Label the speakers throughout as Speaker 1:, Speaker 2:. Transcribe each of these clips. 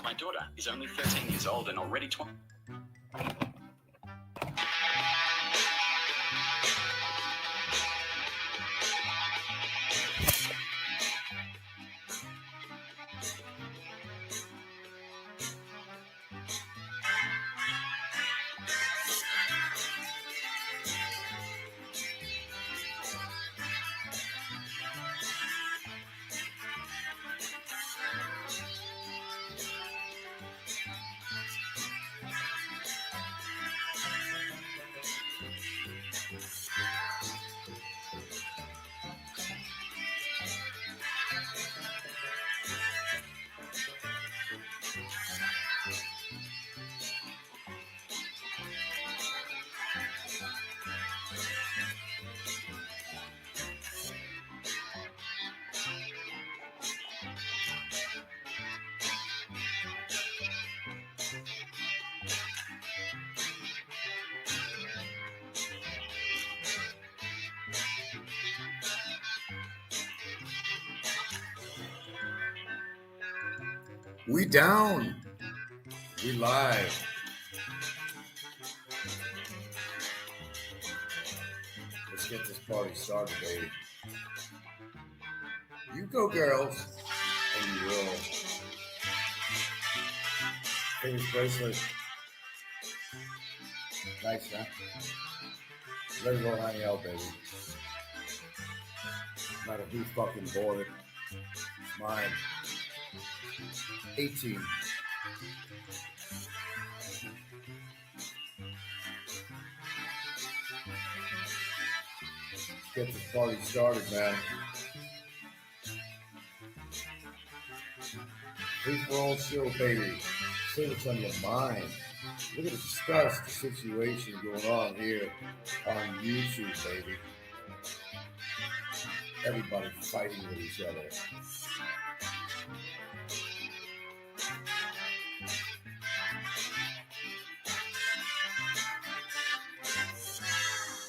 Speaker 1: My daughter is only 13 years old and already 20.
Speaker 2: We down. We live. Let's get this party started, baby. You go, girls. And you will. Famous bracelet. Nice, huh? Ready to go hang out, baby. No matter who fucking bought it. It's mine. 18. Get this party started, man. Free for all show, baby. Say what's on your mind. We're going to discuss the situation going on here on YouTube, baby. Everybody fighting with each other.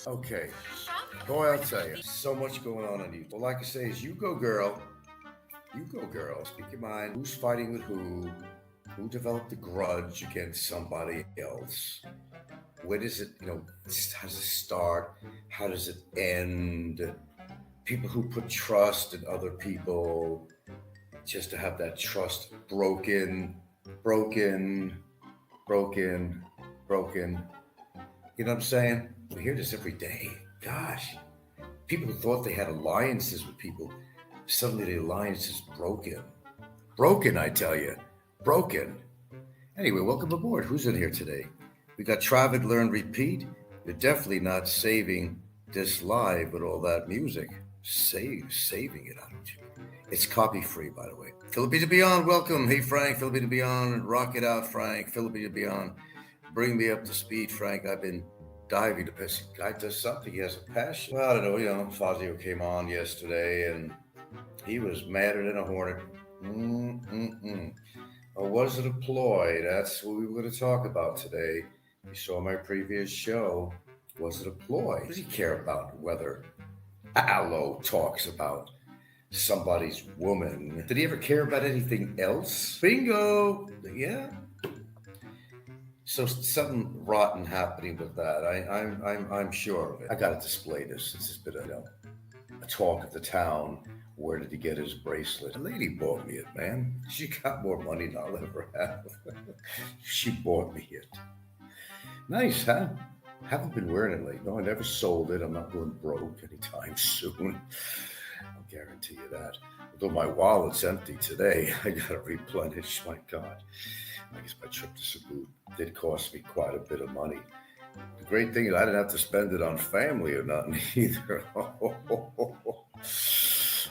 Speaker 2: Okay, boy, I'll tell you, so much going on you. Well, like I say, is you go, girl. You go, girl. Speak your mind. Who's fighting with who? Who developed a grudge against somebody else? Where does it, how does it start? How does it end? People who put trust in other people, just to have that trust broken. You know what I'm saying? We hear this every day. Gosh, people who thought they had alliances with people, suddenly the alliance is broken. Broken, I tell you. Broken. Anyway, welcome aboard. Who's in here today? We got Travid, Learn, Repeat. You're definitely not saving this live with all that music. Saving it, aren't you? It's copy free, by the way. Philippines Beyond, welcome. Hey, Frank, Philippines Beyond. Rock it out, Frank. Philippines Beyond. Bring me up to speed, Frank. I've been diving to piss. Guy does something. He has a passion. Well, I don't know. Fazio came on yesterday, and he was madder than a hornet. Or was it a ploy? That's what we were going to talk about today. You saw my previous show. Was it a ploy? What does he care about whether Aloe talks about somebody's woman? Did he ever care about anything else? Bingo! Yeah. So something rotten happening with that. I'm sure of it. I got to display this. This has been a talk of the town. Where did he get his bracelet? A lady bought me it, man. She got more money than I'll ever have. She bought me it. Nice, huh? Haven't been wearing it lately. No, I never sold it. I'm not going broke anytime soon. I'll guarantee you that. Although my wallet's empty today, I got to replenish. My God. I guess my trip to Cebu did cost me quite a bit of money. The great thing is I didn't have to spend it on family or nothing either.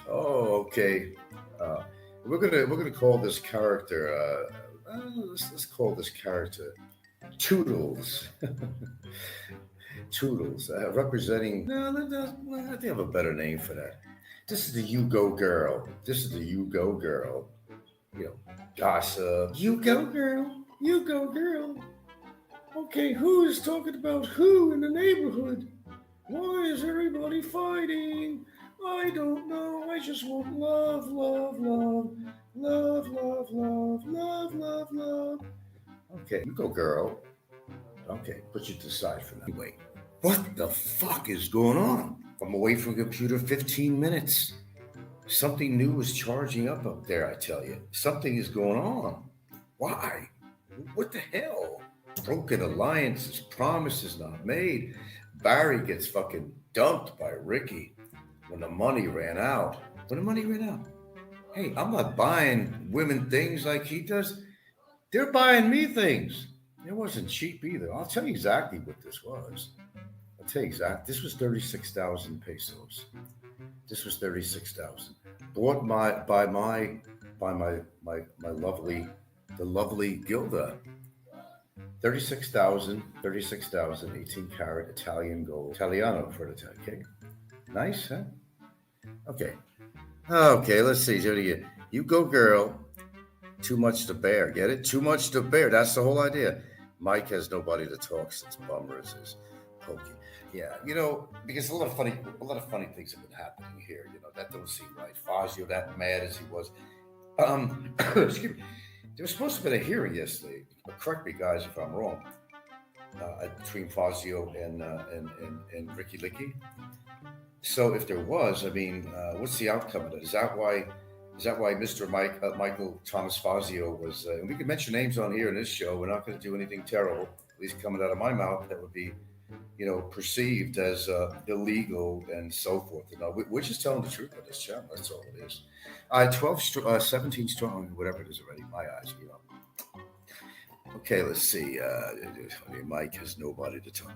Speaker 2: Oh, okay. Uh, we're gonna call this character. Let's call this character Toodles. Toodles, representing. No, I think I have a better name for that. This is the You Go Girl. This is the You Go Girl. You know, gossip. You go girl. You go girl. Okay, who is talking about who in the neighborhood? Why is everybody fighting? I don't know. I just want love, love, love, love, love, love, love, love, love. Okay, you go, girl. Okay, put you to the side for now. Anyway, what the fuck is going on? I'm away from the computer 15 minutes. Something new is charging up there, I tell you. Something is going on. Why? What the hell? Broken alliances, promises not made. Barry gets fucking dumped by Ricky when the money ran out. When the money ran out. Hey, I'm not buying women things like he does. They're buying me things. It wasn't cheap either. I'll tell you exactly what this was. I'll tell you exactly. This was 36,000 pesos. This was 36,000. Bought by my lovely, the lovely Gilda. 36,000, 18 karat Italian gold. Italiano for the Italian. Okay. Nice, huh? Okay. Okay, let's see. You go, girl. Too much to bear. Get it? Too much to bear. That's the whole idea. Mike has nobody to talk since Bummers is pokey. Yeah, because a lot of funny things have been happening here. That don't seem right. Fazio that mad as he was. Excuse me. There was supposed to have been a hearing yesterday. Correct me, guys, if I'm wrong. Between Fazio and Ricky Licky. So if there was, I mean, what's the outcome of it? Is that why Mr. Michael Thomas Fazio was? And we can mention names on here in this show. We're not going to do anything terrible, at least coming out of my mouth, that would be, perceived as illegal and so forth. We're just telling the truth on this channel. That's all it is. 17 strong, whatever it is already. My eyes, Okay, let's see. Mike has nobody to talk.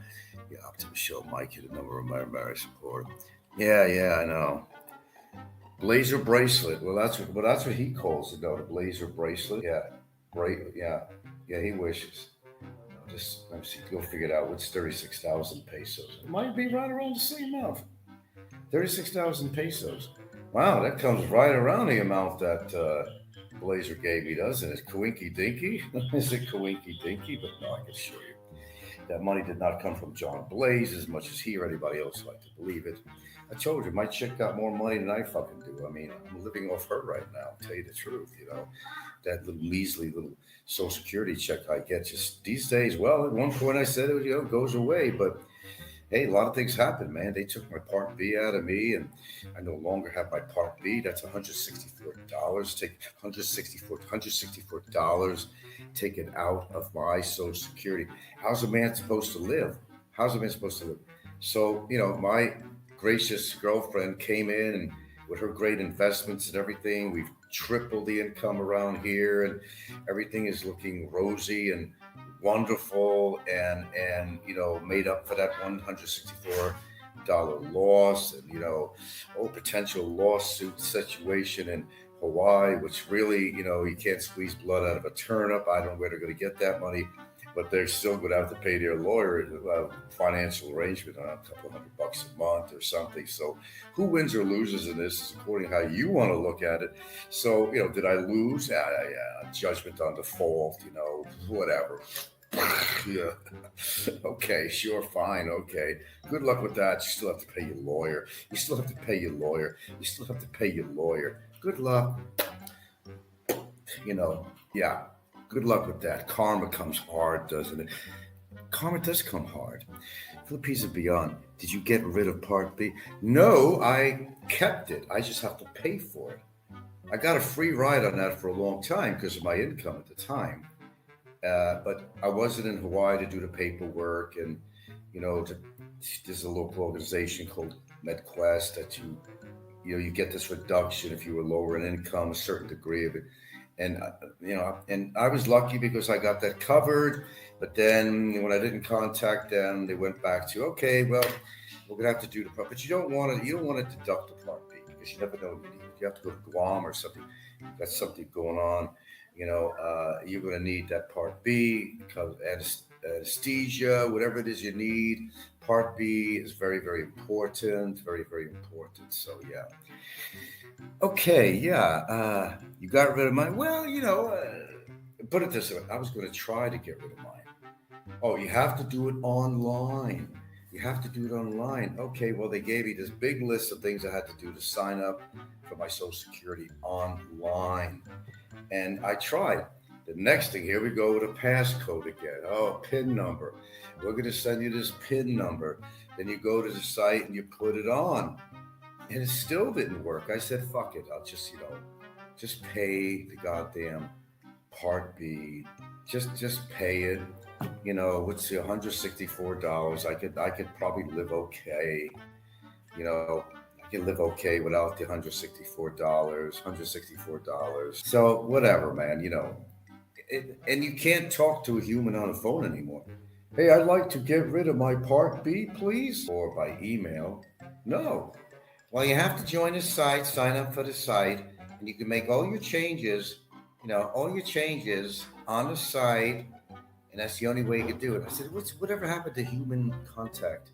Speaker 2: Yeah, Optimus show Mike hit a number of my marriage support. Yeah, I know. Blazer bracelet. Well, that's what he calls it, though. The blazer bracelet. Yeah, he wishes. Just let me see. Go figure it out. What's 36,000 pesos? It might be right around the same amount. 36,000 pesos. Wow, that comes right around the amount that Blazer gave me, doesn't it? Coinky dinky? Is it coinky dinky? But no, I can assure you. That money did not come from John Blaze as much as he or anybody else like to believe it. I told you, my chick got more money than I fucking do. I mean, I'm living off her right now, to tell you the truth, That little measly little Social Security check I get just these days. Well, at one point I said it, goes away. But, hey, a lot of things happen, man. They took my Part B out of me, and I no longer have my Part B. That's $164. Take $164 taken out of my Social Security. How's a man supposed to live? So, my gracious girlfriend came in and with her great investments and everything, we've tripled the income around here, and everything is looking rosy and wonderful, and made up for that $164 loss, and potential lawsuit situation in Hawaii, which really, you can't squeeze blood out of a turnip. I don't know where they're going to get that money, but they're still going to have to pay their lawyer financial arrangement on a couple $100 a month or something. So who wins or loses in this is according to how you want to look at it. So, did I lose? Yeah, judgment on default, whatever. Yeah. Okay, sure, fine, okay. Good luck with that. You still have to pay your lawyer. Good luck. Yeah. Good luck with that. Karma comes hard, doesn't it? Karma does come hard. Philippines and beyond. Did you get rid of Part B? No, I kept it. I just have to pay for it. I got a free ride on that for a long time because of my income at the time. But I wasn't in Hawaii to do the paperwork, and there's a local organization called MedQuest that you get this reduction if you were lower in income, a certain degree of it. And and I was lucky because I got that covered. But then when I didn't contact them, they went back to, okay, well, we're gonna have to do the part, but you don't want to deduct the Part B because you never know when you need it. You have to go to Guam or something. You've got something going on. You're gonna need that Part B because anesthesia, whatever it is you need. Part B is very, very important. Very, very important. So yeah. Okay, yeah. You got rid of mine. Well, put it this way. I was going to try to get rid of mine. Oh, you have to do it online. You have to do it online. Okay, well, they gave me this big list of things I had to do to sign up for my Social Security online. And I tried. The next thing, here we go with a passcode again. Oh, PIN number. We're going to send you this PIN number. Then you go to the site and you put it on. And it still didn't work. I said, fuck it. I'll just pay the goddamn Part B. Just pay it. What's the $164? I could probably live okay. I can live okay without the $164. So whatever, man. And you can't talk to a human on a phone anymore. Hey, I'd like to get rid of my Part B, please. Or by email. No. Well, you have to join the site, sign up for the site, and you can make all your changes, on the site, and that's the only way you can do it. I said, whatever happened to human contact?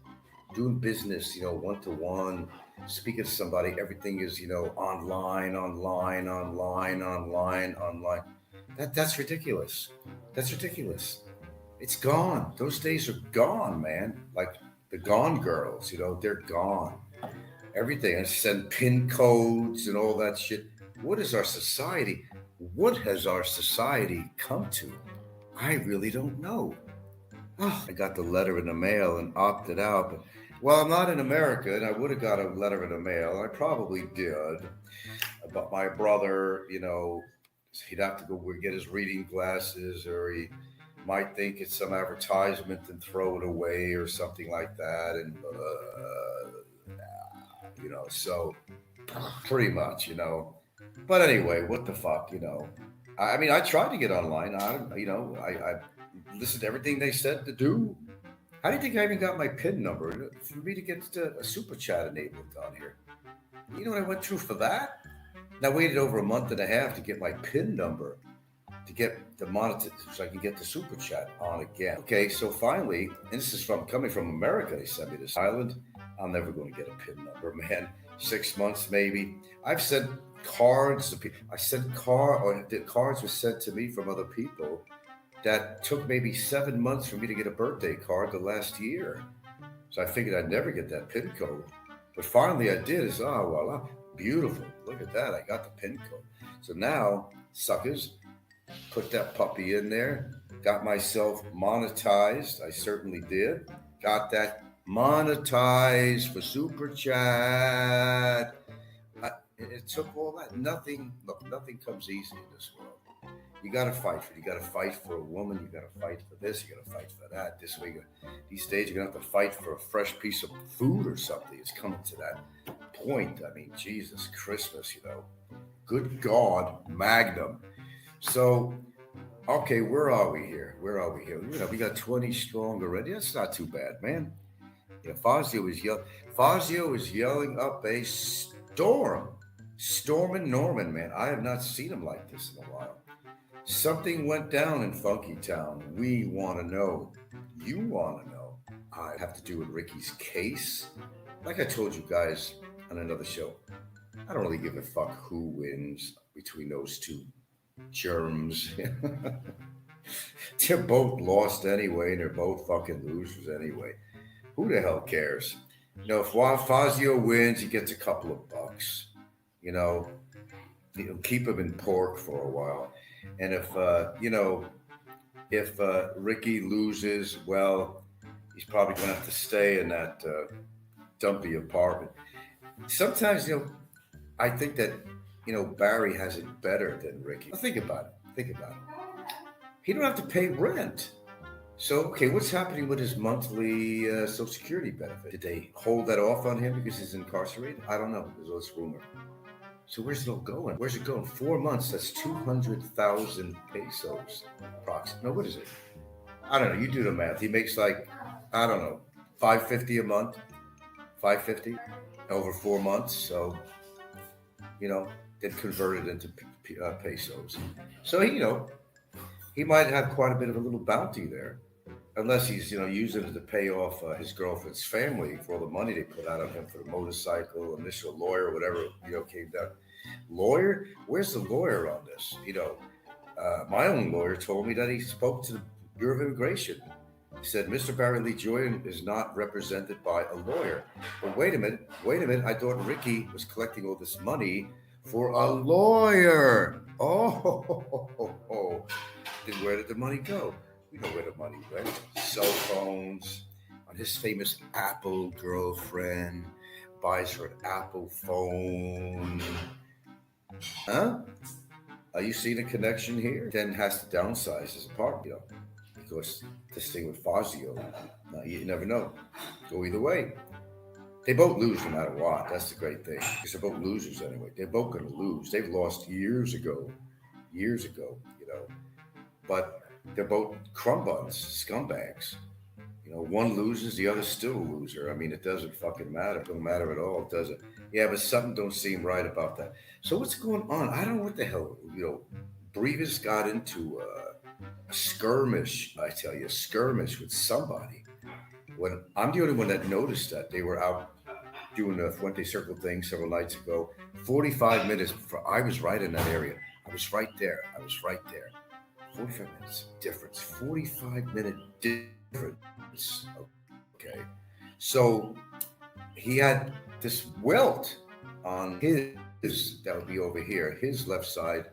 Speaker 2: Doing business, one to one, speaking to somebody, everything is, online. That's ridiculous. That's ridiculous. It's gone. Those days are gone, man. Like the Gone Girls, they're gone. Everything. I send PIN codes and all that shit. What is our society? What has our society come to? I really don't know. Oh, I got the letter in the mail and opted out. But, well, I'm not in America, and I would have got a letter in the mail. I probably did. But my brother, he'd have to go get his reading glasses, or he might think it's some advertisement and throw it away or something like that. And so pretty much, But anyway, what the fuck, I mean, I tried to get online. I listened to everything they said to do. How do you think I even got my PIN number for me to get a super chat enabled down here? You know what I went through for that? And I waited over a month and a half to get my PIN number to get the monitor so I can get the super chat on again. Okay, so finally, and this is coming from America, they sent me this island. I'm never going to get a PIN number, man. 6 months maybe. I've sent cards to people. The cards were sent to me from other people that took maybe 7 months for me to get a birthday card the last year. So I figured I'd never get that PIN code. But finally I did. It's, oh, voila, beautiful. Look at that. I got the PIN code. So now, suckers, put that puppy in there. Got myself monetized. I certainly did. Got that monetized for super chat. It took all that. Nothing comes easy in this world. You got to fight for it. You got to fight for a woman. You got to fight for this. You got to fight for that. This way, these days, you're going to have to fight for a fresh piece of food or something. It's coming to that point. I mean, Jesus, Christmas, Good God, Magnum. So, okay, where are we here? We got 20 strong already. That's not too bad, man. Fazio is yelling up a storm. Storming Norman, man. I have not seen him like this in a while. Something went down in Funky Town. We want to know. You want to know. I have to do with Ricky's case. Like I told you guys on another show, I don't really give a fuck who wins between those two germs. They're both lost anyway, and they're both fucking losers anyway. Who the hell cares? If Fazio wins, he gets a couple of bucks. He'll keep him in pork for a while. And if Ricky loses, well, he's probably going to have to stay in that dumpy apartment. Sometimes, I think that, Barry has it better than Ricky. Think about it. He don't have to pay rent. So, okay, what's happening with his monthly Social Security benefit? Did they hold that off on him because he's incarcerated? I don't know. There's all this rumor. So where's it all going? Where's it going? 4 months. That's 200,000 pesos, approximately. No, what is it? I don't know. You do the math. He makes like, I don't know, 550 a month. 550 over 4 months. So, then converted into pesos. So he might have quite a bit of a little bounty there, unless he's using it to pay off his girlfriend's family for all the money they put out on him for the motorcycle, initial lawyer, whatever came down. Lawyer, where's the lawyer on this? My own lawyer told me that he spoke to the Bureau of Immigration. He said Mr. Barry Lee Jordan is not represented by a lawyer. But wait a minute. I thought Ricky was collecting all this money for a lawyer. Oh. Then where did the money go? We know where the money went. Cell phones, on his famous Apple girlfriend, buys her an Apple phone. Huh? Are you seeing a connection here? Then has to downsize his apartment, because this thing with Fazio, you never know. Go either way. They both lose no matter what. That's the great thing. Because they're both losers anyway. They're both going to lose. They've lost years ago. But they're both crumb buns, scumbags. One loses, the other's still a loser. I mean, it doesn't fucking matter. It don't matter at all, does it? Yeah, but something don't seem right about that. So what's going on? I don't know what the hell. Brevis got into a skirmish. I tell you, a skirmish with somebody. When I'm the only one that noticed that they were out doing the Fuente Circle thing several nights ago. 45 minutes before I was right in that area. I was right there. 45 minutes difference. 45-minute difference. Okay. So he had this welt on his, that would be over here, his left side,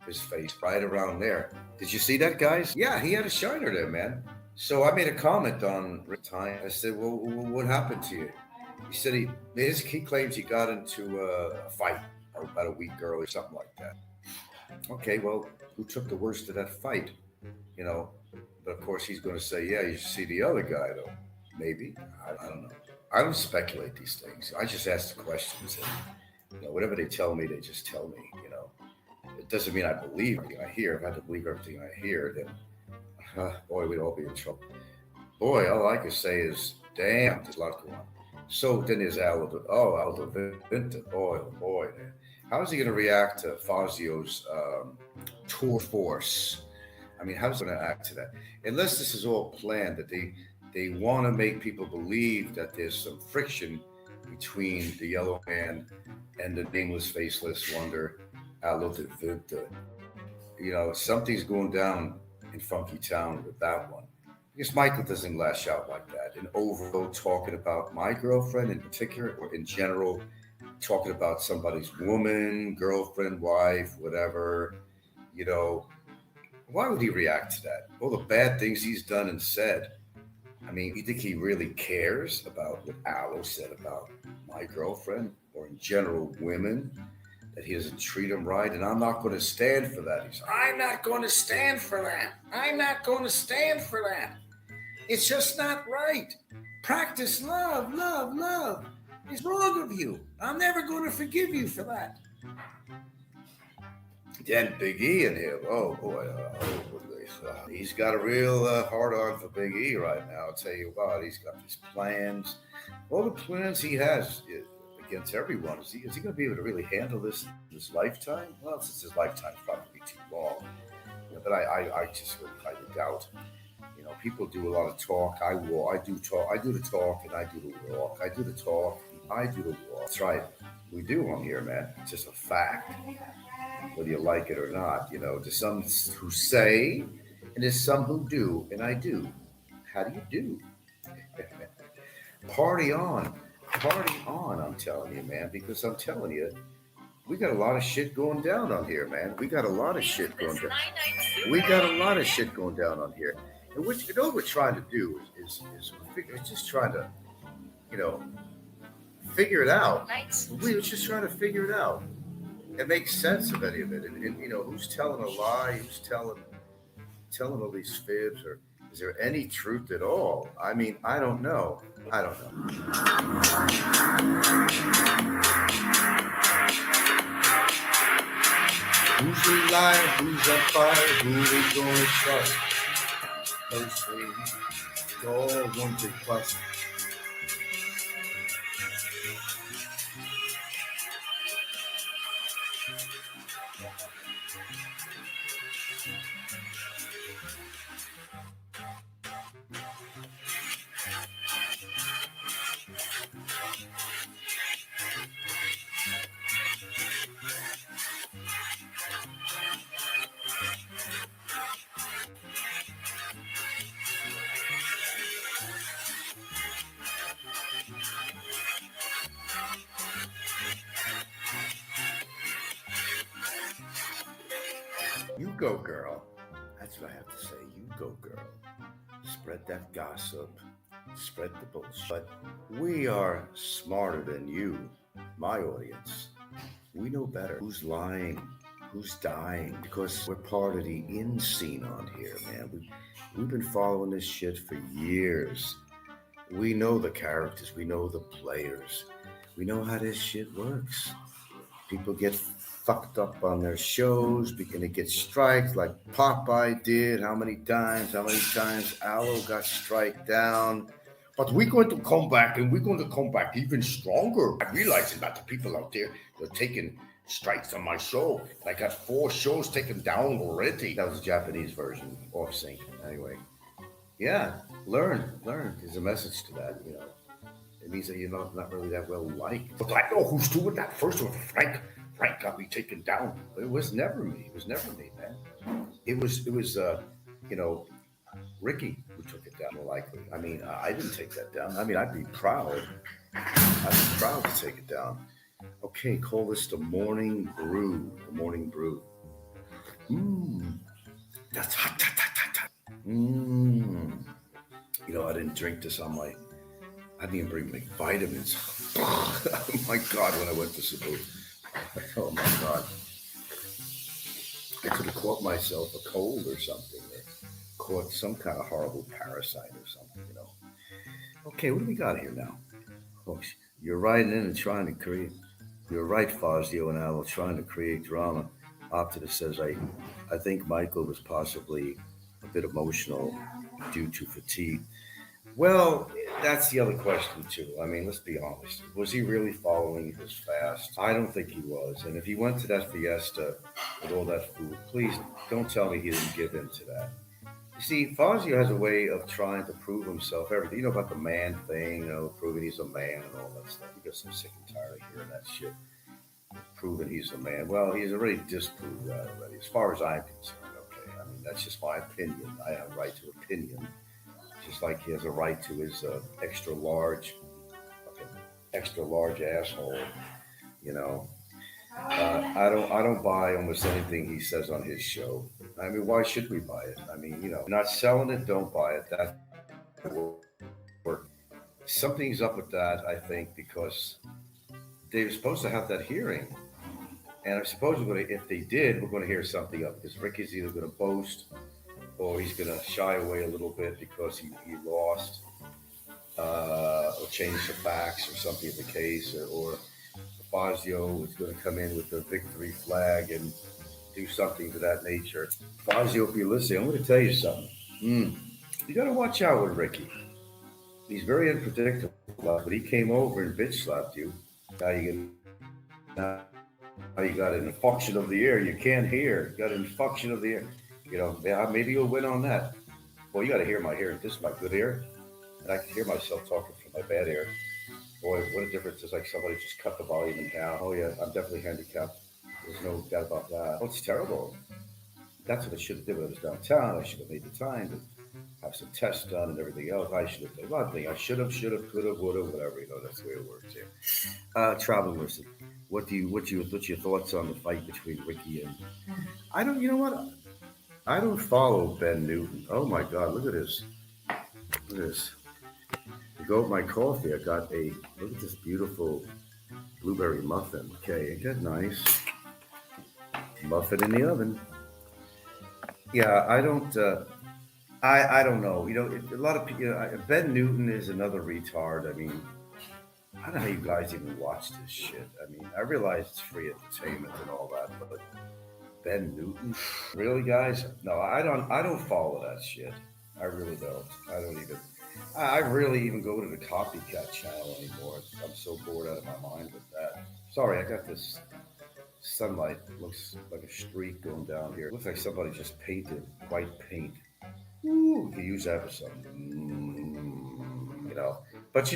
Speaker 2: his face, right around there. Did you see that, guys? Yeah, he had a shiner there, man. So I made a comment on time. I said, well, what happened to you? He said he claims he got into a fight about a week earlier, something like that. Okay, well, who took the worst of that fight? But of course he's going to say, yeah, you should see the other guy, though. Maybe. I don't know. I don't speculate these things. I just ask the questions. And, whatever they tell me, they just tell me, It doesn't mean I believe everything I hear. If I had to believe everything I hear, then, boy, we'd all be in trouble. Boy, all I can say is, damn, there's a lot going on. So then there's Aldo Vinta. Boy, man. How is he going to react to Fazio's tour force? I mean, how's he going to act to that? Unless this is all planned, that they want to make people believe that there's some friction between the yellow man and the nameless, faceless wonder, Aldo Vinta. Something's going down in Funky Town with that one. Because Michael doesn't lash out like that. And overall, talking about my girlfriend in particular, or in general, talking about somebody's woman, girlfriend, wife, whatever, why would he react to that? All the bad things he's done and said. I mean, you think he really cares about what Aldo said about my girlfriend, or in general women, that he doesn't treat them right? And I'm not going to stand for that. He's, I'm not going to stand for that. It's just not right. Practice love. It's wrong of you. I'm never going to forgive you for that. Then Big E and him. Oh boy, he's got a real hard on for Big E right now. I'll tell you what, he's got these plans. All the plans he has against everyone. Is he going to be able to really handle this lifetime? Well, since his lifetime's probably too long. But I just really highly doubt. People do a lot of talk. I do talk. I do the talk, and I do the walk. I do the talk. I do the walk. That's right. We do on here, man. It's just a fact. Whether you like it or not, there's some who say, and there's some who do, and I do. How do you do? Party on. I'm telling you, man, because I'm telling you, we got a lot of shit going down on here, man. We got a lot of shit going down on here. And what we're trying to do is just trying to, figure it out. We're just trying to figure it out and make sense of any of it. And who's telling a lie, who's telling all these fibs, or Is there any truth at all? I mean, I don't know. I don't know. Who's alive? Who's on fire? Who we gonna trust? Mostly, it's all one big question. You go, girl. That's what I have to say. You go, girl. Spread that gossip. Spread the bullshit. But we are smarter than you, my audience. We know better. Who's lying? Who's dying? Because we're part of the in scene on here, man. We've been following this shit for years. We know the characters. We know the players. We know how this shit works. People get fucked up on their shows, begin to get striked like Popeye did. How many times? Aloe got striked down. But we're going to come back, and we're going to come back even stronger. I realize that the people out there are taking strikes on my show. I got 4 shows taken down already. That was the Japanese version, off sync. Anyway, yeah, learn. There's a message to that, you know. It means that you're not really that well liked. But I know who's doing that first one. Frank got me taken down. But it was never me. Man. It was you know, Ricky who took it down more likely. I mean, I didn't take that down. I mean, I'd be proud. To take it down. Okay, call this the morning brew. That's hot. You know, I didn't drink this on my. I didn't even bring my vitamins. Oh my God, when I went to Cebu. Oh my God. I could have caught myself a cold or something, or caught some kind of horrible parasite or something, you know. Okay, what do we got here now? Oh, you're writing in and trying to create. You're right, Fazio and Al, trying to create drama. Optimus says, I think Michael was possibly a bit emotional due to fatigue. Well, that's the other question too. I mean, let's be honest. Was he really following his fast? I don't think he was. And if he went to that fiesta with all that food, please don't tell me he didn't give in to that. You see, Fazio has a way of trying to prove himself. Everything, you know about the man thing, you know, proving he's a man and all that stuff. He gets so sick and tired of hearing that shit. Proving he's a man. Well, he's already disproved that already, as far as I'm concerned. Okay, I mean that's just my opinion. I have a right to opinion. Just like he has a right to his extra large asshole, you know. I don't buy almost anything he says on his show. I mean, why should we buy it? I mean, you know, not selling it, don't buy it. That work. Something's up with that, I think, because they were supposed to have that hearing, and I suppose if they did, we're going to hear something up because Ricky's either going to boast or he's going to shy away a little bit because he lost, or change the facts or something of the case, or Fazio is going to come in with the victory flag and do something to that nature. Fazio, if you're listening, I'm going to tell you something. You got to watch out with Ricky. He's very unpredictable, but he came over and bitch slapped you. Now you got an infection of the ear. You can't hear. You got an infection of the ear. You know, maybe you'll win on that. Well, you got to hear my ear. This is my good ear, and I can hear myself talking from my bad ear. Boy, what a difference. It's like somebody just cut the volume down. Oh, yeah, I'm definitely handicapped. There's no doubt about that. Oh, it's terrible. That's what I should have done when I was downtown. I should have made the time to have some tests done and everything else. I should have done a lot of things. I should have, could have, would have, whatever. You know, that's the way it works here. Traveling Listen, what's your thoughts on the fight between Ricky and... you know what? I don't follow Ben Newton. Oh, my God, look at this. Look at this. To go with my coffee, I got look at this beautiful blueberry muffin. Okay, ain't that nice? Muffin in the oven. Yeah, I don't I don't know. A lot of people. Ben Newton is another retard. I mean, I don't know how you guys even watch this shit. I mean, I realize it's free entertainment and all that, but Ben Newton, really, guys? No, I don't. I don't follow that shit. I really don't. I don't even. I really even go to the copycat channel anymore. I'm so bored out of my mind with that. Sorry, I got this sunlight. Looks like a streak going down here. Looks like somebody just painted white paint. Ooh, we could use that for something. But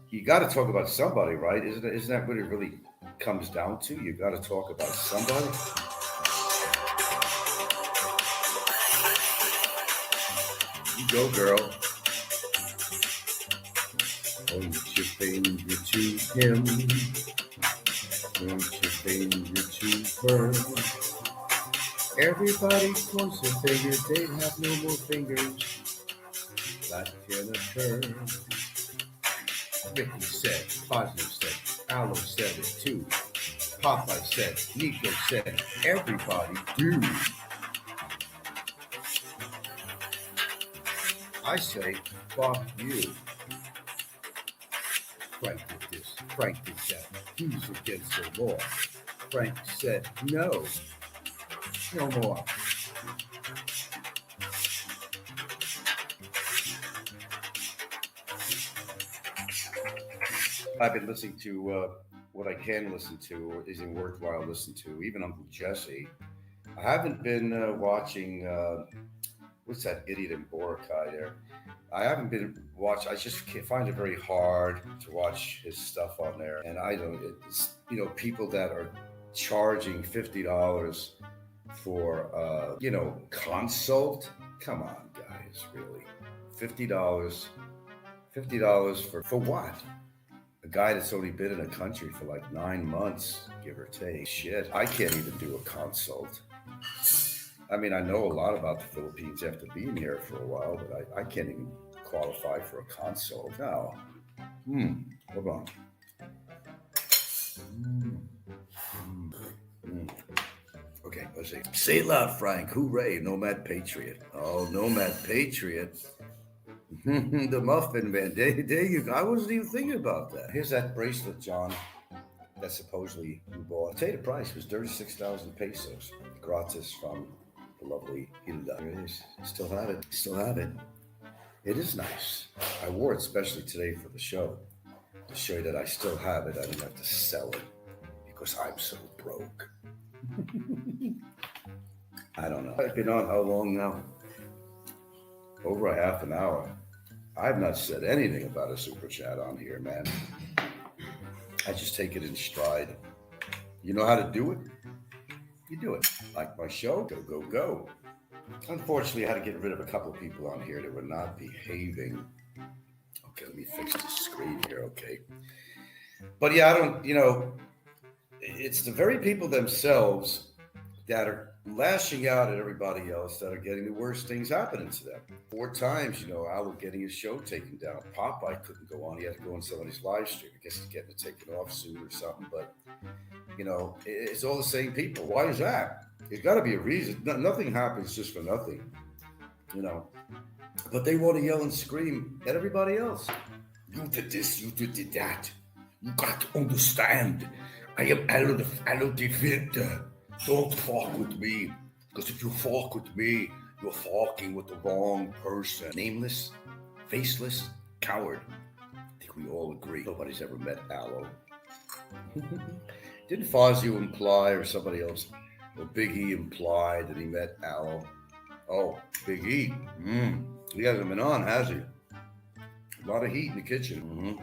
Speaker 2: you got to talk about somebody, right? Isn't that what it really comes down to? You got to talk about somebody. You go, girl. Point your finger to him. Point your finger to her. Everybody points their fingers. They'd have no more fingers. That can occur. Ricky said, Cosmo said, Aloe said it too. Popeye said, Nico said, everybody do. I say, fuck you. Frank did this, Frank did that. He's against the law. Frank said, no more. I've been listening to what I can listen to or isn't worthwhile to listen to, even Uncle Jesse. I haven't been watching, what's that idiot in Boracay there? I haven't been watch. I just find it very hard to watch his stuff on there, and I don't. It's people that are charging $50 for consult. Come on, guys, really, $50, $50 for what? A guy that's only been in a country for like 9 months, give or take. Shit, I can't even do a consult. I mean, I know a lot about the Philippines after being here for a while, but I can't even qualify for a consult. No. Hold on. Okay, let's see. Say it loud, Frank. Hooray, Nomad Patriot. Oh, Nomad Patriot. The Muffin Man. There you go. I wasn't even thinking about that. Here's that bracelet, John, that supposedly you bought. I'll tell you the price. It was 36,000 pesos. Gratis from the lovely Hilda. There it is. Still have it. Still have it. It is nice. I wore it especially today for the show to show you that I still have it. I didn't have to sell it because I'm so broke. I don't know. I've been on how long now? Over a half an hour. I've not said anything about a super chat on here, man. I just take it in stride. You know how to do it? You do it. Like my show? Go, go, go. Unfortunately, I had to get rid of a couple of people on here that were not behaving. Okay, let me fix the screen here, okay? But yeah, I don't, it's the very people themselves that are lashing out at everybody else that are getting the worst things happening to them. 4 times, Al getting his show taken down. Popeye couldn't go on. He had to go on somebody's live stream. I guess he's getting it taken off soon or something. But, it's all the same people. Why is that? There's got to be a reason. Nothing happens just for nothing, But they want to yell and scream at everybody else. You did this, you did that. You got to understand. I am Aloe the Victor. Don't fuck with me. Because if you fuck with me, you're fucking with the wrong person. Nameless, faceless, coward. I think we all agree. Nobody's ever met Aloe. Didn't Fazio imply, or somebody else, or Big E imply that he met Aloe? Oh, Big E. He hasn't been on, has he? A lot of heat in the kitchen.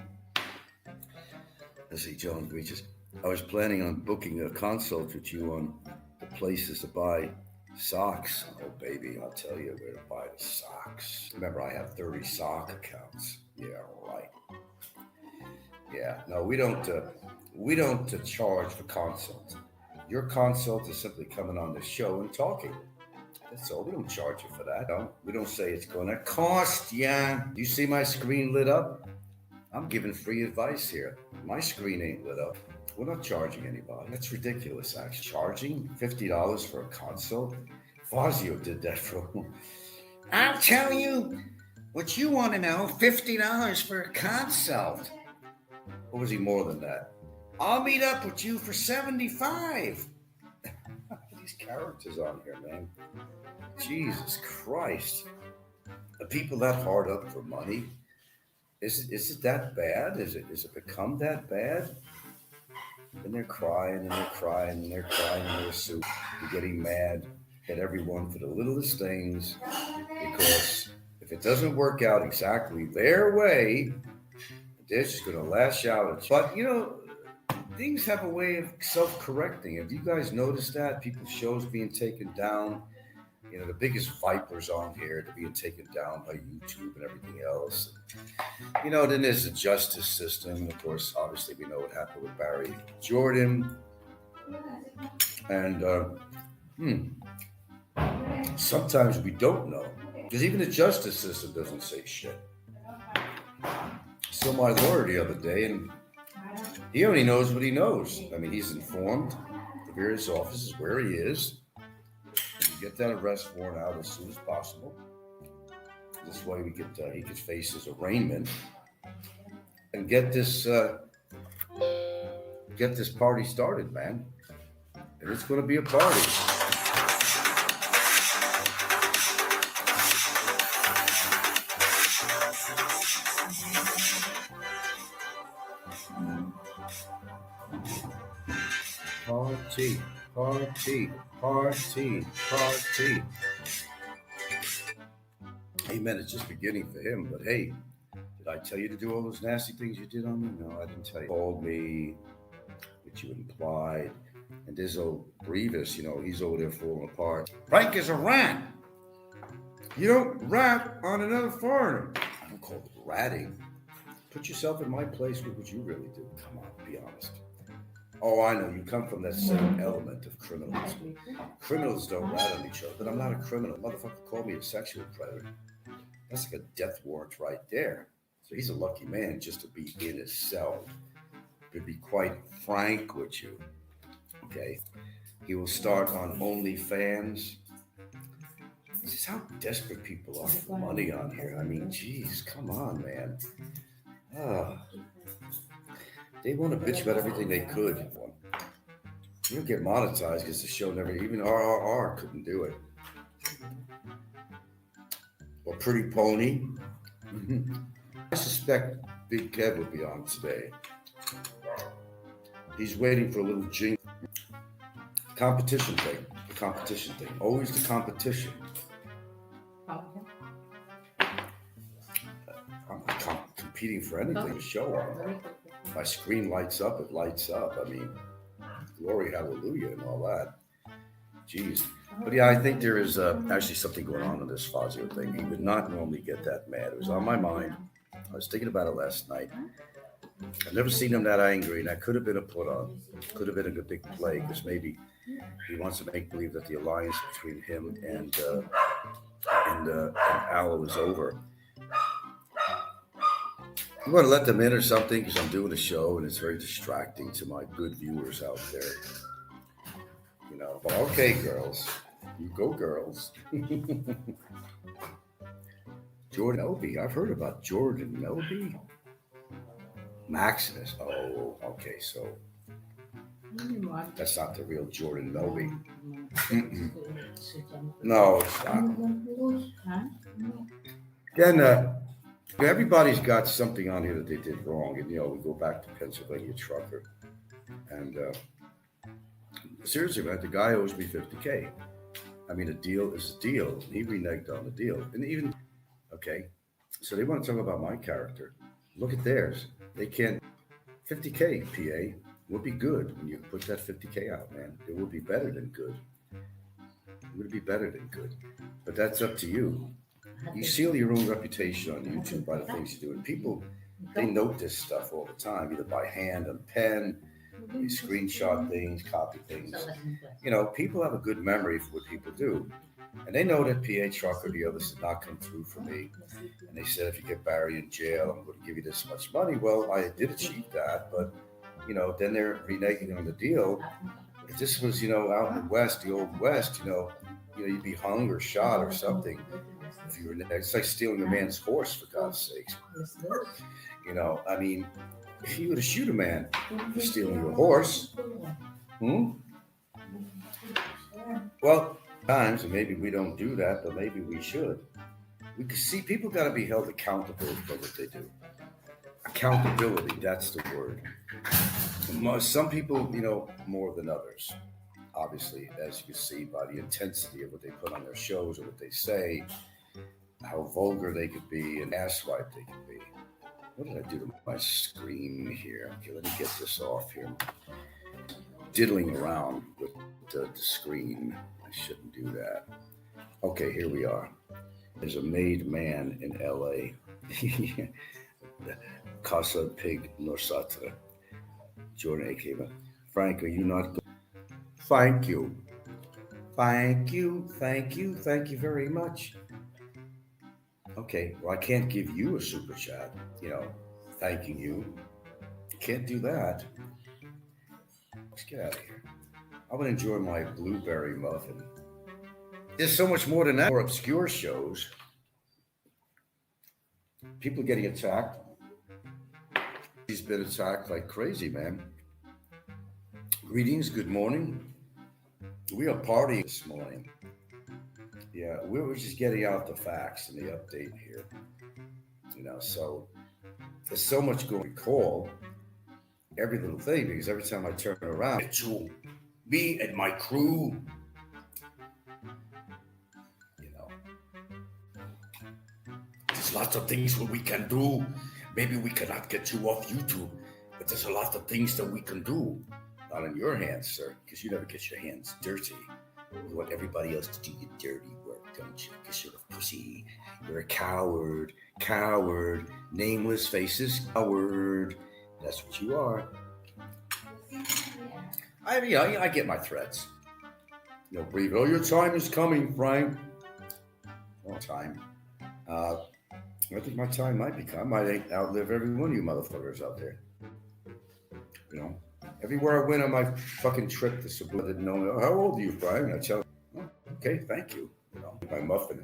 Speaker 2: Let's see, John Breaches. I was planning on booking a consult with you on the places to buy socks. Oh, baby, I'll tell you where to buy the socks. Remember, I have 30 sock accounts. Yeah, right. Yeah, no, we don't charge for consult. Your consult is simply coming on the show and talking. That's all. We don't charge you for that. No, we don't say it's going to cost ya. You see my screen lit up? I'm giving free advice here. My screen ain't lit up. We're not charging anybody. That's ridiculous, actually. Charging $50 for a consult? Fazio did that for him. I'll tell you what you want to know, $50 for a consult. Or was he more than that? I'll meet up with you for 75. These characters on here, man. Jesus Christ. Are people that hard up for money? Is it that bad? Is it become that bad? And they're crying and they're crying and they're crying in their soup. You're getting mad at everyone for the littlest things because if it doesn't work out exactly their way, they're just going to lash out at you. But, you know, things have a way of self-correcting. Have you guys noticed that? People's shows being taken down. You know, the biggest vipers on here, they're being taken down by YouTube and everything else. You know, then there's the justice system. Of course, obviously, we know what happened with Barry Jordan. And sometimes we don't know. Because even the justice system doesn't say shit. I saw my lawyer the other day, and he only knows what he knows. I mean, he's informed the various offices where he is. And you get that arrest warrant out as soon as possible. This way he could face his arraignment and get this party started, man. And it's going to be a party. Party, party, party, party. Amen. It's just beginning for him. But hey, did I tell you to do all those nasty things you did on me? No, I didn't tell you. You called me, which you implied. And this old Brevis, you know, he's over there falling apart. Frank is a rat. You don't rat on another foreigner. I don't call it ratting. Put yourself in my place. What would you really do? Come on, be honest. Oh, I know. You come from that same element of criminalism. Criminals don't rat on each other, but I'm not a criminal. Motherfucker called me a sexual predator. That's like a death warrant right there. So he's a lucky man just to be in his cell. To be quite frank with you. Okay. He will start on OnlyFans. This is how desperate people are for money on here. I mean, geez, come on, man. They want to bitch about everything they could. You don't get monetized because the show never, even RRR couldn't do it. Or Pretty Pony. I suspect Big Kev will be on today. He's waiting for a little jingle. Competition thing. The competition thing. Always the competition. I'm not competing for anything to show on. My screen lights up, it lights up. I mean, glory, hallelujah, and all that. Jeez. But yeah, I think there is actually something going on in this Fazio thing. He would not normally get that mad. It was on my mind. I was thinking about it last night. I've never seen him that angry, and that could have been a put-on. Could have been a big play, because maybe he wants to make believe that the alliance between him and Aloe is over. I'm going to let them in or something because I'm doing a show and it's very distracting to my good viewers out there. You know, but okay, girls. You go, girls. Jordan Elby. I've heard about Jordan Elby. Maximus. Oh, okay. So that's not the real Jordan Melby. No, it's not. Then everybody's got something on here that they did wrong. And, you know, we go back to Pennsylvania Trucker. And seriously, man, the guy owes me $50K. I mean, a deal is a deal. He reneged on the deal. And even, okay, so they want to talk about my character. Look at theirs. They can't. 50K, PA, would be good when you put that 50K out, man. It would be better than good. It would be better than good. But that's up to you. You seal your own reputation on YouTube by the things you do. And people, they note this stuff all the time, either by hand, on pen, they screenshot things, copy things. You know, people have a good memory for what people do. And they know that PA Trucker, the others, did not come through for me. And they said, if you get Barry in jail, I'm going to give you this much money. Well, I did achieve that. But, you know, then they're reneging on the deal. If this was, you know, out in the West, the old West, you know, you'd be hung or shot or something if you were. It's like stealing a man's horse, for God's sakes. I mean, if you were to shoot a man for stealing your horse, well, times, and maybe we don't do that, but maybe we should. We can see people got to be held accountable for what they do. Accountability, that's the word. Some people, more than others. Obviously, as you can see by the intensity of what they put on their shows or what they say, how vulgar they could be and asswipe they could be. What did I do to my screen here? Okay, let me get this off here. Diddling around with the screen. I shouldn't do that. Okay, here we are. There's a made man in LA. Casa Pig Nosatra. Jordan A. Frank, are you not good? Thank you. Thank you very much. Okay, well, I can't give you a super chat, thanking you. Can't do that. Let's get out of here. I'm going to enjoy my blueberry muffin. There's so much more than that. More obscure shows. People getting attacked. He's been attacked like crazy, man. Greetings, good morning. We are partying this morning. Yeah, we were just getting out the facts and the update here. So there's so much going to recall every little thing, because every time I turn around, it's me and my crew. There's lots of things that we can do. Maybe we cannot get you off YouTube, but there's a lot of things that we can do. Not in your hands, sir, because you never get your hands dirty. You want everybody else to do your dirty work, don't you? Because you're a pussy. You're a coward. Nameless faces, coward. That's what you are. I get my threats. Breathe. Oh, your time is coming, Frank. Time. I think my time might be coming. I might outlive every one of you motherfuckers out there. Everywhere I went on my fucking trip to Cebu, I didn't know, how old are you, Brian? I tell them, okay, thank you. My muffin.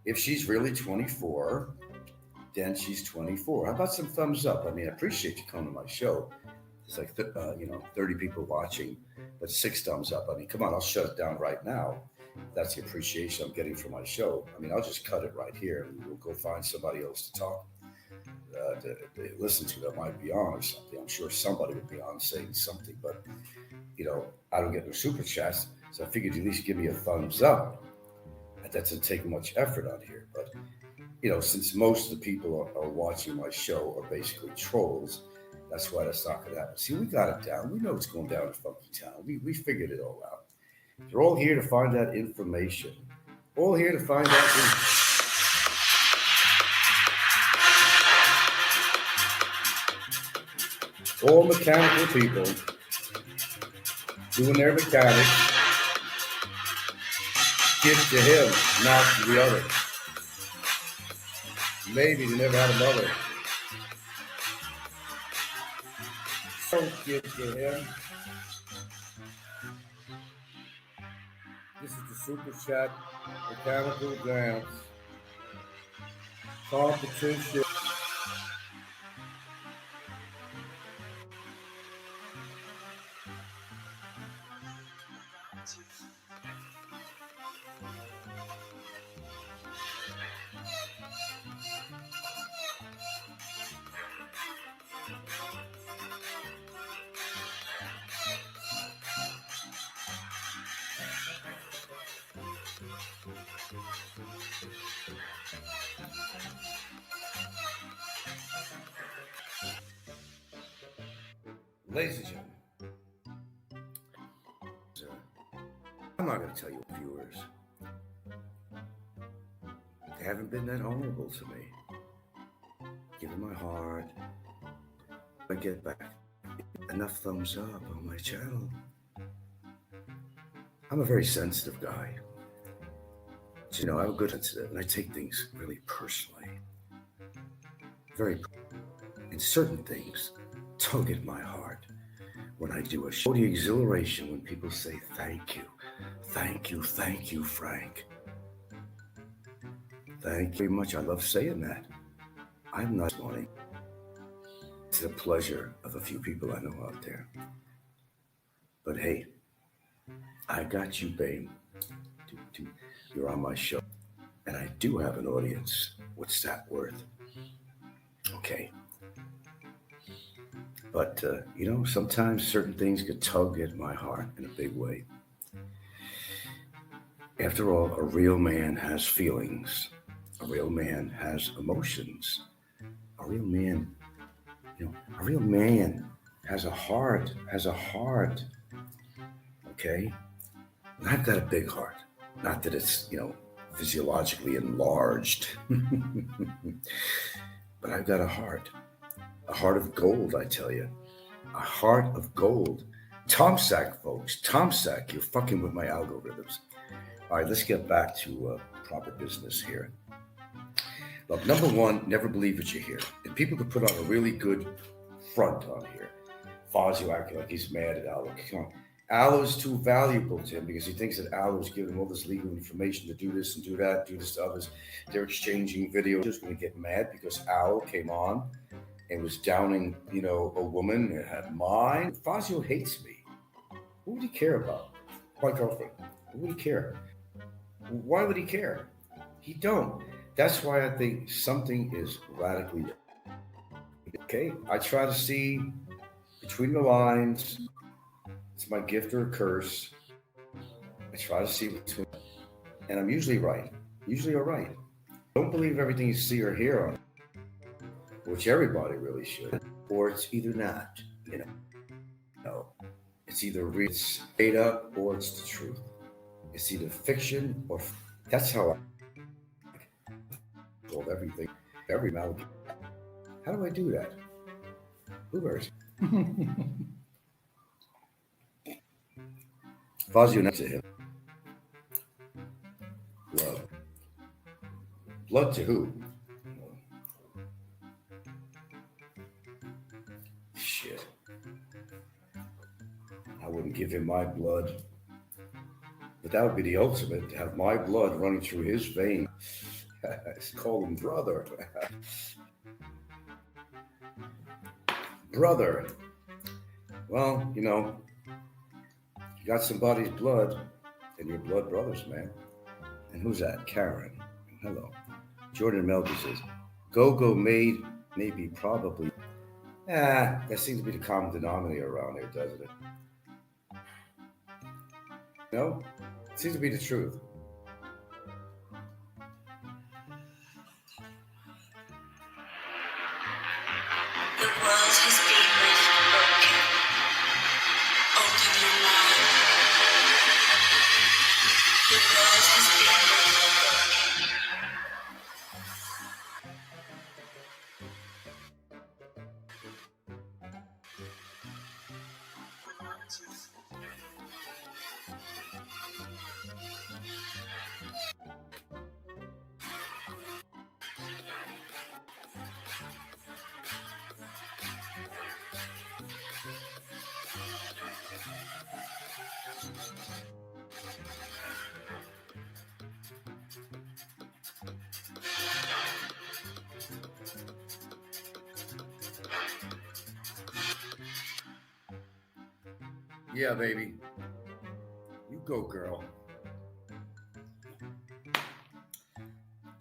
Speaker 2: If she's really 24, then she's 24. How about some thumbs up? I appreciate you coming to my show. It's like, 30 people watching, but 6 thumbs up. Come on, I'll shut it down right now. That's the appreciation I'm getting for my show. I'll just cut it right here and we'll go find somebody else to talk, to listen to that might be on or something. I'm sure somebody would be on saying something, but, I don't get no super chats. So I figured you at least give me a thumbs up. That doesn't take much effort on here. But, since most of the people are watching my show are basically trolls, that's why that's not going to happen. See, we got it down. We know what's going down in funky town. We figured it all out. They're all here to find that information. All here to find out. All mechanical people doing their mechanics. Give to him, not to the other. Maybe they never had a mother. Don't give to him. This is the Super Chat Mechanical Dance Competition. Ladies and gentlemen, I'm not going to tell you viewers. They haven't been that honorable to me. Giving my heart. I get back enough thumbs up on my channel. I'm a very sensitive guy. So, I'm a good sensitive, and I take things really personally. Very, and certain things tug at my heart. when I do a show. The exhilaration when people say thank you, thank you, thank you, Frank. Thank you very much. I love saying that. I'm not money. It's the pleasure of a few people I know out there. But hey, I got you, babe. You're on my show. And I do have an audience. What's that worth? Okay. But, sometimes certain things could tug at my heart in a big way. After all, a real man has feelings. A real man has emotions. A real man, has a heart, okay? And I've got a big heart. Not that it's, physiologically enlarged. But I've got a heart of gold, I tell you. A heart of gold. Tom Sack, folks. Tom Sack, you're fucking with my algorithms. All right, let's get back to proper business here. Look, number one, never believe what you hear. And people could put on a really good front on here. Fazio acting like he's mad at Aloe. Come on. Aloe's too valuable to him because he thinks that Aloe's giving him all this legal information to do this and do that, do this to others. They're exchanging videos. Just going to get mad because Aloe came on and was downing, a woman and had mine. Fazio hates me. Who would he care about? My girlfriend. Who would he care? Why would he care? He don't. That's why I think something is radically different. Okay, I try to see between the lines. It's my gift or a curse. I try to see between, and I'm usually right. Usually all right. Don't believe everything you see or hear on, which everybody really should. Or it's either not. No, it's either real, it's made up, or it's the truth. It's either fiction or that's how I call everything. Every malady. How do I do that? Blueberries. Fazio next to him. Blood. Blood to who? Shit. I wouldn't give him my blood. But that would be the ultimate, to have my blood running through his veins. Let's call him brother. Brother. Well, you got somebody's blood, and your blood brothers, man. And who's that? Karen. Hello. Jordan Melby says, Go-Go made, maybe, probably. That seems to be the common denominator around here, doesn't it? No? It seems to be the truth.
Speaker 3: The world has been left broken. Open your mind. The world has been left
Speaker 2: Yeah, baby. You go, girl.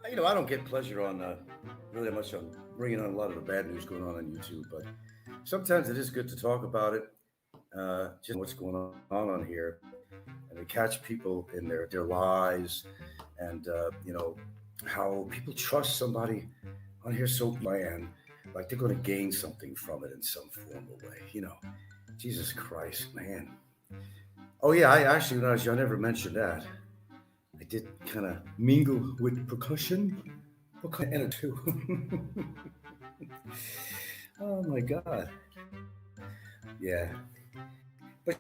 Speaker 2: I don't get pleasure on really much on bringing on a lot of the bad news going on YouTube, but sometimes it is good to talk about it, just what's going on here, and to catch people in their lies, and how people trust somebody on here so bland, like they're going to gain something from it in some form or way. Jesus Christ, man. Oh yeah, I actually, when I was young, I never mentioned that. I did kind of mingle with percussion and a two. Oh my God. Yeah. But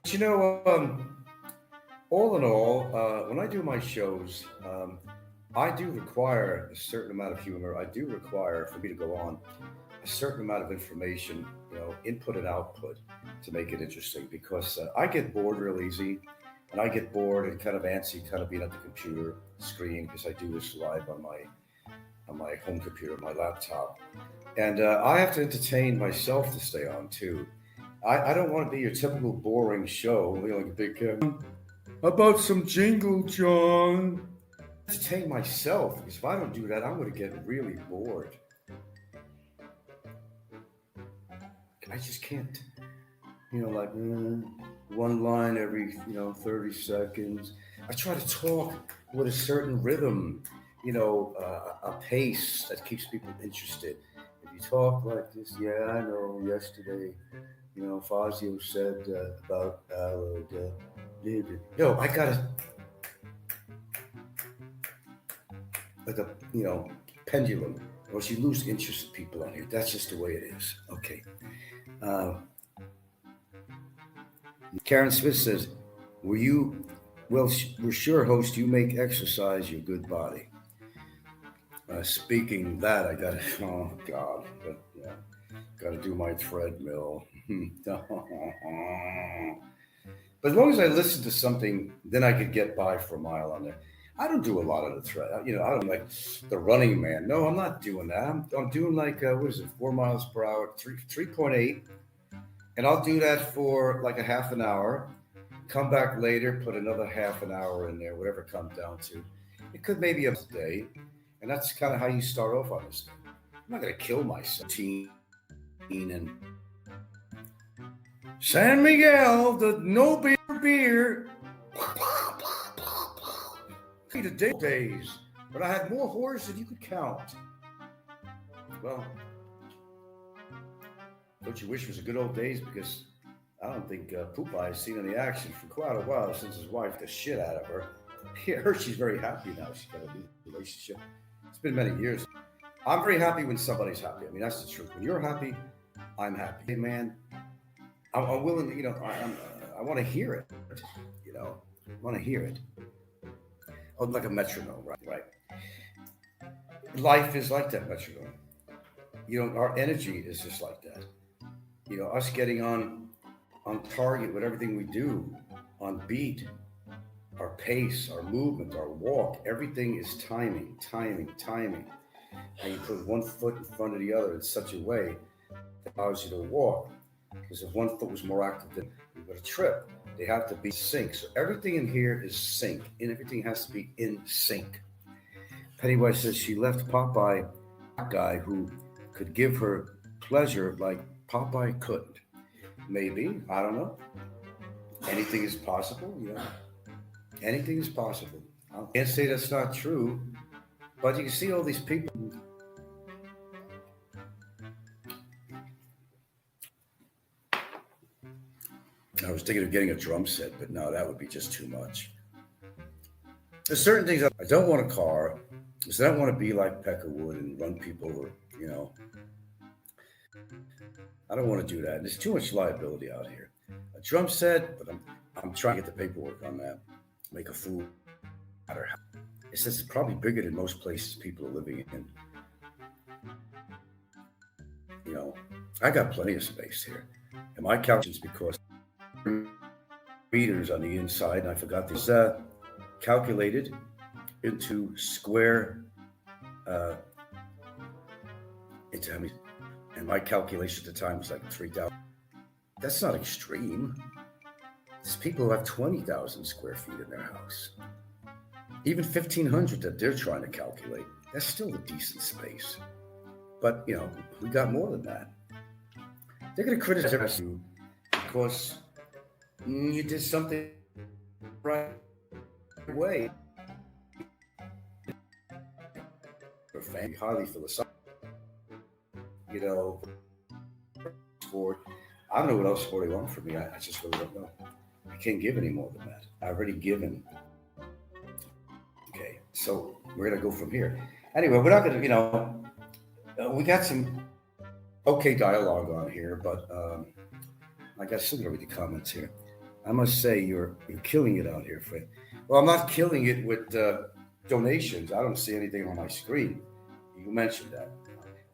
Speaker 2: all in all, when I do my shows, I do require a certain amount of humor. I do require, for me to go on, a a certain amount of information, input and output to make it interesting because I get bored real easy. And I get bored and kind of antsy, kind of being at the computer screen because I do this live on my home computer, my laptop, and I have to entertain myself to stay on too. I don't want to be your typical boring show, like a big. How about some jingle, John? Entertain myself because if I don't do that, I'm going to get really bored. I just can't. Like one line every 30 seconds. I try to talk with a certain rhythm, a pace that keeps people interested. If you talk like this, yeah, I know. Yesterday, Fazio said about I gotta like a pendulum, or else you lose interest in people on here. That's just the way it is. Okay. Karen Smith says, we're sure, host, you make exercise your good body. Speaking that, I got to, oh, God, but yeah, got to do my treadmill. But as long as I listen to something, then I could get by for a mile on there. I don't do a lot of the tread. I don't like the Running Man. No, I'm not doing that. I'm doing like, 4 miles per hour, 3.8. And I'll do that for like a half an hour, come back later, put another half an hour in there, whatever it comes down to. It could maybe a day. And that's kind of how you start off on this thing. I'm not going to kill myself. And San Miguel, the no beer. The days, but I had more whores than you could count. Well, don't you wish it was the good old days? Because I don't think Popeye has seen any action for quite a while since his wife the shit out of her. I heard she's very happy now. She's got a new relationship. It's been many years. I'm very happy when somebody's happy. I mean, that's the truth. When you're happy, I'm happy. Hey, man, I'm willing to, I want to hear it. I want to hear it. Oh, like a metronome, right? Life is like that metronome. Our energy is just like that. Us getting on target with everything we do, on beat, our pace, our movement, our walk, everything is timing. And you put one foot in front of the other in such a way that allows you to walk. Because if one foot was more active, then you would trip. They have to be sync. So everything in here is sync, and everything has to be in sync. Pennywise says she left Popeye, a guy who could give her pleasure like Popeye couldn't. Maybe, I don't know. Anything is possible, Anything is possible. I can't say that's not true, but you can see all these people. I was thinking of getting a drum set, but no, that would be just too much. There's certain things I don't want a car, because I don't want to be like Peckerwood and run people over, I don't want to do that. There's too much liability out here. A drum set, but I'm trying to get the paperwork on that. Make a fool out of her. It says it's probably bigger than most places people are living in. I got plenty of space here. And my couch is because meters on the inside, and I forgot this. Calculated into square, and my calculation at the time was like 3,000. That's not extreme. There's people who have 20,000 square feet in their house. Even 1,500 that they're trying to calculate. That's still a decent space. But, we got more than that. They're going to criticize you because you did something right away. Your family, highly philosophical. Sport. I don't know what else sport they want from me. I just really don't know. I can't give any more than that. I've already given. Okay, so we're going to go from here. Anyway, we're not going to, we got some okay dialogue on here, but I got still going to read the comments here. I must say you're killing it out here, Fred. Well, I'm not killing it with donations. I don't see anything on my screen. You mentioned that.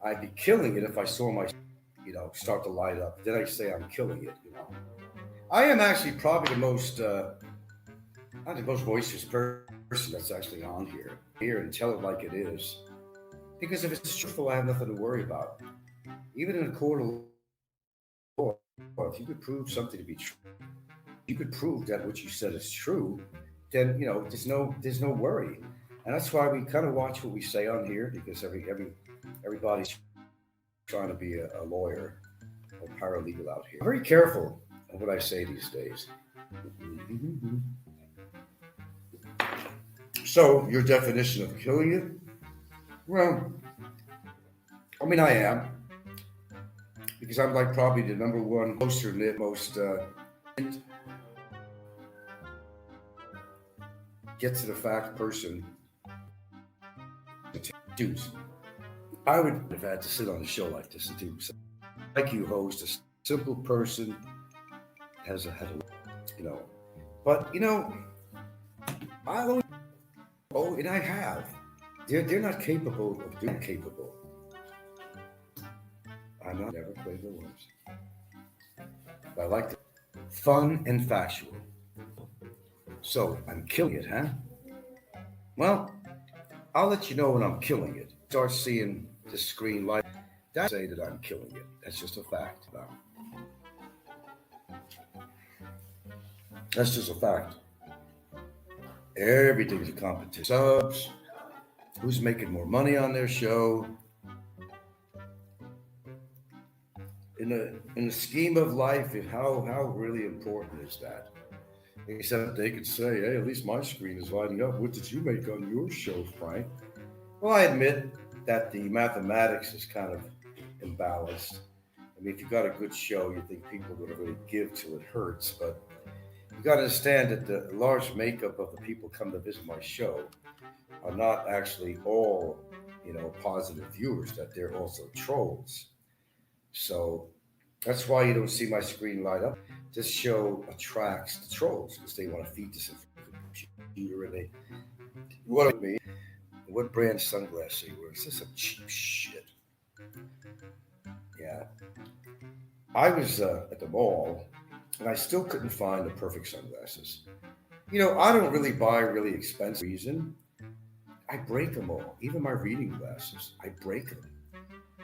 Speaker 2: I'd be killing it if I saw my, start to light up. Then I say I'm killing it. I am actually probably the most, not the most boisterous person that's actually on here and tell it like it is. Because if it's truthful, I have nothing to worry about. Even in a court of law, if you could prove something to be true, you could prove that what you said is true, then there's no worry. And that's why we kind of watch what we say on here because everybody's trying to be a lawyer or paralegal out here. I'm very careful of what I say these days. So your definition of killing it? Well, I mean I am because I'm like probably the number one most get to the fact person. Dudes, I would have had to sit on a show like this and do something. Like you host, a simple person has had a, but I always, and I have. They're not capable of doing capable. I'm not never played the words. But I like it. Fun and factual. So I'm killing it, huh? Well, I'll let you know when I'm killing it. Start seeing the screen light. That's say that I'm killing it. That's just a fact. That's just a fact. Everything's a competition. Subs, who's making more money on their show. In the scheme of life, how really important is that? Except they could say, hey, at least my screen is lighting up. What did you make on your show, Frank? Well, I admit that the mathematics is kind of imbalanced. I mean, if you got a good show, you think people are going to really give till it hurts. But you got to understand that the large makeup of the people come to visit my show are not actually all, positive viewers, that they're also trolls. So that's why you don't see my screen light up. This show attracts the trolls because they want to feed this computer and they what me. What brand sunglasses are you wearing? Is this some cheap shit? Yeah. I was at the mall and I still couldn't find the perfect sunglasses. I don't really buy really expensive reason. I break them all. Even my reading glasses, I break them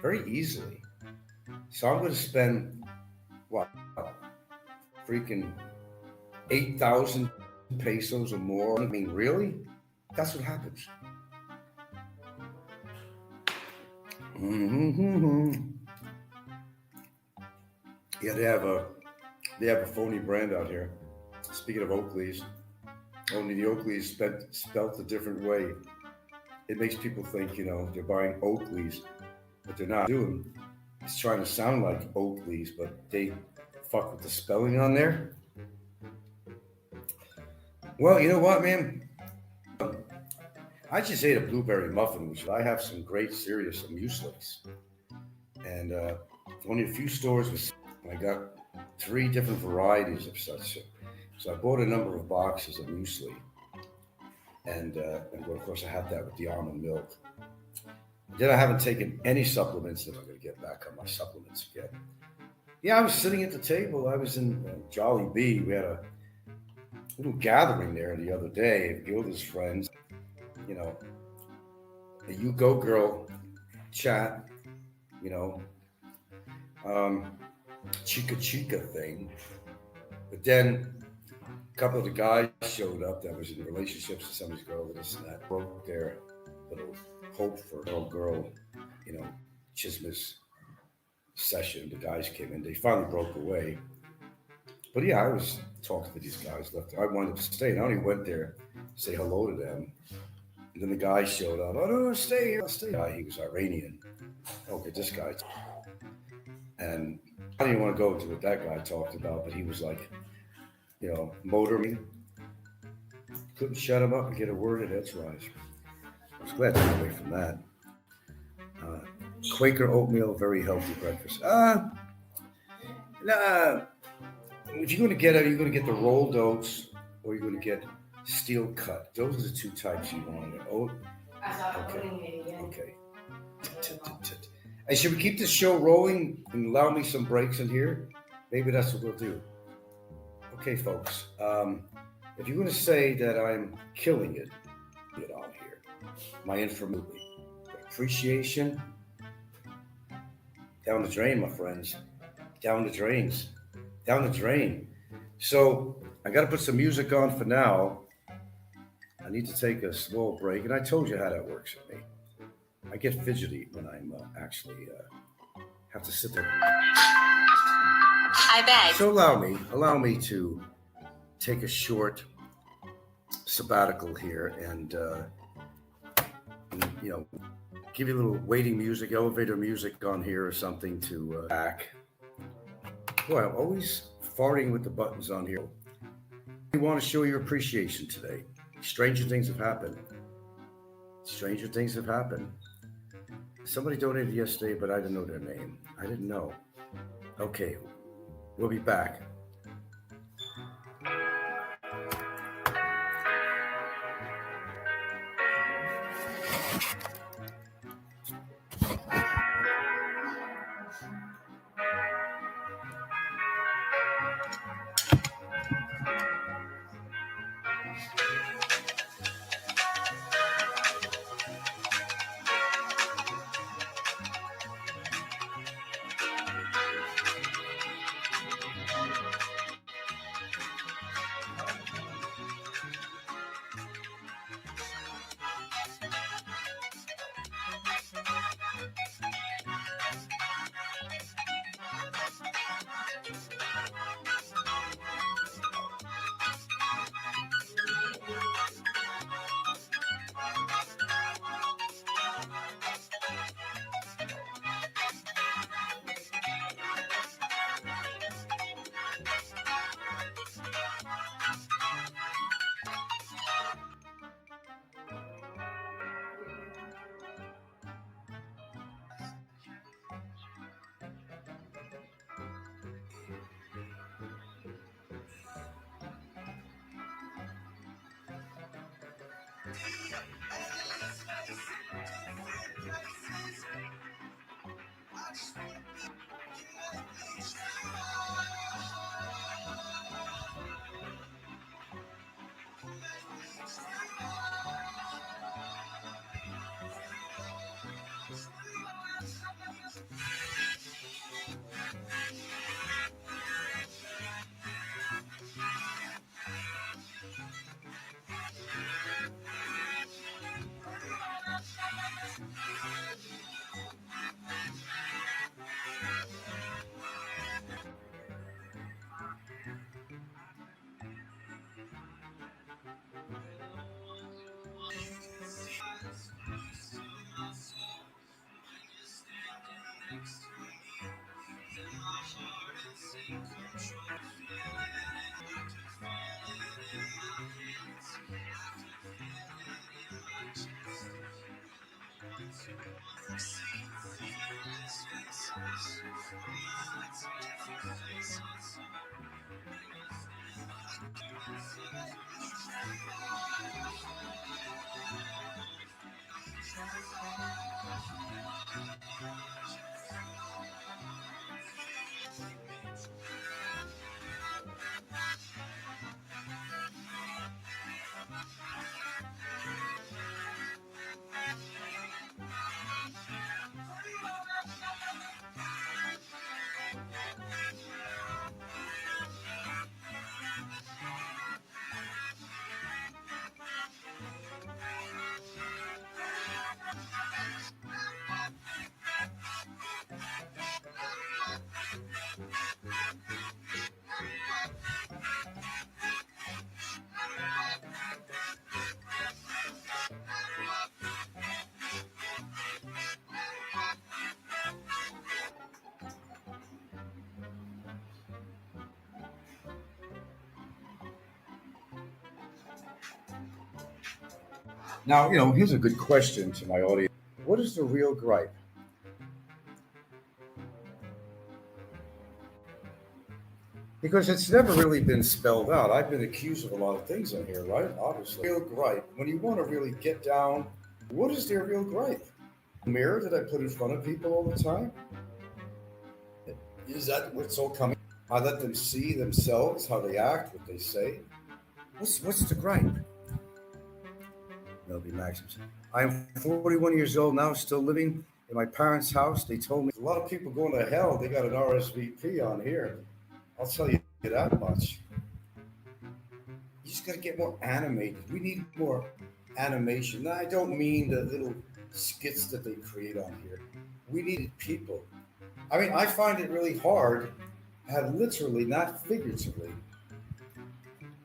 Speaker 2: very easily. So I'm going to spend what, freaking 8,000 pesos or more. I mean, really? That's what happens. Mm-hmm. Yeah, they have a phony brand out here. Speaking of Oakleys, only the Oakleys spelt a different way. It makes people think, they're buying Oakleys, but they're not doing. It's trying to sound like Oakleys, but they fuck with the spelling on there. Well, you know what, man? I just ate a blueberry muffin, which I have some great serious mueslis. And only a few stores with. I got 3 different varieties of such. So I bought a number of boxes of muesli. And of course, I have that with the almond milk. Then I haven't taken any supplements that I'm going to get back on my supplements again. Yeah, I was sitting at the table. I was in Jolly Bee. We had a little gathering there the other day of Gilda's friends. The You Go Girl chat, chica thing. But then a couple of the guys showed up that was in relationships with somebody's girl and this and that. Broke their little hope for girl, chismis session. The guys came in. They finally broke away. But yeah, I was talking to these guys. I wanted to stay. And I only went there to say hello to them. And then the guy showed up. Oh, no, stay here. I'll stay. He was Iranian. Okay, this guy. And I didn't want to go into what that guy talked about, but he was like, motoring. Couldn't shut him up and get a word in edgewise. I was glad to get away from that. Quaker oatmeal, very healthy breakfast. If you're going to get it, you're going to get the rolled oats or you're going to get steel cut. Those are the 2 types you want. Okay. Hey, should we keep this show rolling and allow me some breaks in here? Maybe that's what we'll do. Okay, folks. If you're going to say that I'm killing it on here, my information, appreciation, down the drain, my friends. Down the drains. Down the drain. So I got to put some music on for now. I need to take a small break. And I told you how that works for me. I get fidgety when I'm actually have to sit there.
Speaker 3: I beg.
Speaker 2: So allow me to take a short sabbatical here and give you a little waiting music, elevator music on here or something to back. Boy, I'm always farting with the buttons on here. We want to show your appreciation today. Stranger things have happened. Stranger things have happened. Somebody donated yesterday, but I didn't know their name. I didn't know. Okay, we'll be back. Now, here's a good question to my audience. What is the real gripe? Because it's never really been spelled out. I've been accused of a lot of things in here, right? Obviously. Real gripe. When you want to really get down, what is their real gripe? mirror that I put in front of people all the time? Is that what's all coming? I let them see themselves, how they act, what they say. What's the gripe? Melby Maxims. I am 41 years old now, still living in my parents' house. They told me a lot of people going to hell. They got an RSVP on here. I'll tell you that much. You just got to get more animated. We need more animation. Now, I don't mean the little skits that they create on here. We needed people. I mean, I find it really hard, have literally, not figuratively,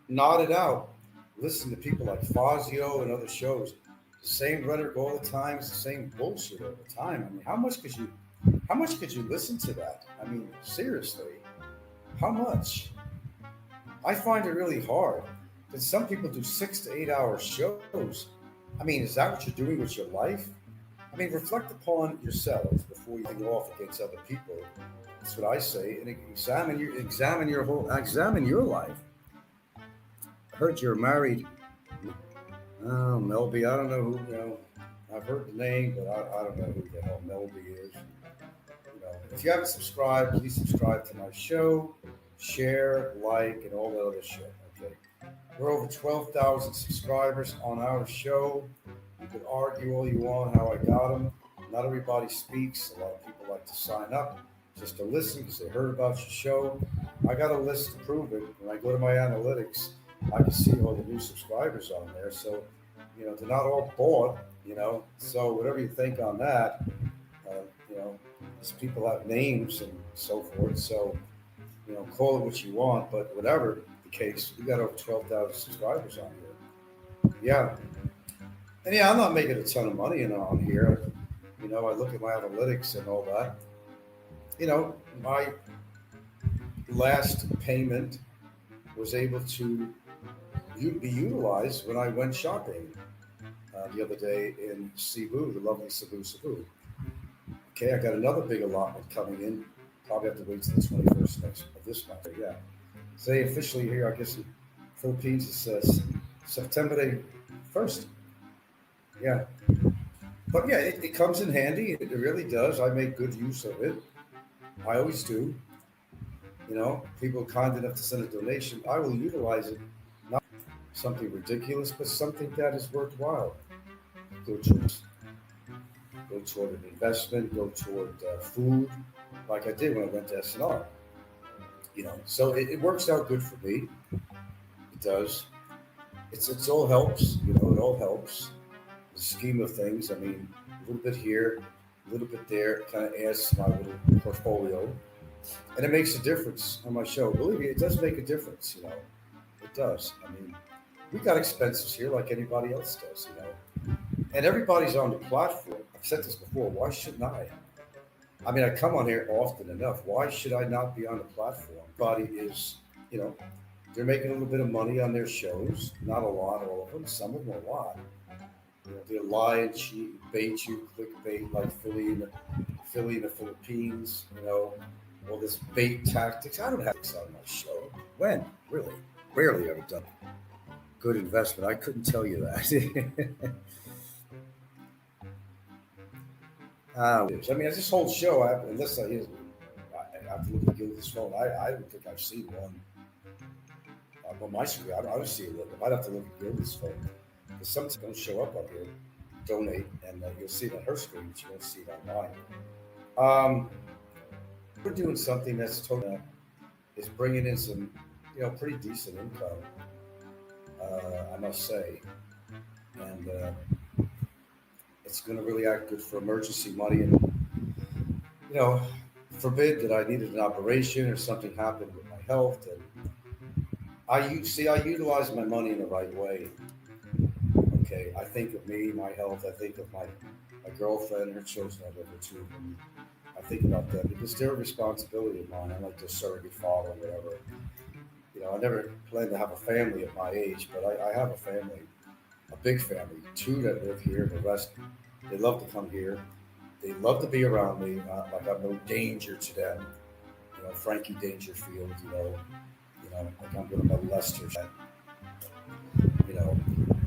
Speaker 2: nodded out. Listen to people like Fazio and other shows. The same rhetoric all the time. It's the same bullshit all the time. I mean, how much could you listen to that? I mean, seriously, how much? I find it really hard. That some people do 6 to 8 hour shows. I mean, is that what you're doing with your life? I mean, reflect upon yourselves before you go off against other people. That's what I say, and examine your life. I heard you're married. Oh, Melby, I don't know who. I've heard the name, but I don't know who the hell Melby is. If you haven't subscribed, please subscribe to my show, share, like, and all that other shit. Okay, we're over 12,000 subscribers on our show. You could argue all you want how I got them. Not everybody speaks. A lot of people like to sign up just to listen because they heard about your show. I got a list to prove it. When I go to my analytics, I can see all the new subscribers on there. So, they're not all bought, So whatever you think on that, these people have names and so forth. So, call it what you want. But whatever the case, we got over 12,000 subscribers on here. Yeah. And yeah, I'm not making a ton of money on here. I look at my analytics and all that. My last payment was able to be utilized when I went shopping the other day in Cebu, the lovely Cebu. Okay, I got another big allotment coming in. Probably have to wait till the 21st of this month. Yeah. Today officially here, I guess in Philippines, it says September 1st. Yeah. But yeah, it comes in handy. It really does. I make good use of it. I always do. People kind enough to send a donation. I will utilize it. Not something ridiculous, but something that is worthwhile. Go toward an investment. Go toward food, like I did when I went to SNR. So it works out good for me. It does. It's all helps. It all helps. The scheme of things. I mean, a little bit here, a little bit there, kind of adds to my little portfolio. And it makes a difference on my show. Believe me, it does make a difference, It does. I mean, we got expenses here like anybody else does, And everybody's on the platform. I've said this before. Why shouldn't I? I mean, I come on here often enough. Why should I not be on the platform? Everybody is, they're making a little bit of money on their shows. Not a lot, all of them. Some of them a lot. They lie and cheat, bait you, clickbait like Philly in the Philippines, all this bait tactics. I don't have this on my show. When? Really? Rarely ever done good investment. I couldn't tell you that. I mean, this whole show, unless I have to look at Gilda's phone, I don't think I've seen one on my screen. I don't see it. I might have to look at Gilda's phone. Because sometimes don't show up on here, donate, and you'll see it on her screen, but you won't see it on mine. We're doing something that's totally is bringing in some, pretty decent income, I must say, and it's going to really act good for emergency money. And forbid that I needed an operation or something happened with my health, and I utilize my money in the right way. Okay, I think of me, my health. I think of my girlfriend, her children. I live with two of them. I think about them because they're a responsibility of mine. I'm like their surrogate father or whatever. I never planned to have a family at my age, but I have a family, a big family. 2 that live here. The rest, they love to come here. They love to be around me. Like I'm no danger to them. Frankie Dangerfield. Like I'm going to molest her.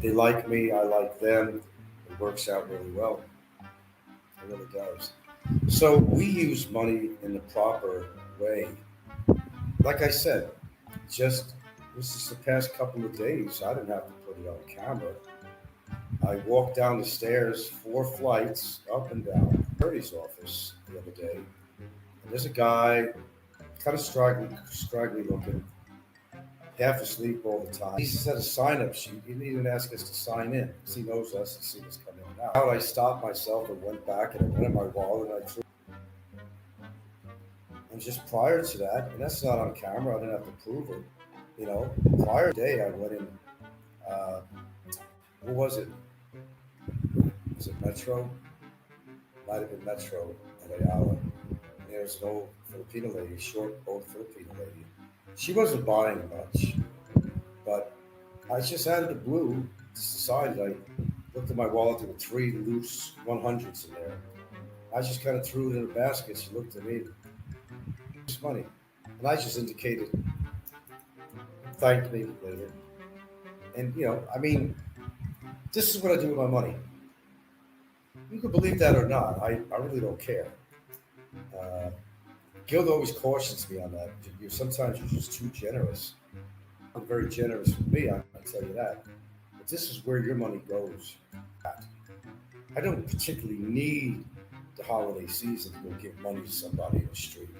Speaker 2: They like me, I like them. It works out really well. It really does. So we use money in the proper way. Like I said, just this is the past couple of days. I didn't have to put it on camera. I walked down the stairs, 4 flights up and down, attorney's office the other day. And there's a guy, kind of straggly looking, half asleep all the time. He just had a sign up sheet. He didn't even ask us to sign in because he knows us and see us come in and out. I stopped myself and went back and I went in my wallet and I threw. And just prior to that, and that's not on camera, I didn't have to prove it. You know, prior day I went in. What was it? Was it Metro? Might have been Metro at Ayala. And there was an old Filipino lady, short old Filipino lady. She wasn't buying much, but I just out of the blue just decided. I looked at my wallet. There were 3 loose 100s in there. I just kind of threw it in a basket. She looked at me. It's money, and I just indicated, thanked me later. And I mean, this is what I do with my money. You can believe that or not. I really don't care. Guild always cautions me on that. Sometimes you're just too generous. I'm very generous with me, I tell you that. But this is where your money goes. I don't particularly need the holiday season to go give money to somebody in the street.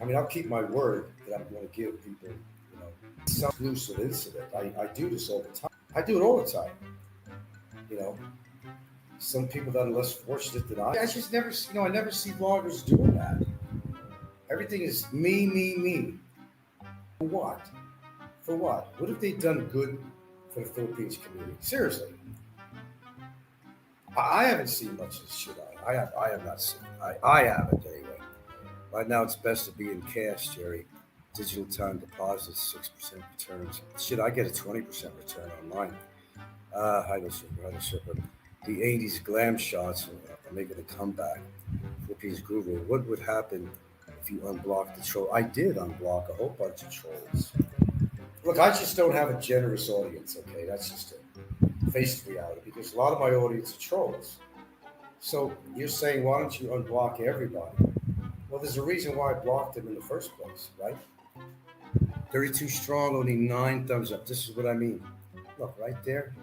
Speaker 2: I mean, I'll keep my word that I'm going to give people, some exclusive incident. I do this all the time. I do it all the time. Some people that are less fortunate than I just never, I never see vloggers doing that. Everything is me, me, me. For what? For what? What have they done good for the Philippines community? Seriously. I haven't seen much of this shit. I have not seen it. I haven't anyway. Right now it's best to be in cash, Jerry. Digital time deposits, 6% returns. Shit, I get a 20% return on mine. Hi, Super. The 80s glam shots are making a comeback. Philippines Google, what would happen if you unblocked the troll? I did unblock a whole bunch of trolls. Look, I just don't have a generous audience, okay? That's just a face reality because a lot of my audience are trolls. So you're saying, why don't you unblock everybody? Well, there's a reason why I blocked them in the first place, right? 32 strong, only 9 thumbs up. This is what I mean. Look, right there.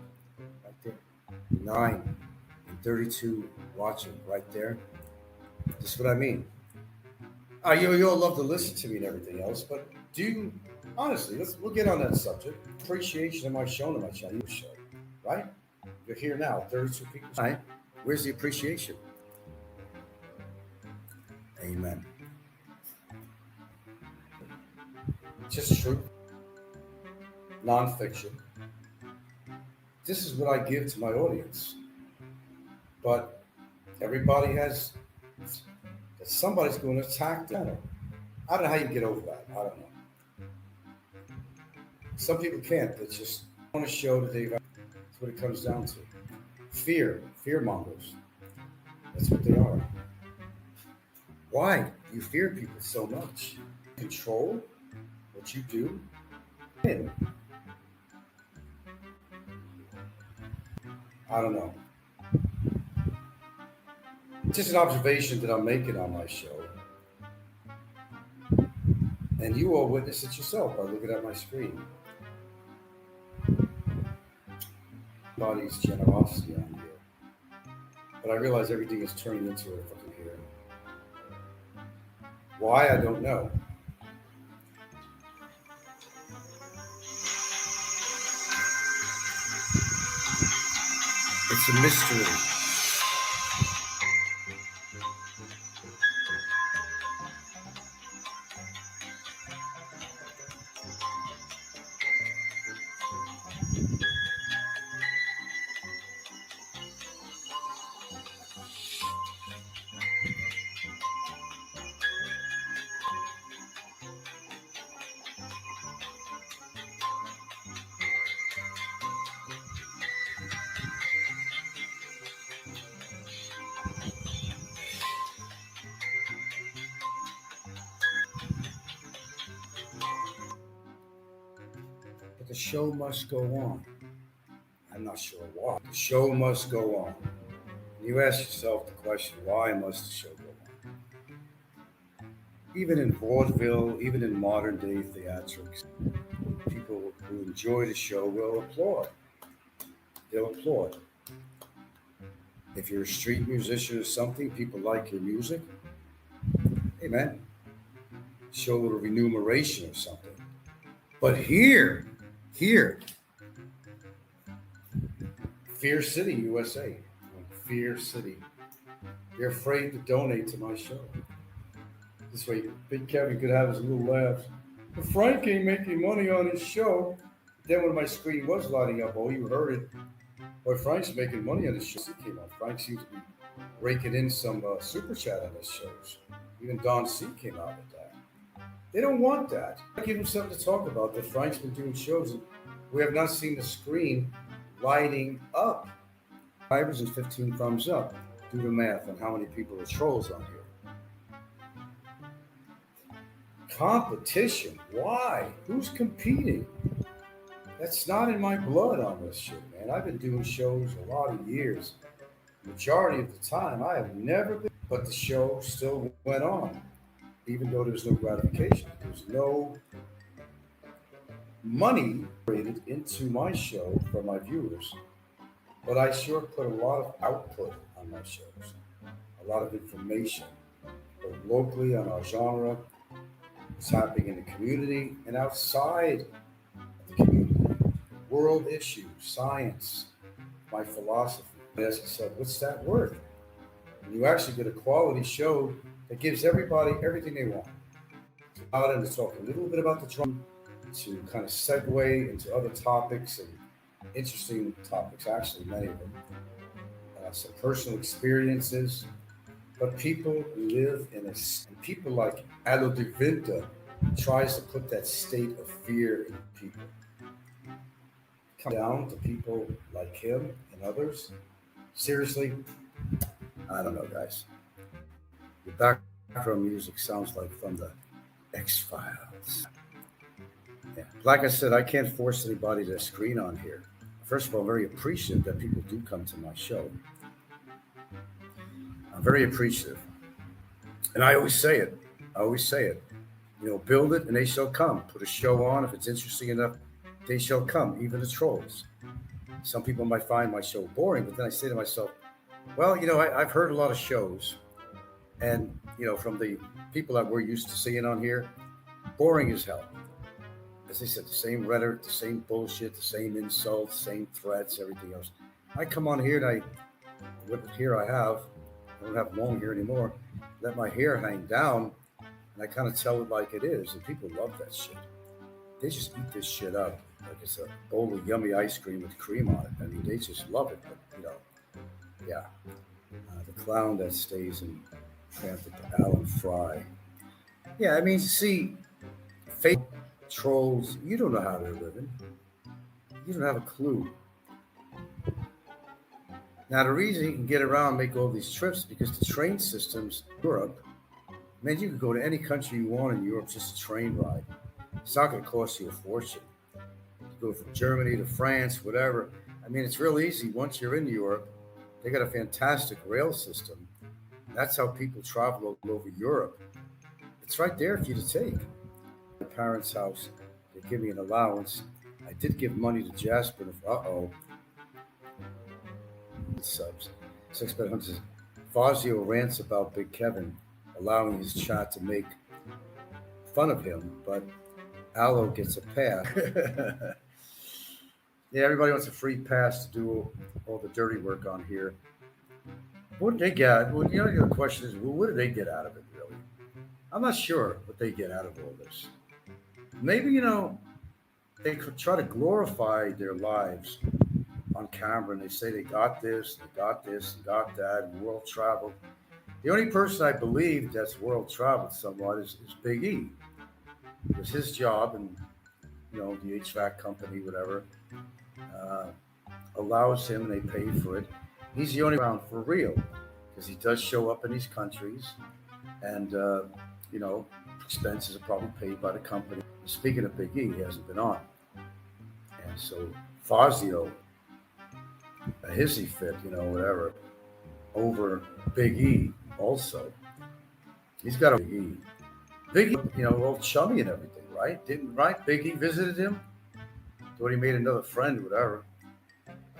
Speaker 2: 9 and 32 watching right there. This is what I mean. You all love to listen to me and everything else, but do you, honestly, we'll get on that subject. Appreciation of my show, my Chinese show, right? You're here now, 32 people. Right? Where's the appreciation? Amen. Just truth, nonfiction. This is what I give to my audience. But everybody has, somebody's going to attack them. I don't know how you get over that. I don't know. Some people can't. They just want to show that that's what it comes down to. Fear mongers. That's what they are. Why do you fear people so much? Control what you do. I don't know. Just an observation that I'm making on my show. And you all witness it yourself by looking at my screen. Body's generosity on here. But I realize everything is turning into a fucking here. Why? I don't know. It's a mystery. But the show must go on. I'm not sure why. The show must go on.
Speaker 4: You ask yourself the question, why must the show go on? Even in vaudeville, even in modern day theatrics, people who enjoy the show will applaud. They'll applaud. If you're a street musician or something, people like your music. Hey man, show a little remuneration or something. But here, Fear City, USA, Fear City, they're afraid to donate to my show. This way, Big Kevin could have his little laughs. But Frank ain't making money on his show. Then when my screen was lighting up, oh, you heard it. Boy, Frank's making money on his show. He came on. Frank seems to be raking in some super chat on his shows. Even Don C came out with that. They don't want that. I give them something to talk about. That Frank's been doing shows, and we have not seen the screen lighting up. 5 and 15 thumbs up. Do the math on how many people are trolls on here. Competition. Why? Who's competing? That's not in my blood on this shit, man. I've been doing shows a lot of years. Majority of the time, I have never been, but the show still went on, even though there's no gratification. There's no money created into my show for my viewers, but I sure put a lot of output on my shows, a lot of information, both locally on our genre, what's happening in the community and outside of the community. World issues, science, my philosophy. I ask yourself, what's that worth? And you actually get a quality show that gives everybody everything they want. To allow them to talk a little bit about the drama, to kind of segue into other topics and interesting topics, actually, many of them. Some personal experiences. But people live in a, and people like Allo Di Vinta tries to put that state of fear in people. Come down to people like him and others. Seriously, I don't know, guys. The background music sounds like from the X-Files. Yeah. Like I said, I can't force anybody to screen on here. First of all, I'm very appreciative that people do come to my show. I'm very appreciative. And I always say it. You know, build it and they shall come. Put a show on. If it's interesting enough, they shall come, even the trolls. Some people might find my show boring, but then I say to myself, well, you know, I've heard a lot of shows. And, you know, from the people that we're used to seeing on here, boring as hell. As I said, the same rhetoric, the same bullshit, the same insults, same threats, everything else. I come on here and what hair I don't have long hair anymore, let my hair hang down, and I kind of tell it like it is, and people love that shit. They just eat this shit up like it's a bowl of yummy ice cream with cream on it. I mean, they just love it, but, you know, yeah. The clown that stays in transit, Alan Fry. Yeah, I mean, see, fake trolls, you don't know how they're living. You don't have a clue. Now, the reason you can get around, make all these trips, is because the train systems in Europe, man, you can go to any country you want in Europe, just a train ride. It's not going to cost you a fortune. You go from Germany to France, whatever. I mean, it's real easy. Once you're in Europe, they got a fantastic rail system. That's how people travel all over Europe. It's right there for you to take. My parents' house, they give me an allowance. I did give money to Jasper. Subs. 600 says, Fazio rants about Big Kevin allowing his chat to make fun of him, but Allo gets a pass. Yeah, everybody wants a free pass to do all the dirty work on here. What did they get? Well, you know, the question is, well, what did they get out of it, really? I'm not sure what they get out of all this. Maybe, you know, they could try to glorify their lives on camera, and they say they got this, they got that, world traveled. The only person I believe that's world traveled somewhat is Big E. It was his job, and, you know, the HVAC company, whatever, allows him, and they pay for it. He's the only around for real, because he does show up in these countries, and, you know, expenses are probably paid by the company. Speaking of Big E, he hasn't been on. And so Fazio, a hissy fit, you know, whatever. over Big E also. He's got a Big E. Big E, all chummy and everything, right? Right? Big E visited him. Thought he made another friend, whatever.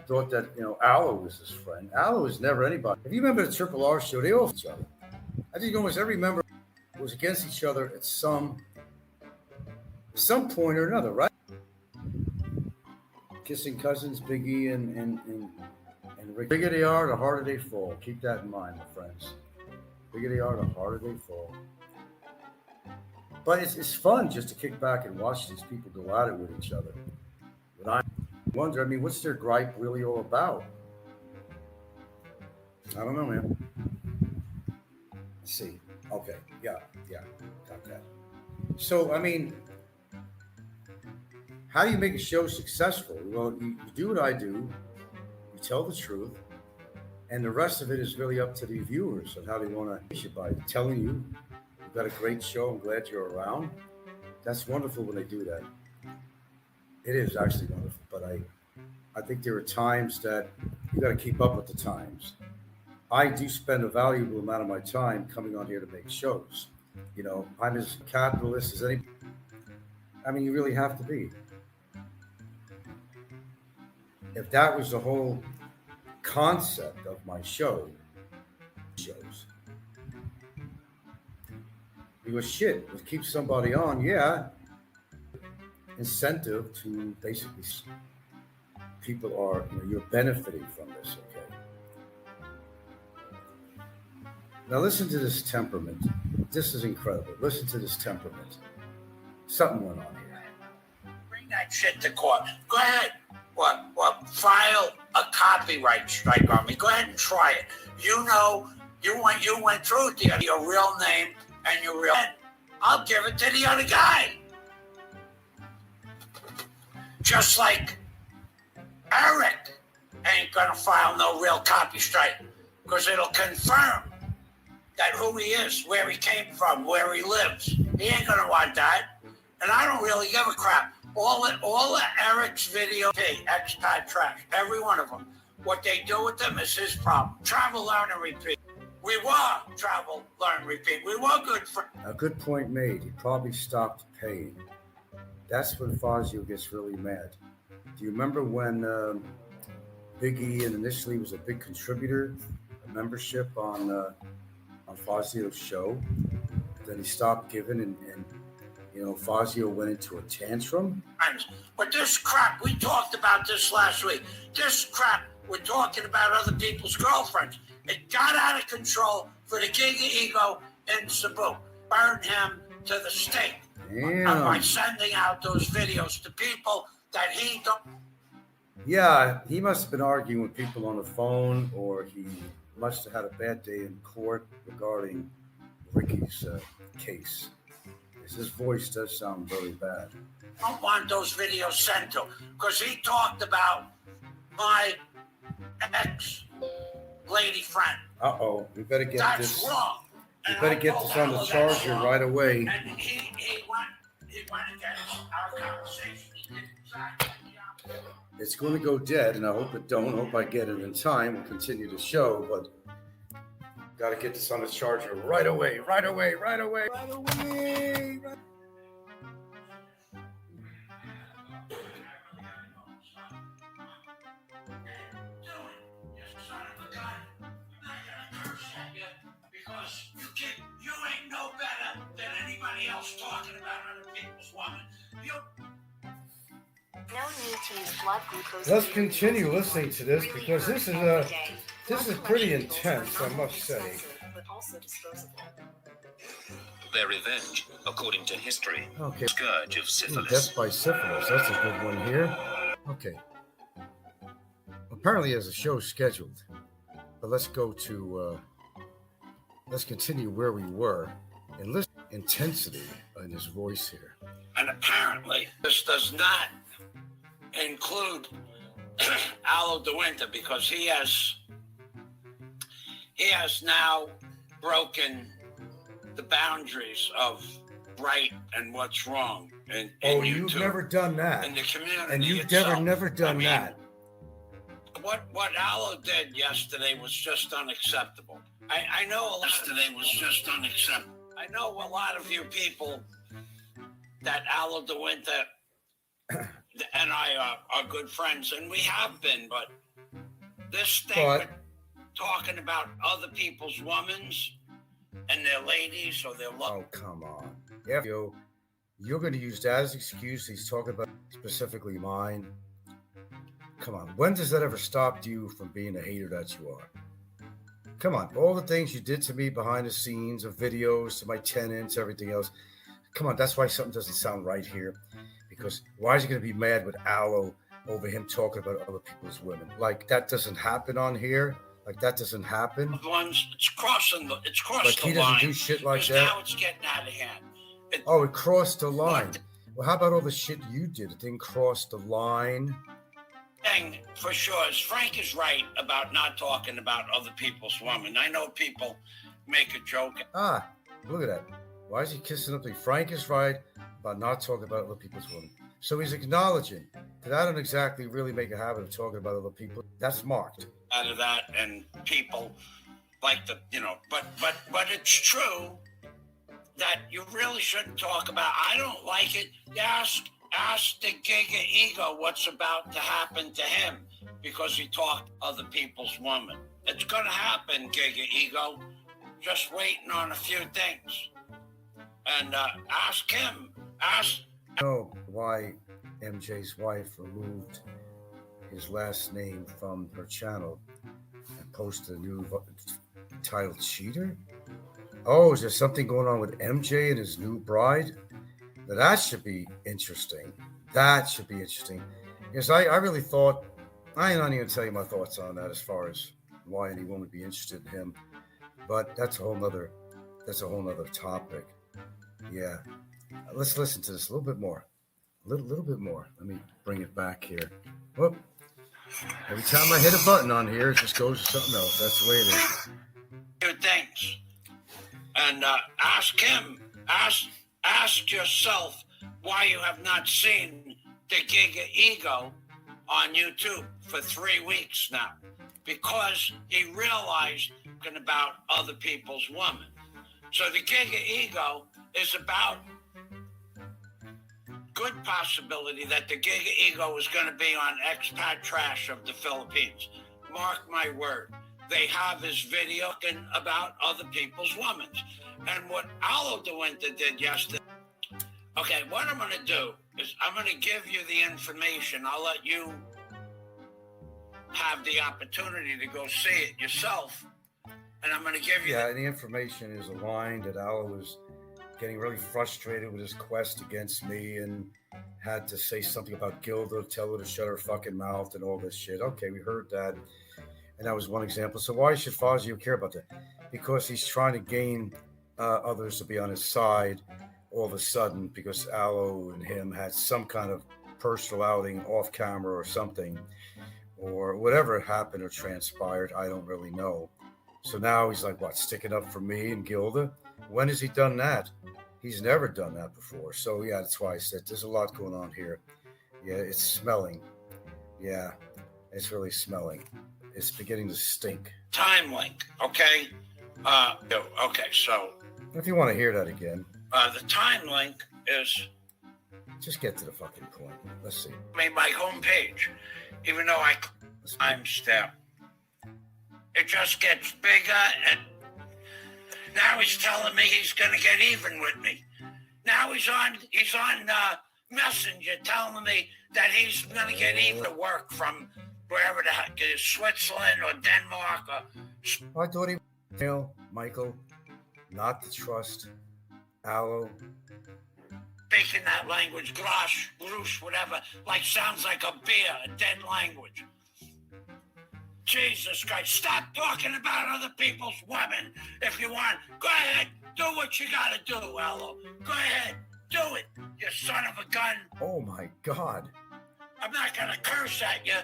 Speaker 4: Thought that, Allo was his friend. Allo was never anybody. If you remember the Triple R show, they all each other. I think almost every member was against each other at some point or another, right? Kissing cousins, Big E and Rick. The bigger they are, the harder they fall. Keep that in mind, my friends. The bigger they are, the harder they fall. But it's fun just to kick back and watch these people go at it with each other. But I wonder, what's their gripe really all about? I don't know, man. Let's see. Okay. Yeah. Got that. So, how do you make a show successful? Well, you do what I do. You tell the truth. And the rest of it is really up to the viewers and how they want to reach it by telling you, you've got a great show. I'm glad you're around. That's wonderful when they do that. It is actually wonderful. But I think there are times that you got to keep up with the times. I do spend a valuable amount of my time coming on here to make shows. I'm as capitalist as any. You really have to be. If that was the whole concept of my shows, because shit, to keep somebody on, incentive to basically people are, you're benefiting from this, okay? Now listen to this temperament. This is incredible. Listen to this temperament. Something went on here.
Speaker 5: Bring that shit to court. Go ahead. What? File a copyright strike on me. Go ahead and try it. You went through it, your real name and your real. I'll give it to the other guy. Just like Eric ain't gonna file no real copy strike because it'll confirm that who he is, where he came from, where he lives. He ain't gonna want that, and I don't really give a crap. All of Eric's video, X-Type trash, every one of them. What they do with them is his problem. Travel, learn, and repeat. We were travel, learn, repeat. We were good friends.
Speaker 4: A good point made. He probably stopped paying. That's when Fazio gets really mad. Do you remember when Big E initially was a big contributor, a membership on Fazio's show? Then he stopped giving and Fazio went into a tantrum.
Speaker 5: But this crap, we talked about this last week. This crap, we're talking about other people's girlfriends. It got out of control for the King of Ego in Cebu. Burned him to the stake by sending out those videos to people that he don't.
Speaker 4: Yeah, he must have been arguing with people on the phone, or he must have had a bad day in court regarding Ricky's case. His voice does sound very bad.
Speaker 5: I don't want those videos sent to him because he talked about my ex-lady friend.
Speaker 4: Uh-oh, we better get
Speaker 5: That's
Speaker 4: this.
Speaker 5: Wrong.
Speaker 4: We better get this on the charger right away.
Speaker 5: And he went against our conversation. He did exactly the opposite.
Speaker 4: It's going to go dead, and I hope it don't. I hope I get it in time. We'll continue the show, but got to get this on the charger right away.
Speaker 5: You ain't no better than anybody else talking about other people's women.
Speaker 6: No need to use blood glucose.
Speaker 4: Let's continue listening to this because this is pretty intense, I must say.
Speaker 6: But also disposable.
Speaker 1: Their revenge, according to history,
Speaker 4: Okay.
Speaker 1: scourge of syphilis.
Speaker 4: Death by syphilis. That's a good one here. Okay. Apparently, there's a show scheduled, but let's continue where we were and listen to intensity in his voice here.
Speaker 5: And apparently, this does not include Aloe de Winter because he has now broken the boundaries of right and what's wrong.
Speaker 4: You've never done that.
Speaker 5: In the community.
Speaker 4: And you've
Speaker 5: itself.
Speaker 4: never done that.
Speaker 5: what Allo did yesterday was just unacceptable. I know yesterday was just unacceptable. I know a lot of you people that Allo DeWinter and I are good friends, and we have been, but this thing with talking about other people's womans and their ladies or their
Speaker 4: Oh, come on. If you're going to use that as an excuse, he's talking about specifically mine. Come on. When does that ever stop you from being the hater that you are? Come on. All the things you did to me behind the scenes, of videos, to my tenants, everything else. Come on. That's why something doesn't sound right here. Because why is he going to be mad with Allo over him talking about other people's women? Like, that doesn't happen on here. Like, that doesn't happen.
Speaker 5: It's crossed
Speaker 4: Like,
Speaker 5: the
Speaker 4: he doesn't
Speaker 5: line.
Speaker 4: do shit like that.
Speaker 5: Now it's getting out of hand.
Speaker 4: It crossed the line. Well, how about all the shit you did? It didn't cross the line.
Speaker 5: Thing for sure is Frank is right about not talking about other people's women. I know people make a joke.
Speaker 4: Look at that. Why is he kissing up to me? Frank is right about not talking about other people's women. So he's acknowledging that I don't exactly really make a habit of talking about other people. That's marked.
Speaker 5: Out of that, and people like the, but it's true that you really shouldn't talk about. I don't like it. Ask the Giga Ego what's about to happen to him because he talked other people's woman. It's going to happen, Giga Ego. Just waiting on a few things. And ask him. I
Speaker 4: know why MJ's wife removed his last name from her channel and posted a new title Cheater? Oh, is there something going on with MJ and his new bride? Now that should be interesting. Because I really thought, I ain't not even tell you my thoughts on that as far as why anyone would be interested in him. But that's a whole nother topic. Yeah. Let's listen to this a little bit more. A little bit more. Let me bring it back here. Whoop. Every time I hit a button on here, it just goes to something else. That's the way it is.
Speaker 5: Two things. And ask him. Ask yourself why you have not seen the Giga Ego on YouTube for 3 weeks now. Because he realized about other people's women. So the Giga Ego is about good possibility that the Giga Ego is going to be on Expat Trash of the Philippines. Mark my word. They have his video about other people's women. And what Allo DeWinter did yesterday. Okay, what I'm going to do is I'm going to give you the information. I'll let you have the opportunity to go see it yourself. And I'm going to give you...
Speaker 4: Yeah, the information is a line that Allo was getting really frustrated with his quest against me and had to say something about Gilda, tell her to shut her fucking mouth and all this shit. Okay, we heard that. And that was one example. So why should Fazio care about that? Because he's trying to gain others to be on his side all of a sudden because Allo and him had some kind of personal outing off camera or something, or whatever happened or transpired. I don't really know. So now he's like, what, sticking up for me and Gilda? When has he done that? He's never done that before. So yeah, that's why I said there's a lot going on here. Yeah, it's smelling. Yeah, it's really smelling. It's beginning to stink.
Speaker 5: Time link, okay? Okay, so...
Speaker 4: If you want to hear that again.
Speaker 5: The time link is...
Speaker 4: Just get to the fucking point. Let's see.
Speaker 5: Made my homepage, even though I'm still... It just gets bigger, and now he's telling me he's going to get even with me. Now he's on Messenger telling me that he's going to get even to work from wherever the heck it is, Switzerland or Denmark or...
Speaker 4: I thought he was Michael, not to trust Allo.
Speaker 5: Speaking that language, grosh, groosh, whatever, like sounds like a beer, a dead language. Jesus Christ, stop talking about other people's women if you want. Go ahead, do what you gotta do, Allo. Go ahead, do it, you son of a gun.
Speaker 4: Oh my God.
Speaker 5: I'm not gonna curse at you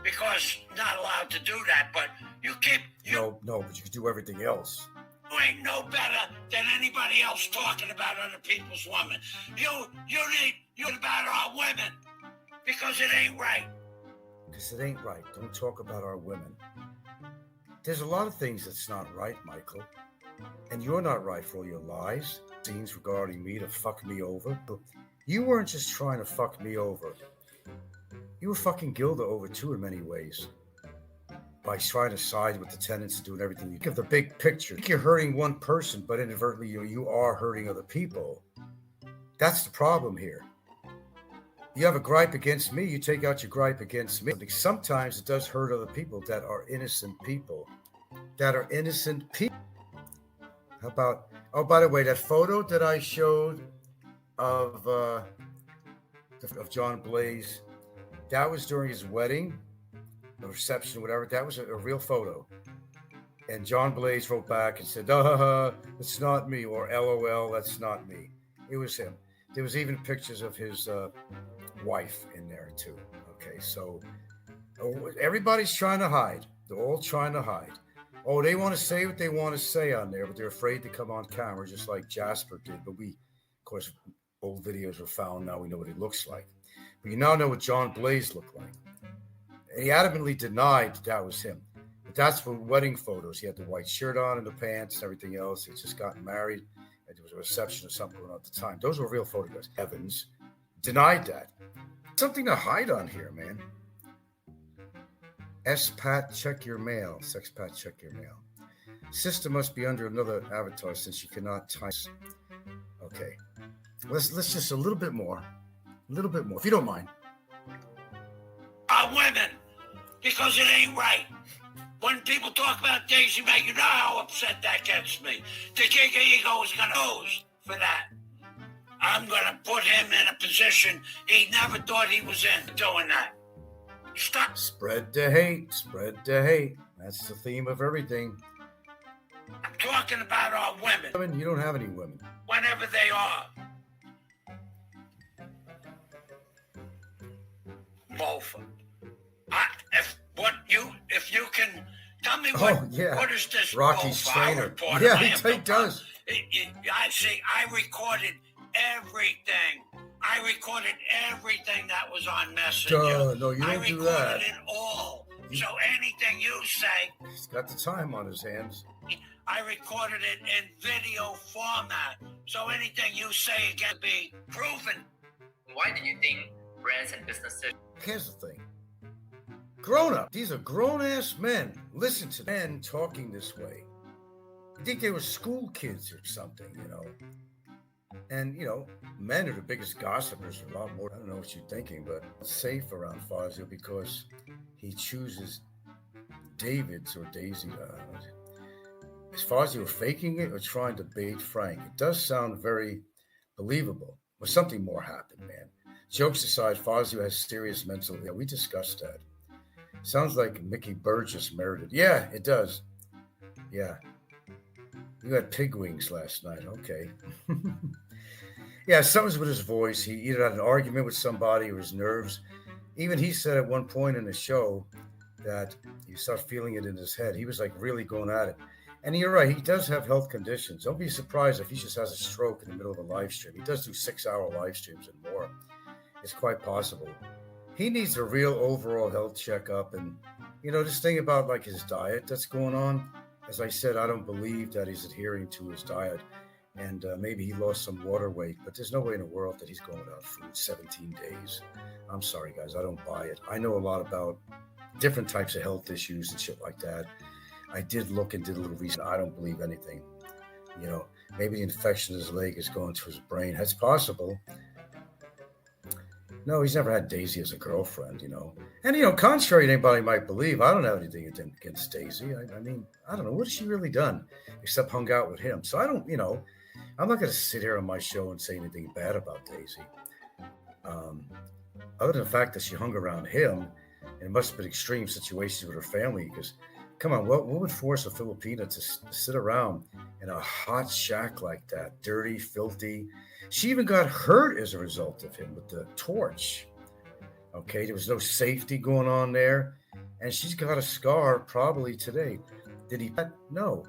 Speaker 5: because I'm not allowed to do that, but you keep...
Speaker 4: No, but you can do everything else.
Speaker 5: You ain't no better than anybody else talking about other people's women. You need about our women because it ain't right.
Speaker 4: because it ain't right. Don't talk about our women. There's a lot of things that's not right, Michael. And you're not right for all your lies, scenes regarding me to fuck me over. But you weren't just trying to fuck me over. You were fucking Gilda over too in many ways. By trying to side with the tenants and doing everything. You give the big picture. You're hurting one person, but inadvertently you are hurting other people. That's the problem here. You have a gripe against me, you take out your gripe against me. Sometimes it does hurt other people that are innocent people. How about, oh, by the way, that photo that I showed of John Blaze, that was during his wedding, the reception, whatever. That was a real photo. And John Blaze wrote back and said, it's not me, or LOL, that's not me. It was him. There was even pictures of his wife in there too. Okay, so everybody's trying to hide. They're all trying to hide. Oh, they want to say what they want to say on there, but they're afraid to come on camera, just like Jasper did. But we, of course, old videos were found. Now we know what he looks like. But you now know what John Blaze looked like. And he adamantly denied that was him. But that's for wedding photos. He had the white shirt on and the pants and everything else. He had just gotten married. And there was a reception or something going on at the time. Those were real photographs. Evans denied that. Something to hide on here, man. S-Pat, check your mail. Sex-Pat, check your mail. Sister must be under another avatar since you cannot time. Okay. Let's just a little bit more. A little bit more, if you don't mind.
Speaker 5: Women, because it ain't right. When people talk about Daisy May, you know how upset that gets me. The Giga Ego is going to lose for that. I'm going to put him in a position he never thought he was in doing that. Stop.
Speaker 4: Spread the hate. Spread the hate. That's the theme of everything.
Speaker 5: I'm talking about our women.
Speaker 4: Women, you don't have any women.
Speaker 5: Whenever they are. Both. If you can tell me what is this
Speaker 4: Rocky's trainer?
Speaker 5: report?
Speaker 4: Yeah, he does.
Speaker 5: I see. I recorded everything. I recorded everything that was on Messenger.
Speaker 4: No, you don't do that.
Speaker 5: I recorded it all. So anything you say,
Speaker 4: he's got the time on his hands.
Speaker 5: I recorded it in video format. So anything you say can be proven.
Speaker 7: Why do you think brands and businesses?
Speaker 4: Here's the thing. Grown up. These are grown-ass men. Listen to men talking this way. You think they were school kids or something, you know? And, you know, men are the biggest gossipers. A lot more. I don't know what you're thinking, but it's safe around Fazio because he chooses David's or Daisy. Is Fazio faking it or trying to bait Frank? It does sound very believable. But something more happened, man. Jokes aside, Fazio has serious mental illness. Yeah, we discussed that. Sounds like Mickey Burgess merited. Yeah, it does. Yeah. You had pig wings last night. Okay. Yeah, something's with his voice. He either had an argument with somebody or his nerves. Even he said at one point in the show that he started feeling it in his head. He was like really going at it. And you're right, he does have health conditions. Don't be surprised if he just has a stroke in the middle of a live stream. He does do 6-hour live streams and more. It's quite possible. He needs a real overall health checkup. And, you know, this thing about like his diet that's going on, as I said, I don't believe that he's adhering to his diet. And maybe he lost some water weight, but there's no way in the world that he's going without food 17 days. I'm sorry, guys, I don't buy it. I know a lot about different types of health issues and shit like that. I did look and did a little research. I don't believe anything. You know, maybe the infection in his leg is going to his brain. That's possible. No, he's never had Daisy as a girlfriend, you know. And, you know, contrary to anybody might believe, I don't have anything against Daisy. I mean, I don't know. What has she really done except hung out with him? So I don't, you know, I'm not going to sit here on my show and say anything bad about Daisy. Other than the fact that she hung around him, and it must have been extreme situations with her family because, come on, what would force a Filipina to sit around in a hot shack like that? Dirty, filthy. She even got hurt as a result of him with the torch. Okay, there was no safety going on there. And she's got a scar probably today. Did he? No.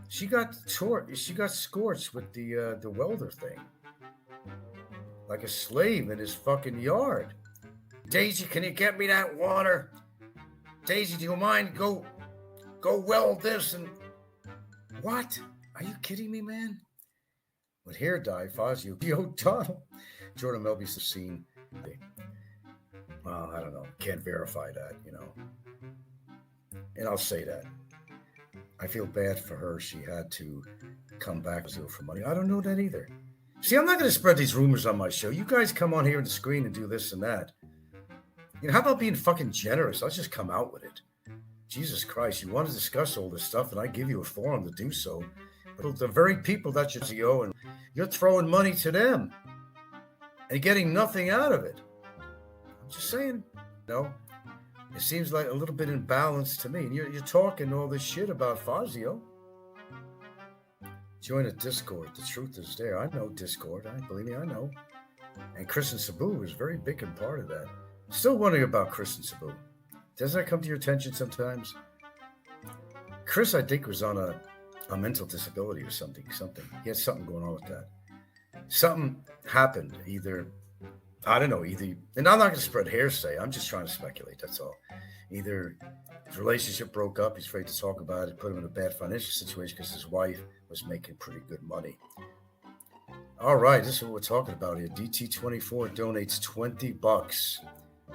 Speaker 4: She got She got scorched with the welder thing. Like a slave in his fucking yard.
Speaker 2: Daisy, can you get me that water? Daisy, do you mind? Go weld this and... What? Are you kidding me, man? With hair dye, Fazio, O'Donnell. Jordan Melby's the scene. Well, I don't know. Can't verify that, you know. And I'll say that. I feel bad for her. She had to come back for money. I don't know that either. See, I'm not going to spread these rumors on my show. You guys come on here on the screen and do this and that. You know, how about being fucking generous? I'll just come out with it. Jesus Christ, you want to discuss all this stuff, and I give you a forum to do so. But the very people that you're CEO, and you're throwing money to them and getting nothing out of it. I'm just saying, no. It seems like a little bit imbalanced to me. And you're talking all this shit about Fazio. Join a Discord. The truth is there. I know Discord. Believe me, I know. And Chris and Sabu was a very big and part of that. Still wondering about Chris and Sabu. Doesn't that come to your attention sometimes? Chris, I think, was on a mental disability or something. He had something going on with that. Something happened. I don't know. And I'm not going to spread hearsay. I'm just trying to speculate. That's all. Either his relationship broke up. He's afraid to talk about it. Put him in a bad financial situation because his wife was making pretty good money. All right. This is what we're talking about here. DT24 donates $20.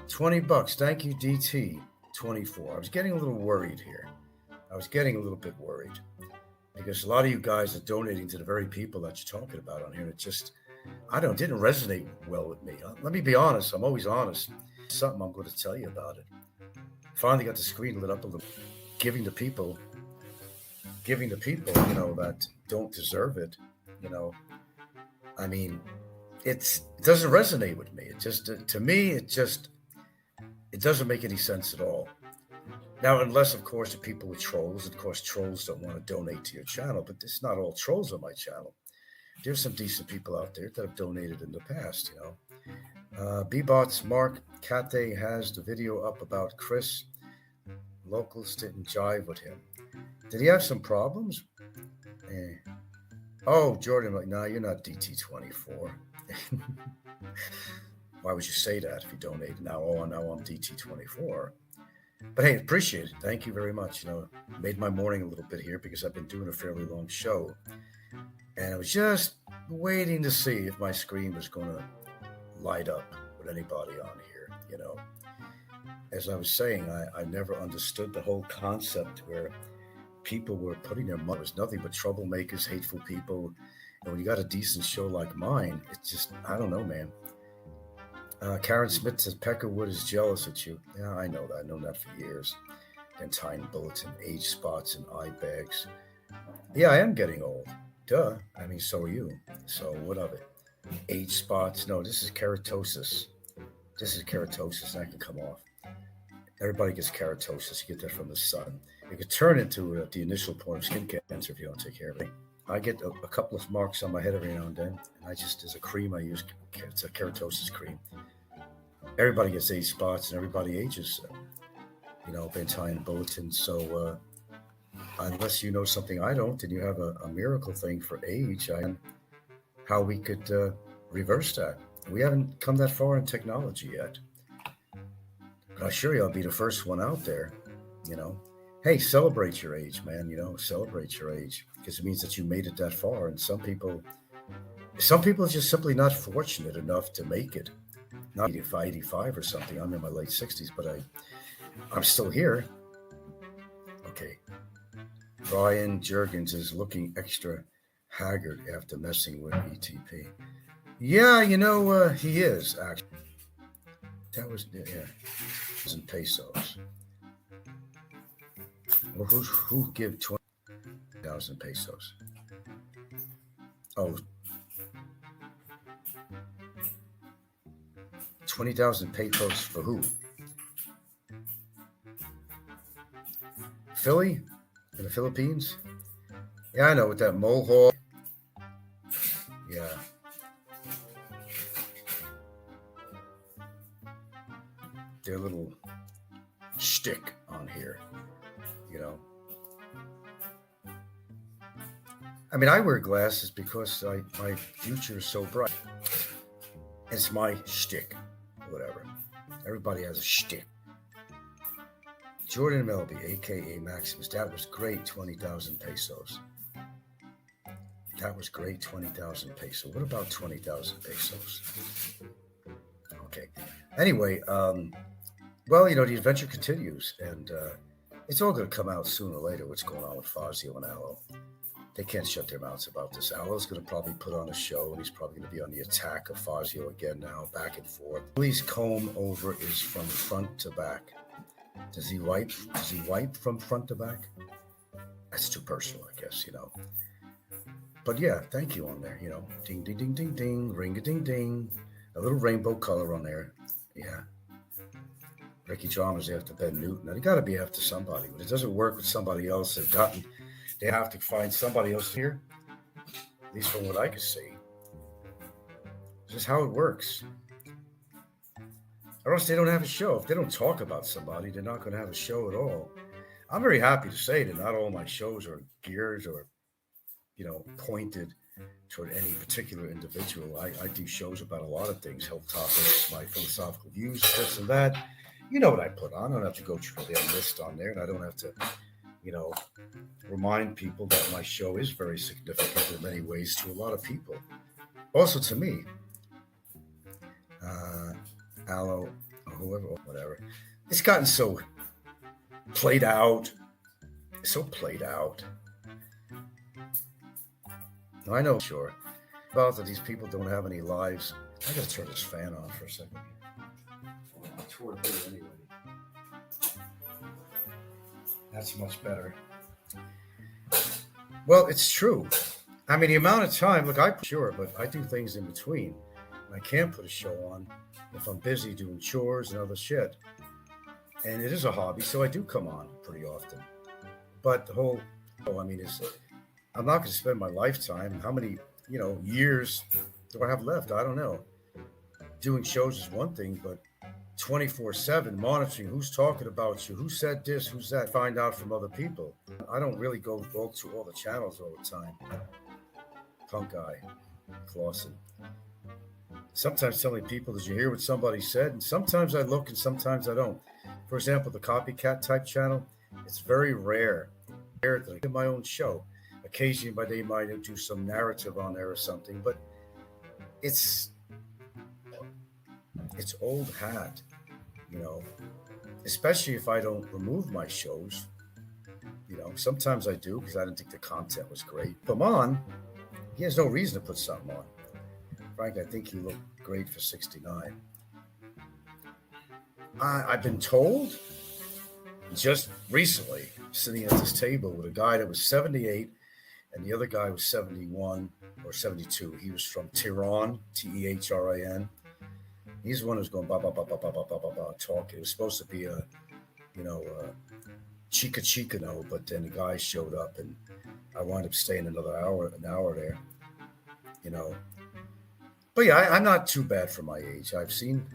Speaker 2: $20. Thank you, DT24. I was getting a little worried here. I was getting a little bit worried because a lot of you guys are donating to the very people that you're talking about on here. It just, didn't resonate well with me. Let me be honest. I'm always honest. Something I'm going to tell you about it. Finally got the screen lit up a little. Giving the people, you know, that don't deserve it, you know. I mean, it doesn't resonate with me. It just, to me, it doesn't make any sense at all. Now, unless, of course, the people are trolls. Of course, trolls don't want to donate to your channel, but it's not all trolls on my channel. There's some decent people out there that have donated in the past, you know. Bebots Mark Kate has the video up about Chris. Locals didn't jive with him. Did he have some problems? Oh, Jordan, like, no, you're not DT24. Why would you say that if you donate? Now I'm DT24. But hey, appreciate it. Thank you very much. You know, made my morning a little bit here because I've been doing a fairly long show. And I was just waiting to see if my screen was going to light up with anybody on here, you know. As I was saying, I never understood the whole concept where people were putting their money. It was nothing but troublemakers, hateful people. And when you got a decent show like mine, it's just, I don't know, man. Karen Smith says Peckerwood is jealous at you. Yeah, I know that. I've known that for years. And Time Bulletin, age spots, and eye bags. Yeah, I am getting old. Duh. I mean, so are you. So what of it? Age spots. No, this is keratosis. That can come off. Everybody gets keratosis. You get that from the sun. It could turn into the initial point of skin cancer if you don't take care of it. I get a couple of marks on my head every now and then. And there's a cream I use. It's a keratosis cream. Everybody gets age spots and everybody ages. You know, Time Bulletin. So unless you know something I don't, and you have a miracle thing for age, how we could reverse that. We haven't come that far in technology yet. But I assure you, I'll be the first one out there, you know. Hey, celebrate your age, man, you know, celebrate your age because it means that you made it that far. And some people are just simply not fortunate enough to make it. Not 85 or something. I'm in my late 60s, but I'm still here. Okay. Brian Juergens is looking extra haggard after messing with ETP. Yeah, you know, he is, actually. That was, yeah. It was in pesos. Well, who give 20,000 pesos? Oh, 20,000 pesos for who? Philly? In the Philippines? Yeah, I know, with that mole hawk. Yeah. Their little shtick on here, you know. I mean, I wear glasses because my future is so bright. It's my shtick, whatever.
Speaker 4: Everybody has a shtick. Jordan Melby, aka Maximus, that was great, 20,000 pesos. That was great, 20,000 pesos. What about 20,000 pesos? Okay. Anyway, well, you know, the adventure continues, and it's all going to come out sooner or later what's going on with Fazio and Aloe. They can't shut their mouths about this. Aloe's going to probably put on a show, and he's probably going to be on the attack of Fazio again now, back and forth. Billy's comb over is from front to back. Does he wipe from front to back? That's too personal, I guess, you know. But yeah, thank you on there, you know. Ding, ding, ding, ding, ding, ring-a-ding-ding. A little rainbow color on there. Yeah. Ricky Chalmers after Ben Newton. Now, they got to be after somebody. When it doesn't work with somebody else, they have to find somebody else here. At least from what I can see. This is how it works. Or else they don't have a show. If they don't talk about somebody, they're not going to have a show at all. I'm very happy to say that not all my shows are geared or, you know, pointed toward any particular individual. I do shows about a lot of things, health topics, my philosophical views, this and that. You know what I put on. I don't have to go through their list on there, and I don't have to, you know, remind people that my show is very significant in many ways to a lot of people. Also to me. Aloe, or whoever, or whatever. It's gotten so played out. So played out. Now, I know, sure, about that these people don't have any lives. I gotta turn this fan on for a second. I'll tour it there anyway. That's much better. Well, it's true. I mean, the amount of time, look, sure, but I do things in between. And I can't put a show on if I'm busy doing chores and other shit. And it is a hobby, so I do come on pretty often. But the whole, I mean, I'm not going to spend my lifetime. How many, you know, years do I have left? I don't know. Doing shows is one thing, but 24/7 monitoring who's talking about you, who said this, who's that, find out from other people. I don't really go to all the channels all the time. Punk guy, Clausen. Sometimes telling people, did you hear what somebody said? And sometimes I look and sometimes I don't. For example, the copycat type channel, it's very rare that I do my own show. Occasionally, they might do some narrative on there or something, but it's old hat, you know, especially if I don't remove my shows. You know, sometimes I do because I didn't think the content was great. Put him on. He has no reason to put something on. Frank, I think he looked great for 69. I've been told just recently, sitting at this table with a guy that was 78 and the other guy was 71 or 72. He was from Tehran, Tehrin. He's the one who's going ba ba ba ba ba ba ba ba ba talking. It was supposed to be a, you know, Chica Chicano, but then the guy showed up and I wound up staying an hour there, you know. But yeah, I'm not too bad for my age. I've seen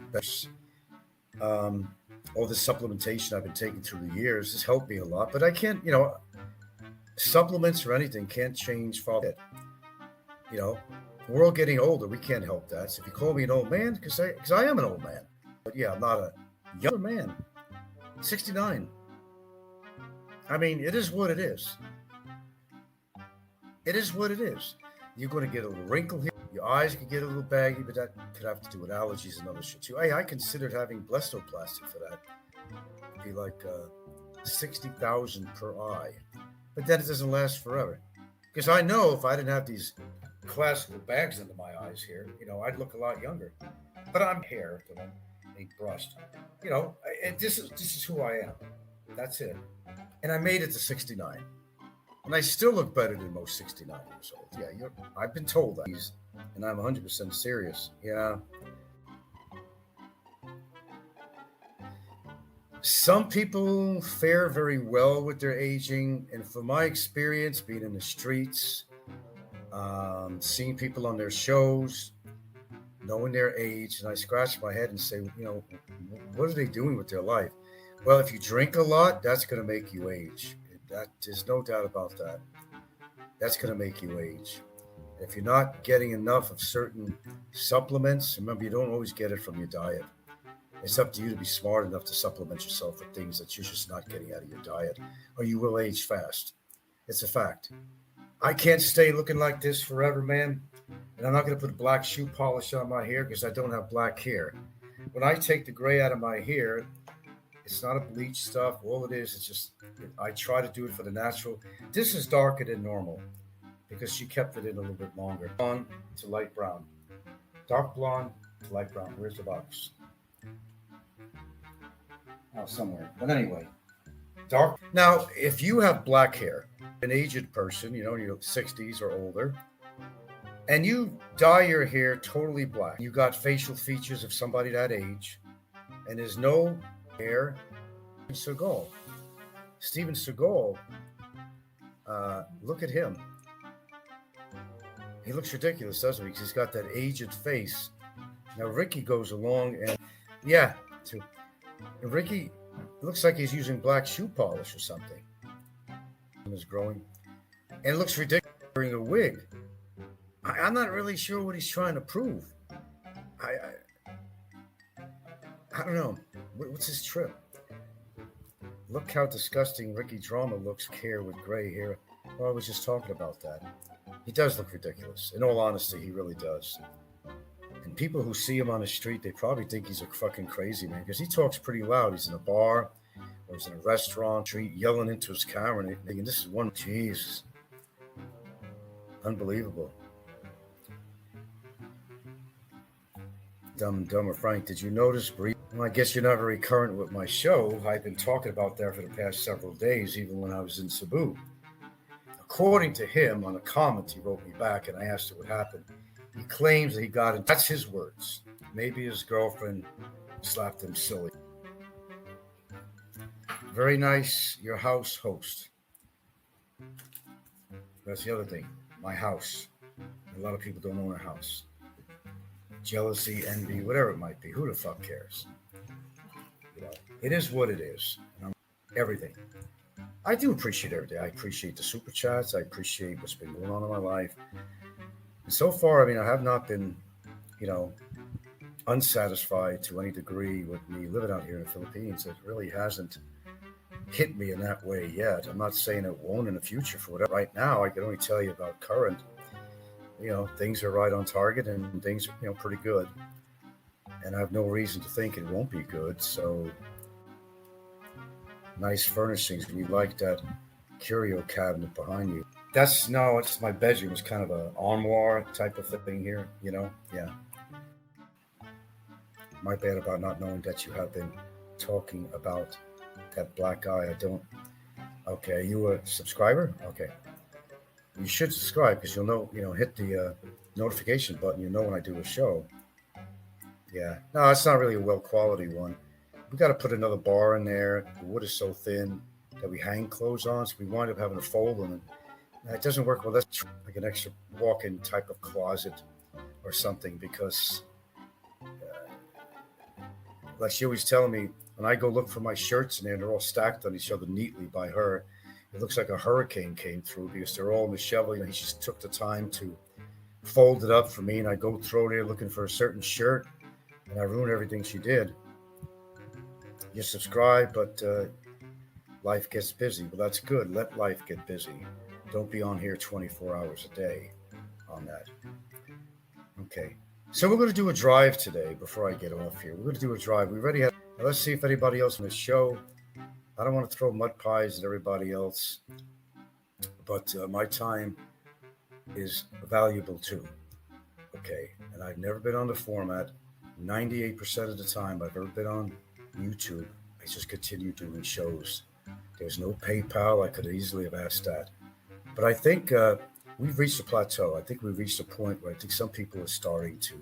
Speaker 4: all the supplementation I've been taking through the years has helped me a lot. But I can't, you know, supplements or anything can't change father. You know, we're all getting older. We can't help that. So if you call me an old man, because I am an old man. But yeah, I'm not a younger man. 69. I mean, it is what it is. It is what it is. You're going to get a little wrinkle here. Your eyes could get a little baggy, but that could have to do with allergies and other shit too. Hey, I considered having blastoplasty for that. It'd be like 60,000 per eye. But then it doesn't last forever. Because I know if I didn't have these classical bags under my eyes here, you know, I'd look a lot younger. But I'm hair that ain't brushed. You know, and this is who I am. That's it. And I made it to 69. And I still look better than most 69 years old. Yeah, I've been told that. And I'm 100% serious. Yeah. Some people fare very well with their aging. And from my experience, being in the streets, seeing people on their shows, knowing their age, and I scratch my head and say, you know, what are they doing with their life? Well, if you drink a lot, that's going to make you age. There's no doubt about that. That's going to make you age. If you're not getting enough of certain supplements, remember, you don't always get it from your diet. It's up to you to be smart enough to supplement yourself with things that you're just not getting out of your diet, or you will age fast. It's a fact. I can't stay looking like this forever, man. And I'm not going to put black shoe polish on my hair because I don't have black hair. When I take the gray out of my hair, it's not a bleach stuff. All it is just, I try to do it for the natural. This is darker than normal because she kept it in a little bit longer. Blonde to light brown. Dark blonde to light brown. Where's the box? Oh, somewhere. But anyway, dark. Now, if you have black hair, an aged person, in your 60s or older, and you dye your hair totally black, you got facial features of somebody that age, and there's no hair. Steven Seagal, look at him. He looks ridiculous, doesn't he? Because he's got that aged face. Now Ricky goes along and, Ricky looks like he's using black shoe polish or something. Is growing, and it looks ridiculous wearing a wig. I'm not really sure what he's trying to prove. I don't know. What's his trip? Look how disgusting Ricky Drama looks here with gray hair. Well, I was just talking about that. He does look ridiculous. In all honesty, he really does. And people who see him on the street, they probably think he's a fucking crazy man because he talks pretty loud. He's in a bar or he's in a restaurant, street, yelling into his camera. And this is one, Jesus. Unbelievable. Dumb and Dumber Frank, did you notice? Well, I guess you're not very current with my show. I've been talking about that for the past several days, even when I was in Cebu. According to him, on a comment he wrote me back, and I asked him what happened. He claims that he got in. That's his words. Maybe his girlfriend slapped him silly. Very nice, your house host. That's the other thing. My house. A lot of people don't own a house. Jealousy, envy, whatever it might be. Who the fuck cares? It is what it is. And everything. I do appreciate everything. I appreciate the super chats. I appreciate what's been going on in my life. And so far, I have not been, unsatisfied to any degree with me living out here in the Philippines. It really hasn't hit me in that way yet. I'm not saying it won't in the future for whatever. Right now, I can only tell you about current. Things are right on target and things are, pretty good. And I have no reason to think it won't be good. So nice furnishings. We like that curio cabinet behind you. It's my bedroom. It's kind of an armoire type of thing here, Yeah. My bad about not knowing that you have been talking about that black guy. Okay, are you a subscriber? Okay. You should subscribe because you'll know, hit the notification button. You know when I do a show. Yeah. No, it's not really a well quality one. We got to put another bar in there. The wood is so thin that we hang clothes on, so we wind up having to fold them. And it doesn't work well. That's like an extra walk-in type of closet or something because, like she always telling me, when I go look for my shirts in there, they're all stacked on each other neatly by her. It looks like a hurricane came through because they're all in the shovel. He just took the time to fold it up for me, and I go through there looking for a certain shirt, and I ruin everything she did. You subscribe, but life gets busy. Well, that's good. Let life get busy. Don't be on here 24 hours a day on that. Okay. So we're going to do a drive today before I get off here. We're going to do a drive. We already have. Let's see if anybody else on the show. I don't want to throw mud pies at everybody else, but my time is valuable too. Okay. And I've never been on the format. 98% of the time I've ever been on YouTube, I just continue doing shows. There's no PayPal. I could easily have asked that. But I think we've reached a plateau. I think we've reached a point where I think some people are starting to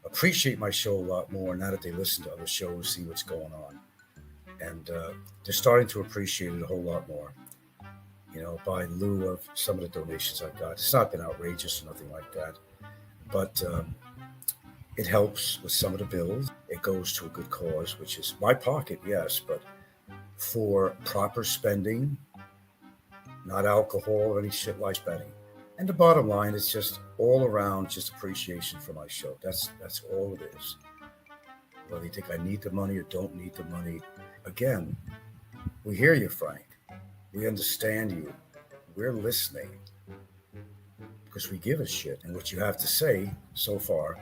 Speaker 4: appreciate my show a lot more now that they listen to other shows, see what's going on. And they're starting to appreciate it a whole lot more, by lieu of some of the donations I've got. It's not been outrageous or nothing like that. But it helps with some of the bills. It goes to a good cause, which is my pocket, yes, but for proper spending, not alcohol or any shit like spending. And the bottom line is just all around just appreciation for my show. That's all it is. whether you think I need the money or don't need the money. Again, we hear you, Frank. We understand you. We're listening because we give a shit. And what you have to say so far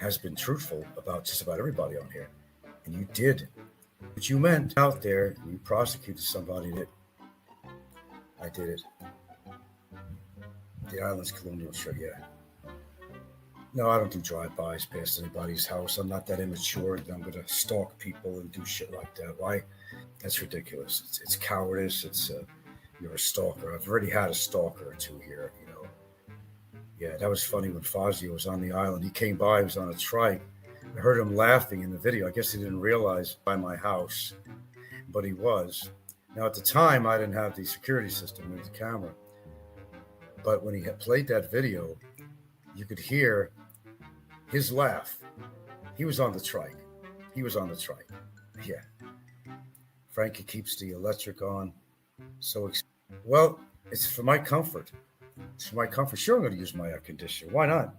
Speaker 4: has been truthful about just about everybody on here. And you did what you meant out there. And you prosecuted somebody that I did it. The Islands Colonial Show, yeah. No, I don't do drive-bys past anybody's house. I'm not that immature that I'm going to stalk people and do shit like that. Why? That's ridiculous. It's cowardice. It's you're a stalker. I've already had a stalker or two here, you know. Yeah, that was funny when Fazio was on the island. He came by, he was on a trike. I heard him laughing in the video. I guess he didn't realize by my house, but he was. Now, at the time, I didn't have the security system with the camera. But when he had played that video, you could hear his laugh. He was on the trike. Yeah. Frankie keeps the electric on. Well, it's for my comfort. Sure, I'm going to use my air conditioner. Why not?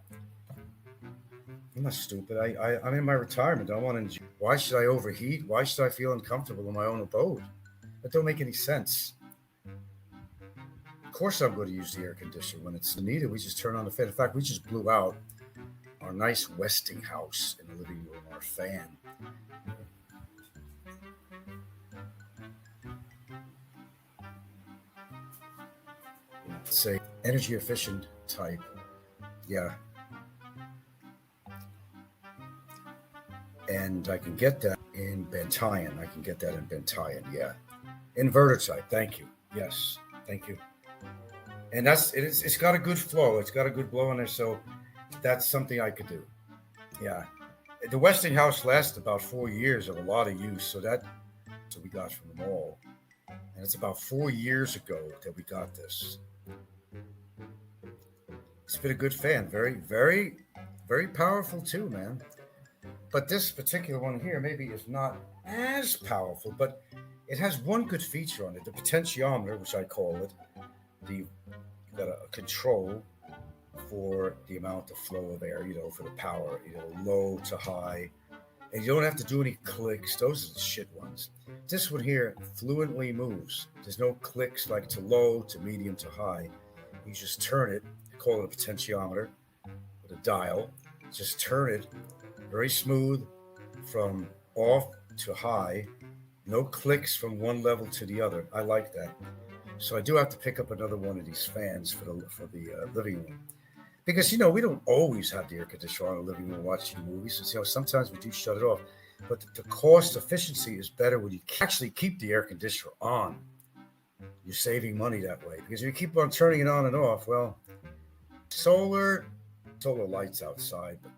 Speaker 4: I'm not stupid. I'm in my retirement. I want to enjoy. Why should I overheat? Why should I feel uncomfortable in my own abode? That don't make any sense. Of course I'm going to use the air conditioner when it's needed. We just turn on the fan. In fact, we just blew out our nice Westinghouse in the living room, our fan. Say energy efficient type. Yeah. And I can get that in Battaglia. Yeah. Inverter type. Thank you. Yes. Thank you. And it's got a good flow. It's got a good blow in there. So that's something I could do. Yeah. The Westinghouse lasted about 4 years of a lot of use. So we got from them all. And it's about 4 years ago that we got this. It's been a good fan. Very, very, very powerful too, man. But this particular one here maybe is not as powerful, but it has one good feature on it. The potentiometer, which I call it, you got a control for the amount of flow of air, for the power, low to high. And you don't have to do any clicks. Those are the shit ones. This one here fluently moves. There's no clicks like to low, to medium, to high. You just turn it, call it a potentiometer with a dial. Just turn it very smooth from off to high. No clicks from one level to the other. I like that. So I do have to pick up another one of these fans for the living room. Because, we don't always have the air conditioner on in the living room watching movies. So, sometimes we do shut it off. But the cost efficiency is better when you actually keep the air conditioner on. You're saving money that way. Because if you keep on turning it on and off, well, solar lights outside, but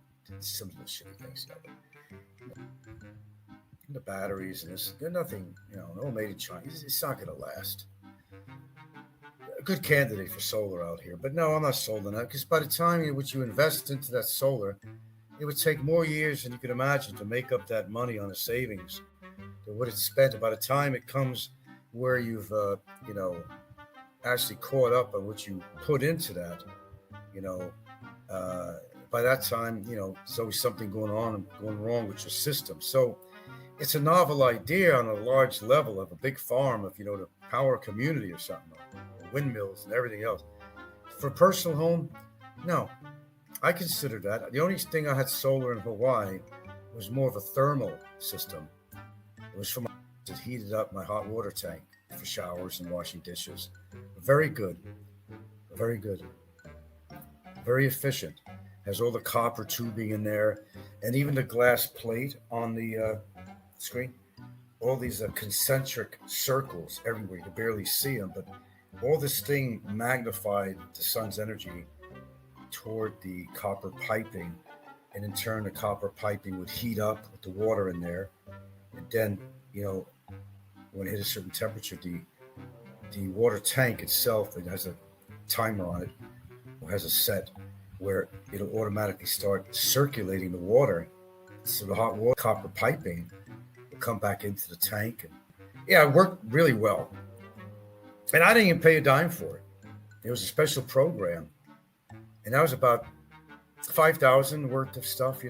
Speaker 4: some little shitty things. The batteries and this, they're nothing, no made in China. It's not going to last. A good candidate for solar out here, but no, I'm not sold on that because by the time what you invest into that solar, it would take more years than you could imagine to make up that money on the savings than what it's spent. By the time it comes where you've, actually caught up on what you put into that, by that time, there's always something going wrong with your system. So it's a novel idea on a large level of a big farm of, to power a community or something, or windmills and everything else. For a personal home, no, I consider that. The only thing I had solar in Hawaii was more of a thermal system. It was from it heated up my hot water tank for showers and washing dishes. Very good. Very good. Very efficient. Has all the copper tubing in there and even the glass plate on the screen. All these concentric circles everywhere. You can barely see them, but all this thing magnified the sun's energy toward the copper piping. And in turn, the copper piping would heat up with the water in there. And then, when it hit a certain temperature, the water tank itself, it has a timer on it, or has a set where it'll automatically start circulating the water. So the hot water copper piping will come back into the tank. And yeah, it worked really well. And I didn't even pay a dime for it. It was a special program. And that was about $5,000 worth of stuff,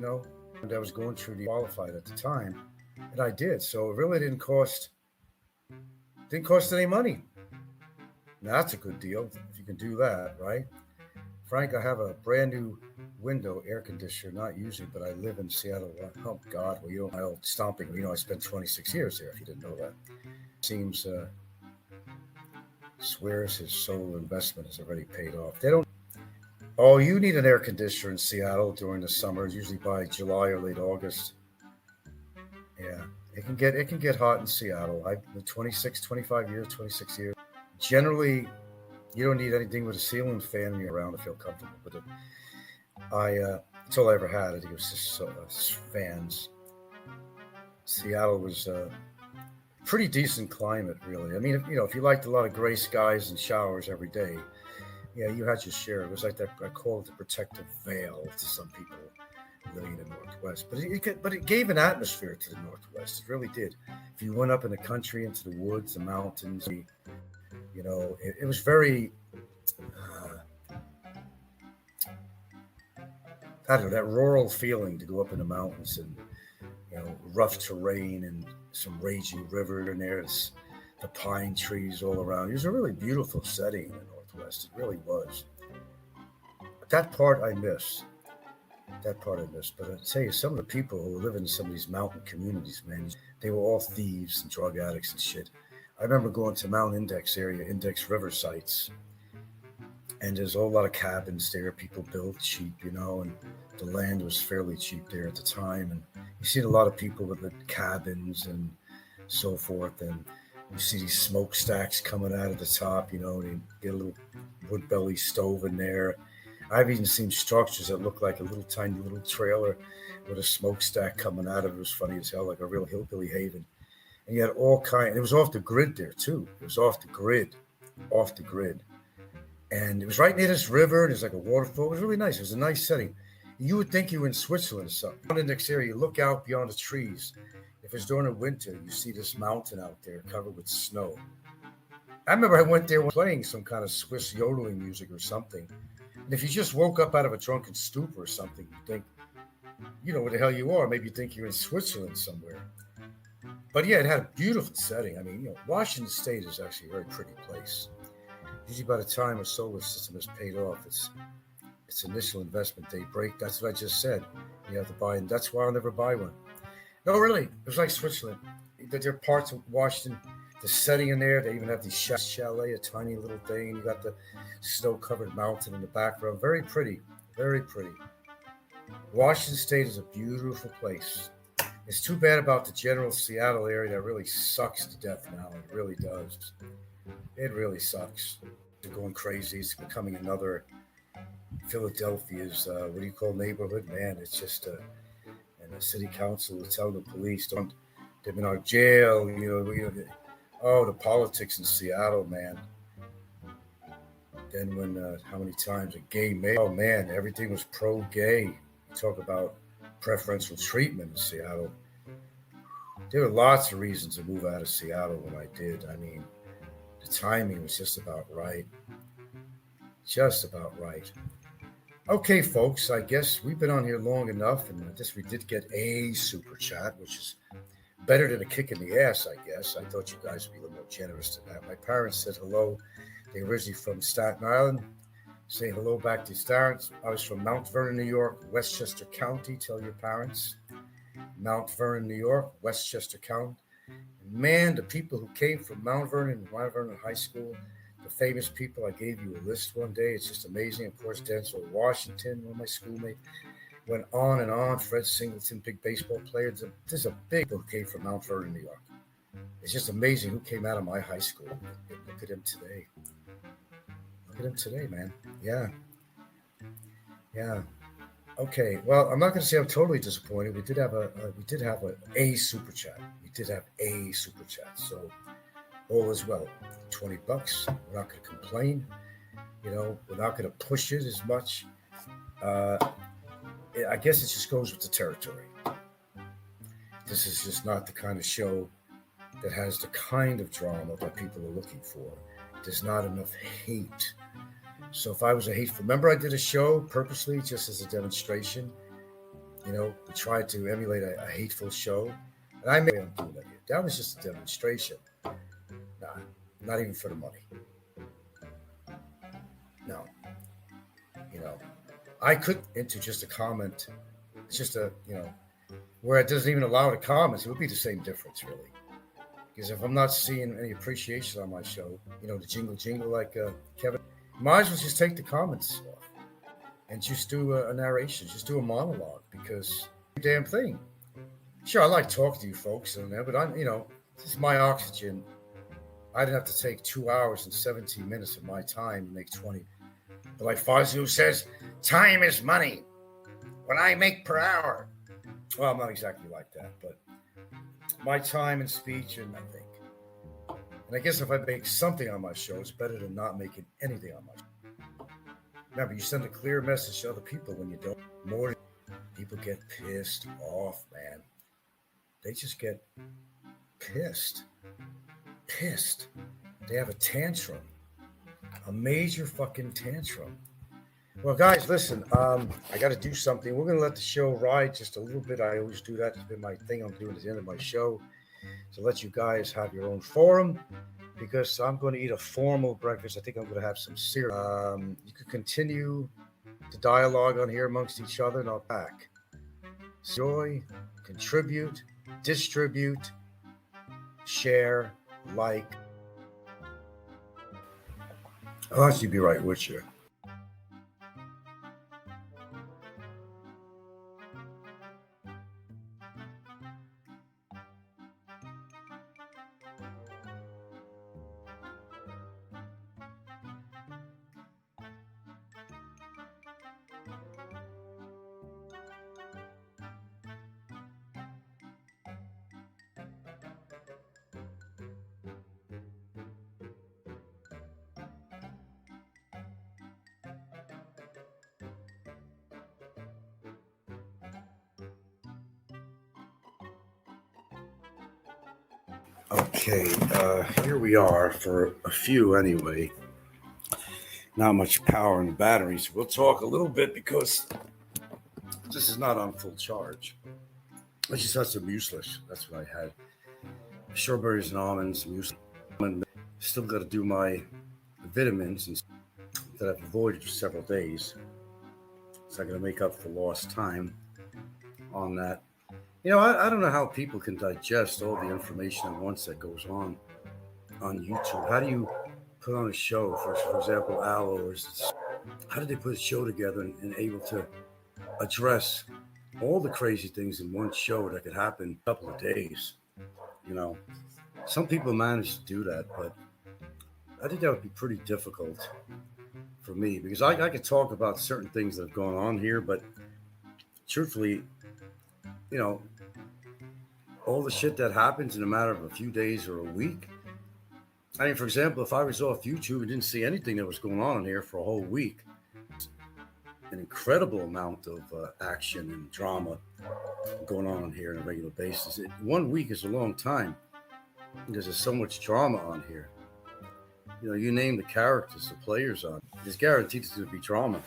Speaker 4: I was going through the qualified at the time, and I did. So it really didn't cost any money. Now that's a good deal if you can do that, right? Frank, I have a brand new window air conditioner, not using, but I live in Seattle. Oh God, well, you know my old stomping. You know I spent 26 years there. If you didn't know that, seems swears his solar investment has already paid off. They don't. Oh, you need an air conditioner in Seattle during the summer, usually by July or late August. Yeah, it can get hot in Seattle. I've been 26, 25 years, 26 years. Generally, you don't need anything with a ceiling fan when you're around to feel comfortable with it. That's all I ever had. I think it was just fans. Seattle was a pretty decent climate, really. I mean, if you liked a lot of gray skies and showers every day, yeah, you had your share. It was like that. I call it the protective veil to some people living in the Northwest. But it gave an atmosphere to the Northwest. It really did. If you went up in the country, into the woods, the mountains, it was very. I don't know, that rural feeling to go up in the mountains and rough terrain and some raging river in there. It's the pine trees all around. It was a really beautiful setting in the Northwest. It really was. But that part I miss. But I tell you, some of the people who live in some of these mountain communities, man, they were all thieves and drug addicts and shit. I remember going to Mount Index area, Index River sites, and there's a whole lot of cabins there. People built cheap, and the land was fairly cheap there at the time. And you see a lot of people with the cabins and so forth, and you see these smokestacks coming out of the top, they get a little wood belly stove in there. I've even seen structures that look like a tiny little trailer with a smokestack coming out of it. It was funny as hell, like a real hillbilly haven. And you had all kinds. It was off the grid there too. It was off the grid. And it was right near this river. There's like a waterfall. It was really nice. It was a nice setting. You would think you were in Switzerland or something. On the next area, you look out beyond the trees. If it's during the winter, you see this mountain out there covered with snow. I remember I went there playing some kind of Swiss yodeling music or something. And if you just woke up out of a drunken stupor or something, you think, you know where the hell you are. Maybe you think you're in Switzerland somewhere. But yeah, it had a beautiful setting. I mean, Washington State is actually a very pretty place. Usually by the time a solar system is paid off, its initial investment they break. That's what I just said. You have to buy, and that's why I'll never buy one. No, really, it was like Switzerland. There are parts of Washington, the setting in there. They even have these chalet, a tiny little thing. You got the snow-covered mountain in the background. Very pretty, very pretty. Washington State is a beautiful place. It's too bad about the general Seattle area. That really sucks to death now. It really does. It really sucks. They're going crazy. It's becoming another Philadelphia's, neighborhood? Man, it's just, and the city council will tell the police, they've been out of jail, the politics in Seattle, man. Then when, how many times a gay male, oh man, everything was pro-gay. You talk about preferential treatment in Seattle. There were lots of reasons to move out of Seattle when I did. I mean, the timing was just about right. Okay, folks, I guess we've been on here long enough, and I guess we did get a super chat, which is better than a kick in the ass, I guess. I thought you guys would be a little more generous than that. My parents said hello. They're originally from Staten Island. Say hello back to Staten. I was from Mount Vernon, New York, Westchester County. Tell your parents. Mount Vernon, New York, Westchester County. And man, the people who came from Mount Vernon High School, the famous people, I gave you a list one day. It's just amazing. Of course, Denzel Washington, one of my schoolmates, went on and on. Fred Singleton, big baseball player. There's a big people who came from Mount Vernon, New York. It's just amazing who came out of my high school. Look at him today. Look at him today, man. Yeah. Okay. Well, I'm not going to say I'm totally disappointed. We did have a super chat. So all is well. $20. We're not going to complain. We're not going to push it as much. I guess it just goes with the territory. This is just not the kind of show that has the kind of drama that people are looking for. There's not enough hate. So if I was a hateful, remember I did a show purposely just as a demonstration. we tried to emulate a hateful show. And I made them do that here. That was just a demonstration. Nah, not even for the money. No. I could into just a comment. It's just where it doesn't even allow the comments, it would be the same difference, really. Because if I'm not seeing any appreciation on my show, the jingle like Kevin, might as well just take the comments off and just do a narration, just do a monologue, because damn thing. Sure, I like talking to you folks and that, but this is my oxygen. I'd have to take 2 hours and 17 minutes of my time to make 20. But like Fazio says, time is money. When I make per hour. Well, I'm not exactly like that, but my time and speech, and I think. And I guess if I make something on my show, it's better than not making anything on my show. Remember, you send a clear message to other people when you don't. More people get pissed off, man. They just get pissed. They have a tantrum. A major fucking tantrum. Well, guys, listen, I got to do something. We're going to let the show ride just a little bit. I always do that. It's been my thing I'm doing at the end of my show, to let you guys have your own forum, because I'm going to eat a formal breakfast. I think I'm going to have some cereal. You could continue the dialogue on here amongst each other, and I'll back. Enjoy, contribute, distribute, share, like. I'll actually be right with you. Okay, here we are for a few anyway. Not much power in the batteries. We'll talk a little bit because this is not on full charge. I just had some muesli. That's what I had. Strawberries and almonds, muesli. Still got to do my vitamins that I've avoided for several days. So I'm going to make up for lost time on that. I don't know how people can digest all the information at once that goes on YouTube. How do you put on a show, for example, Aloe? How did they put a show together and able to address all the crazy things in one show that could happen in a couple of days? Some people manage to do that, but I think that would be pretty difficult for me, because I could talk about certain things that have gone on here, but truthfully, all the shit that happens in a matter of a few days or a week. I mean, for example, if I was off YouTube and didn't see anything that was going on in here for a whole week, an incredible amount of action and drama going on here on a regular basis. 1 week is a long time because there's so much drama on here. You name the characters, the players on. It's guaranteed there's going to be drama.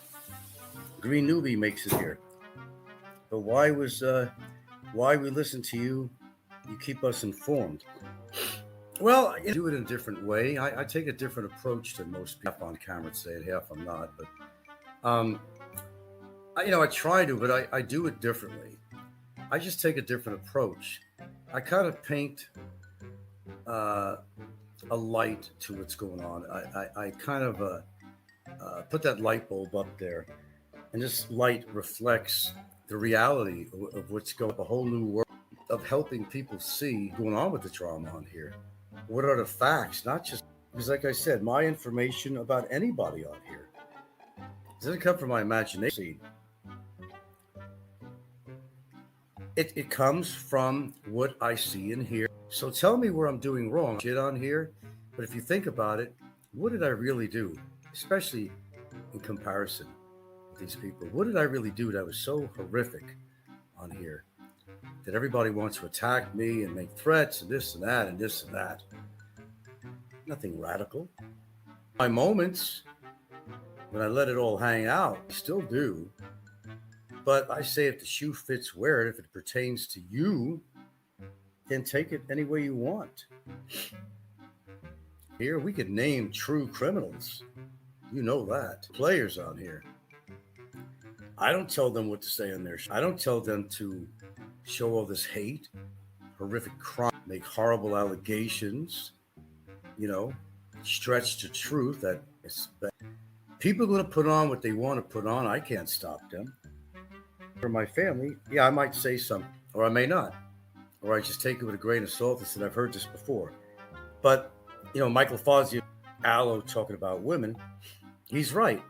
Speaker 4: Green Newbie makes it here. But why we listen to you? You keep us informed. Well, I do it in a different way. I take a different approach than most people. Half on camera say it, half I'm not. But I try to, but I do it differently. I just take a different approach. I kind of paint a light to what's going on. I kind of put that light bulb up there, and this light reflects the reality of what's going on, a whole new world of helping people see what's going on with the drama on here. What are the facts? Not just because, like I said, my information about anybody on here doesn't come from my imagination. It comes from what I see and hear. So tell me where I'm doing wrong. Shit on here. But if you think about it, what did I really do? Especially in comparison with these people. What did I really do that was so horrific on here that everybody wants to attack me and make threats and this and that and this and that? Nothing radical. My moments when I let it all hang out, I still do. But I say if the shoe fits, wear it. If it pertains to you, then take it any way you want. Here, we could name true criminals. You know that. Players on here. I don't tell them what to say on their show. I don't tell them to show all this hate, horrific crime, make horrible allegations, stretch the truth. That it's bad. People are going to put on what they want to put on. I can't stop them. For my family, yeah, I might say something, or I may not. Or I just take it with a grain of salt and said, I've heard this before. But, Michael Fazio, Aloe talking about women, he's right.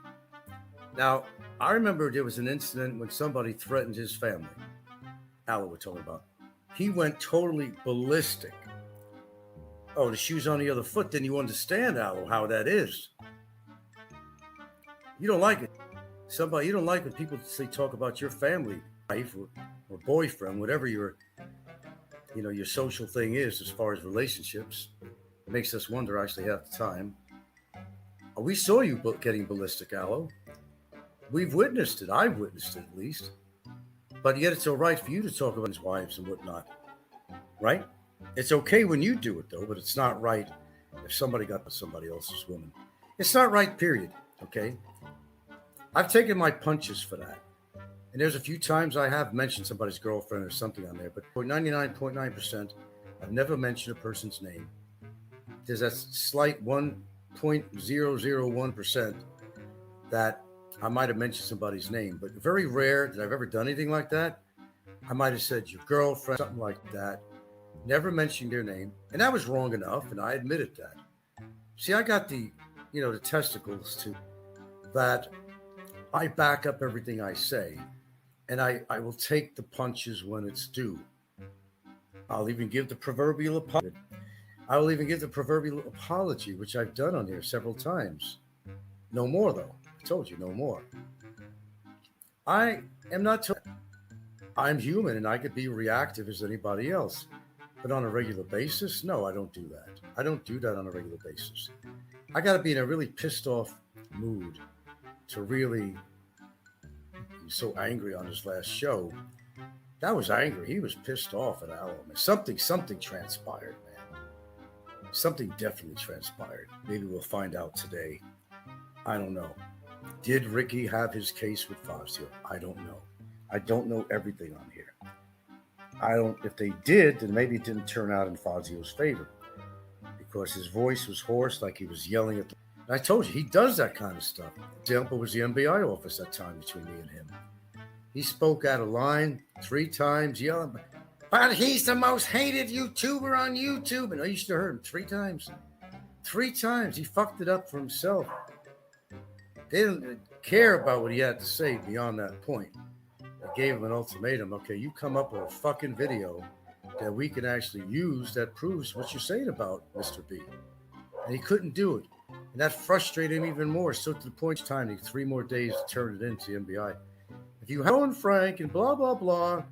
Speaker 4: Now, I remember there was an incident when somebody threatened his family. Aloe we're talking about. He went totally ballistic. Oh, the shoe's on the other foot. Then you understand, Aloe, how that is. You don't like it. You don't like when people say talk about your family, wife or boyfriend, whatever your social thing is as far as relationships. It makes us wonder actually half the time. We saw you getting ballistic, Aloe. We've witnessed it. I've witnessed it at least. But yet it's all right for you to talk about his wives and whatnot. Right? It's okay when you do it, though, but it's not right if somebody got with somebody else's woman. It's not right, period. Okay? I've taken my punches for that. And there's a few times I have mentioned somebody's girlfriend or something on there, but for 99.9%, I've never mentioned a person's name. There's that slight 1.001% that I might have mentioned somebody's name, but very rare that I've ever done anything like that. I might have said your girlfriend, something like that. Never mentioned their name. And that was wrong enough, and I admitted that. See, I got the testicles to that. I back up everything I say, and I will take the punches when it's due. I'll even give the proverbial apology. I will even give the proverbial apology, which I've done on here several times. No more, though. I told you, no more. I am not. I'm human, and I could be reactive as anybody else. But on a regular basis, no, I don't do that. I don't do that on a regular basis. I got to be in a really pissed off mood to really. He was so angry on his last show. That was angry. He was pissed off at Aloe. Something transpired, man. Something definitely transpired. Maybe we'll find out today. I don't know. Did Ricky have his case with Fazio? I don't know. I don't know everything on here. If they did, then maybe it didn't turn out in Fazio's favor because his voice was hoarse, like he was yelling at I told you, he does that kind of stuff. Example was the NBA office that time between me and him. He spoke out of line 3 times, yelling, but he's the most hated YouTuber on YouTube. And I used to hear him 3 times. 3 times. He fucked it up for himself. They didn't care about what he had to say beyond that point. I gave him an ultimatum. Okay, you come up with a fucking video that we can actually use that proves what you're saying about Mr. B. And he couldn't do it. And that frustrated him even more. So to the point of time, he had 3 more days to turn it into the NBA. If you have on Frank and blah, blah, blah.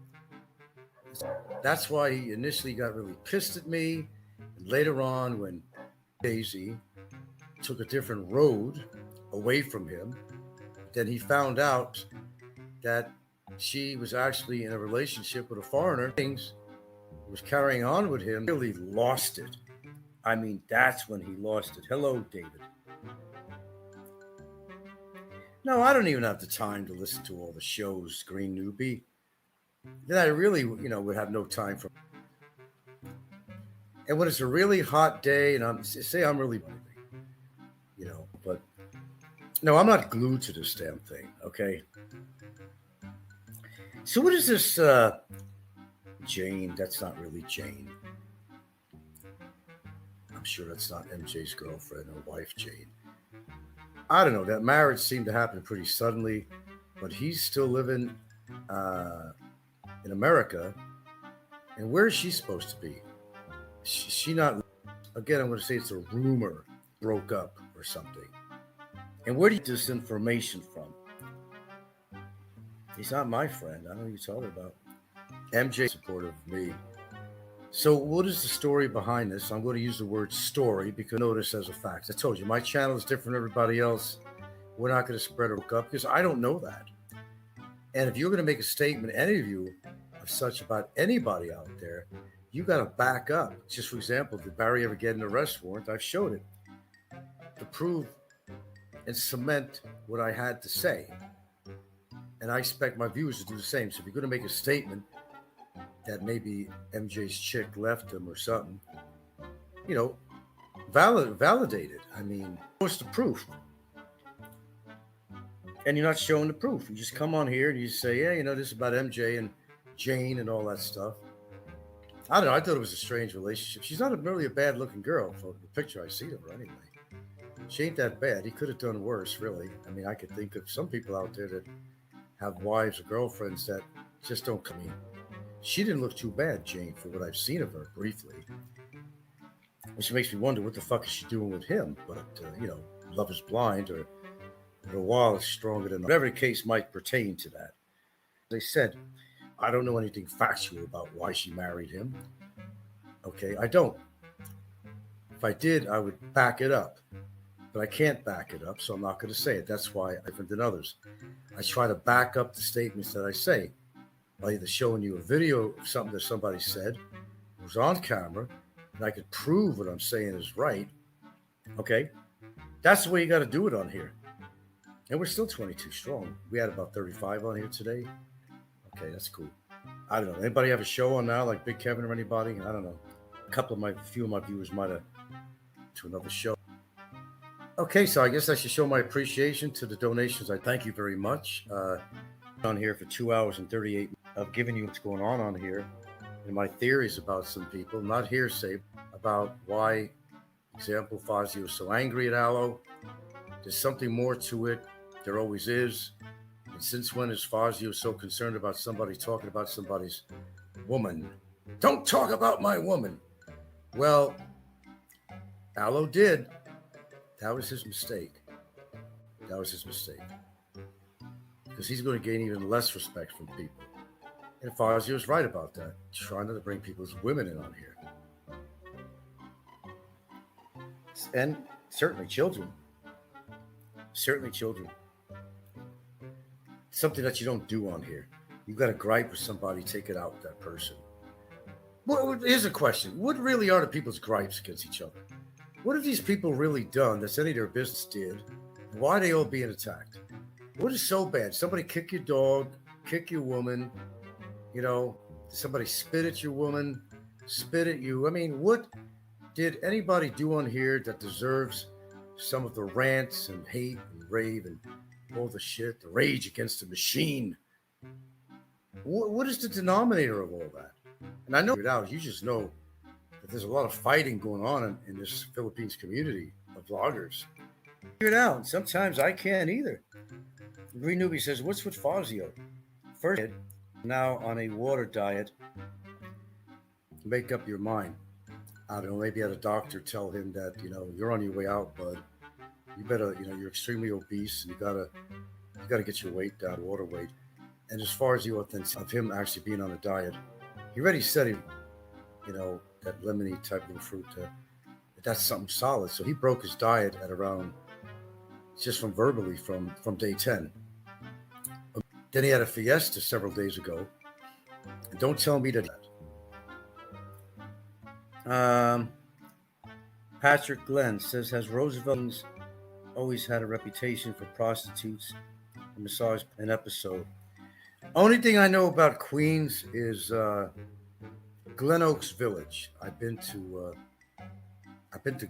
Speaker 4: That's why he initially got really pissed at me. And later on, when Daisy took a different road away from him, then he found out that she was actually in a relationship with a foreigner. Things was carrying on with him. Really lost it. I mean, that's when he lost it. Hello, David. No, I don't even have the time to listen to all the shows, Green Newbie. Then I really, would have no time for. And when it's a really hot day, and I'm really, but no, I'm not glued to this damn thing. Okay. So what is this, Jane? That's not really Jane. I'm sure that's not MJ's girlfriend or wife, Jane. I don't know. That marriage seemed to happen pretty suddenly, but he's still living in America. And where is she supposed to be? She not, again, I'm going to say it's a rumor, broke up or something. And where do you get this information from? He's not my friend. I know who you're talking about. MJ supportive of me. So what is the story behind this? I'm going to use the word story because notice as a fact. I told you, my channel is different from everybody else. We're not going to spread a book up because I don't know that.
Speaker 2: And if you're going to make a statement, any of you, of such about anybody out there, you got to back up. Just for example, did Barry ever get an arrest warrant? I've showed it to prove and cement what I had to say. And I expect my viewers to do the same. So if you're going to make a statement that maybe MJ's chick left him or something, you know, validate it. I mean, what's the proof? And you're not showing the proof. You just come on here and you say, yeah, you know, this is about MJ and Jane and all that stuff. I don't know. I thought it was a strange relationship. She's not really a bad looking girl for the picture I see of her anyway. She ain't that bad. He could have done worse, really. I mean, I could think of some people out there that have wives or girlfriends that just don't come in. She didn't look too bad, Jane, for what I've seen of her briefly. Which makes me wonder what the fuck is she doing with him. But, you know, love is blind, or a wall is stronger than whatever the case might pertain to that. They said, I don't know anything factual about why she married him. Okay, I don't. If I did, I would back it up. But I can't back it up, so I'm not going to say it. That's why I'm different than others. I try to back up the statements that I say by either showing you a video of something that somebody said, it was on camera, and I could prove what I'm saying is right. Okay? That's the way you got to do it on here. And we're still 22 strong. We had about 35 on here today. Okay, that's cool. I don't know. Anybody have a show on now, like Big Kevin or anybody? I don't know. A few of my viewers might have to another show. Okay, so I guess I should show my appreciation to the donations. I thank you very much. On here for 2 hours and 38 minutes of giving you what's going on here and my theories about some people, not hearsay, about why, example, Fazio was so angry at Aloe. There's something more to it. There always is. And since when is Fazio so concerned about somebody talking about somebody's woman? Don't talk about my woman. Well, Aloe did. That was his mistake. Because he's going to gain even less respect from people. And Fazio's right about that. Trying not to bring people's women in on here. And certainly children. Something that you don't do on here. You got a gripe with somebody, take it out with that person. Well, here's a question. What really are the people's gripes against each other? What have these people really done that's any of their business did? Why are they all being attacked? What is so bad? Somebody kick your dog, kick your woman, you know, somebody spit at your woman, spit at you. I mean, what did anybody do on here that deserves some of the rants and hate and rave and all the shit, the rage against the machine? What is the denominator of all that? And I know it out. You just know that there's a lot of fighting going on in this Philippines community of vloggers. Figure it out. Sometimes I can't either. Green Newbie says, what's with Fazio? First, now on a water diet. Make up your mind. I don't know, maybe had a doctor tell him that, you know, you're on your way out, bud. You better, you know, you're extremely obese and you gotta get your weight down, water weight. And as far as the authenticity of him actually being on a diet, he already said he, you know, that lemony type of fruit, that's something solid. So he broke his diet at around, just from verbally, from day 10. Then he had a fiesta several days ago. And don't tell me that. Patrick Glenn says, has Roosevelt always had a reputation for prostitutes and massage? An episode. Only thing I know about Queens is Glen Oaks Village. I've been to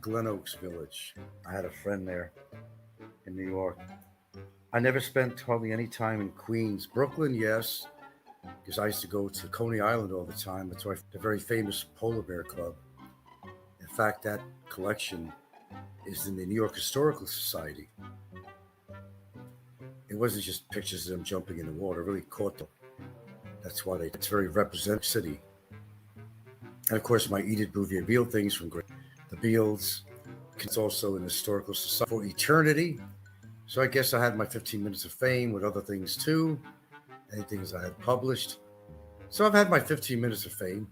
Speaker 2: Glen Oaks Village. I had a friend there in New York. I never spent hardly any time in Queens. Brooklyn, yes, because I used to go to Coney Island all the time. That's why the very famous Polar Bear Club. In fact, that collection is in the New York Historical Society. It wasn't just pictures of them jumping in the water. It really caught them. That's why it's very representative city. And of course, my Edith Bouvier Beale things from the Beals. It's also in the Historical Society for eternity. So I guess I had my 15 minutes of fame with other things too. Any things I had published. So I've had my 15 minutes of fame.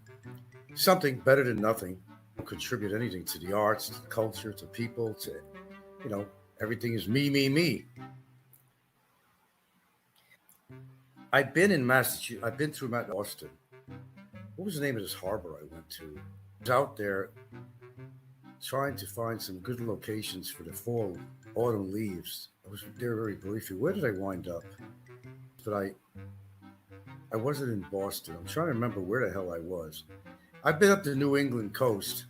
Speaker 2: Something better than nothing. Don't contribute anything to the arts, to the culture, to people, to, you know, everything is me.
Speaker 4: I've been in Massachusetts. I've been through Boston. What was the name of this harbor I went to? I was out there trying to find some good locations for the fall autumn leaves. I was there very briefly. Where did I wind up? But I wasn't in Boston. I'm trying to remember where the hell I was. I've been up the New England coast,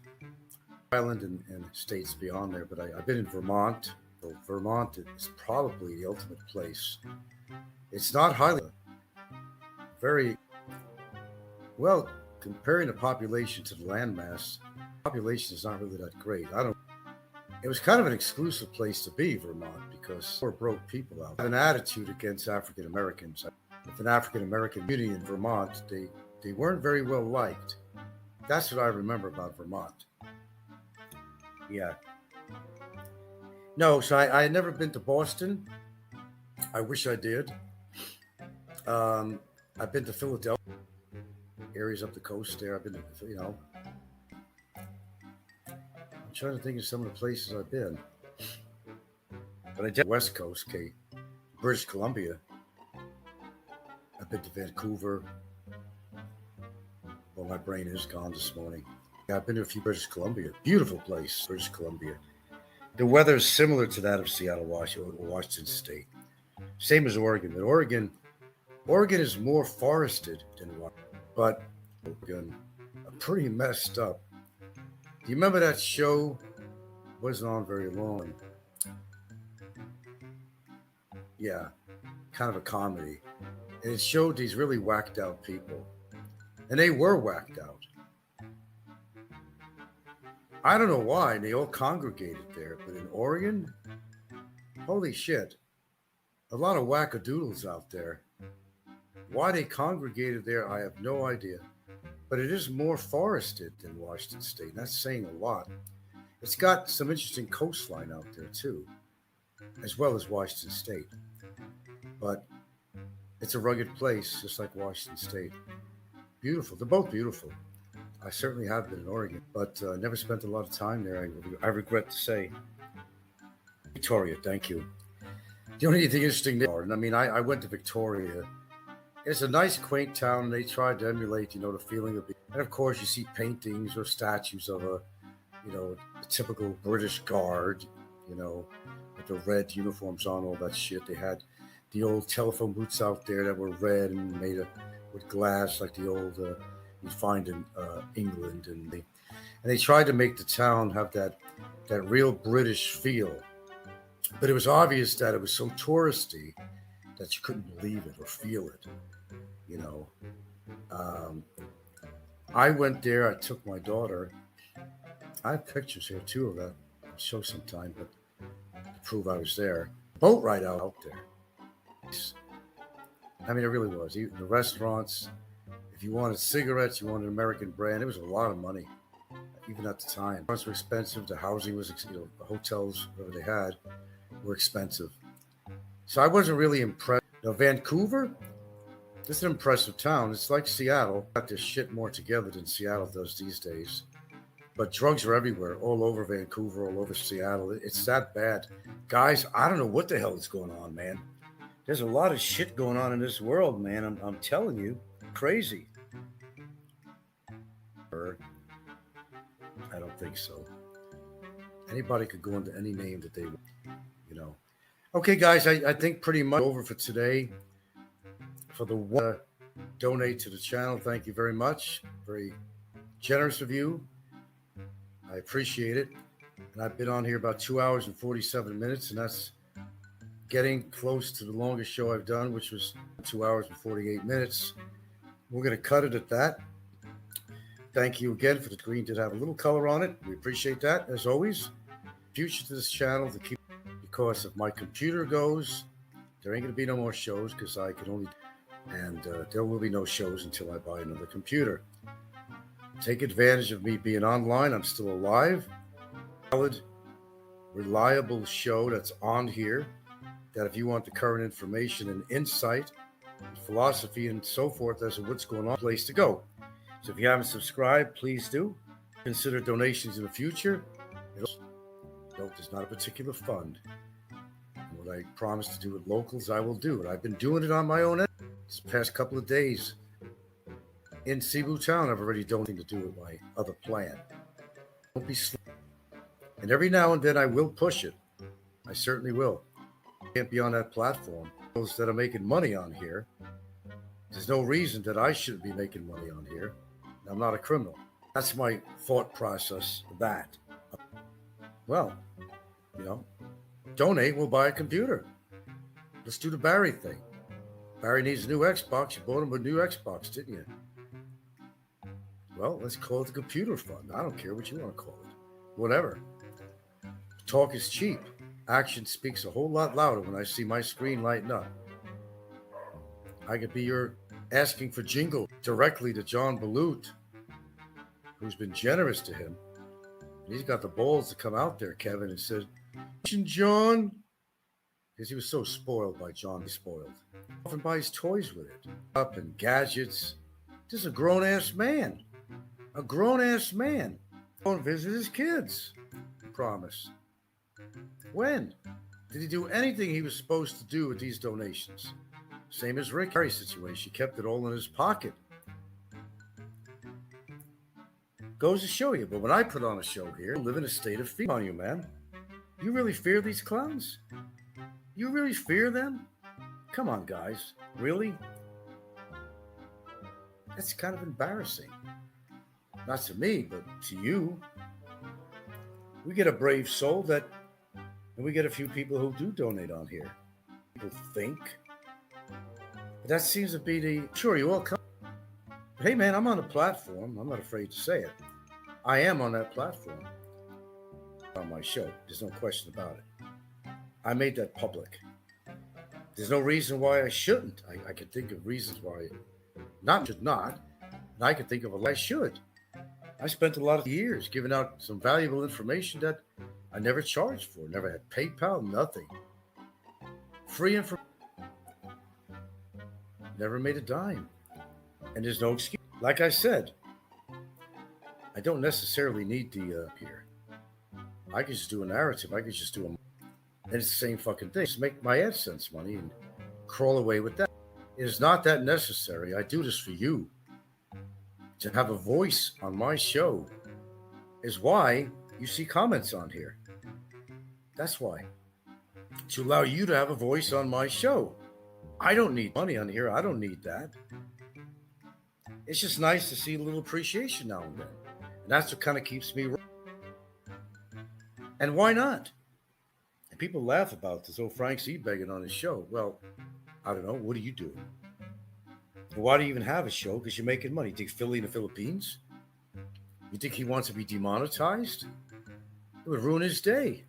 Speaker 4: Island and states beyond there, but I've been in Vermont. So Vermont is probably the ultimate place. It's not highly, very well, comparing the population to the landmass, population is not really that great. It was kind of an exclusive place to be, Vermont, because poor broke people out. Have an attitude against African Americans. With an African American community in Vermont, they weren't very well liked. That's what I remember about Vermont. Yeah. No, so I had never been to Boston. I wish I did. I've been to Philadelphia, areas up the coast there. I've been to, I'm trying to think of some of the places I've been. But I did West Coast, okay, British Columbia. I've been to Vancouver. Well, my brain is gone this morning. Yeah, I've been to a few British Columbia. Beautiful place, British Columbia. The weather is similar to that of Seattle, Washington State. Same as Oregon, but Oregon is more forested than Washington, but Oregon pretty messed up. Do you remember that show? Wasn't on very long. Yeah, kind of a comedy. And it showed these really whacked out people. And they were whacked out. I don't know why. They all congregated there. But in Oregon, holy shit. A lot of wackadoodles out there. Why they congregated there, I have no idea. But it is more forested than Washington State. That's saying a lot. It's got some interesting coastline out there, too, as well as Washington State. But it's a rugged place, just like Washington State. Beautiful. They're both beautiful. I certainly have been in Oregon, but never spent a lot of time there, I regret to say. Victoria, thank you. The only thing interesting there, I mean, I went to Victoria. It's a nice, quaint town, and they tried to emulate, the feeling of being. And of course, you see paintings or statues of a typical British guard, with the red uniforms on, all that shit. They had the old telephone booths out there that were red and made with glass, like the old you find in England, and they tried to make the town have that real British feel, but it was obvious that it was so touristy that you couldn't believe it or feel it. I went there. I took my daughter. I have pictures here too of that. I'll show sometime, but to prove I was there. Boat ride out there. I mean, it really was. The restaurants, if you wanted cigarettes, you wanted an American brand, it was a lot of money, even at the time. Restaurants were expensive. The housing was, the hotels, whatever they had, were expensive. So I wasn't really impressed. Vancouver, this is an impressive town. It's like Seattle. Got this shit more together than Seattle does these days. But drugs are everywhere, all over Vancouver, all over Seattle. It's that bad. Guys, I don't know what the hell is going on, man. There's a lot of shit going on in this world, man. I'm telling you, crazy. I don't think so. Anybody could go into any name that they want, Okay, guys, I think pretty much over for today. For the one donate to the channel, thank you very much. Very generous of you. I appreciate it. And I've been on here about 2 hours and 47 minutes, and that's getting close to the longest show I've done, which was 2 hours and 48 minutes. We're going to cut it at that. Thank you again for the screen. Did have a little color on it. We appreciate that, as always. Future to this channel to keep, because if my computer goes, there ain't going to be no more shows because I can only, and there will be no shows until I buy another computer. Take advantage of me being online. I'm still alive. Valid, reliable show that's on here. That if you want the current information and insight, and philosophy and so forth as to what's going on, place to go. So if you haven't subscribed, please do. Consider donations in the future. Note, there's not a particular fund. And what I promise to do with locals, I will do it. I've been doing it on my own.
Speaker 2: This past couple of days in Cebu Town, I've already done nothing to do with my other plan. Don't be slow. And every now and then I will push it. I certainly will. Can't be on that platform. Those that are making money on here, there's no reason that I shouldn't be making money on here. I'm not a criminal. That's my thought process of that. Well, donate, we'll buy a computer. Let's do the Barry thing. Barry needs a new Xbox. You bought him a new Xbox, didn't you? Well, let's call it the computer fund. I don't care what you want to call it. Whatever. Talk is cheap. Action speaks a whole lot louder when I see my screen lighting up. I could be asking for jingle directly to John Balut, who's been generous to him. He's got the balls to come out there, Kevin, and said, John, because he was so spoiled by John, he's spoiled. Often buys toys with it, up and gadgets. This is a grown-ass man. A grown-ass man. Go and visit his kids. I promise. When? Did he do anything he was supposed to do with these donations? Same as Rick Harry's situation. He kept it all in his pocket. Goes to show you. But when I put on a show here, I live in a state of fear on you, man. You really fear these clowns? You really fear them? Come on, guys. Really? That's kind of embarrassing. Not to me, but to you. We get a brave soul and we get a few people who do donate on here. People think. But that seems to be sure, you all come. But hey, man, I'm on the platform. I'm not afraid to say it. I am on that platform. On my show. There's no question about it. I made that public. There's no reason why I shouldn't. I can think of reasons why should not. And I can think of I should. I spent a lot of years giving out some valuable information that I never charged for. Never had PayPal, nothing. Free information. Never made a dime. And there's no excuse. Like I said, I don't necessarily need the here. I could just do a narrative. I could just do and it's the same fucking thing. Just make my AdSense money and crawl away with that. It is not that necessary. I do this for you. To have a voice on my show is why you see comments on here. That's why. To allow you to have a voice on my show. I don't need money on here. I don't need that. It's just nice to see a little appreciation now and then. And that's what kind of keeps me. And why not? And people laugh about this. Oh, Frank's e-begging on his show. Well, I don't know. What are you doing? Why do you even have a show? Because you're making money. You think Philly in the Philippines? You think he wants to be demonetized? It would ruin his day.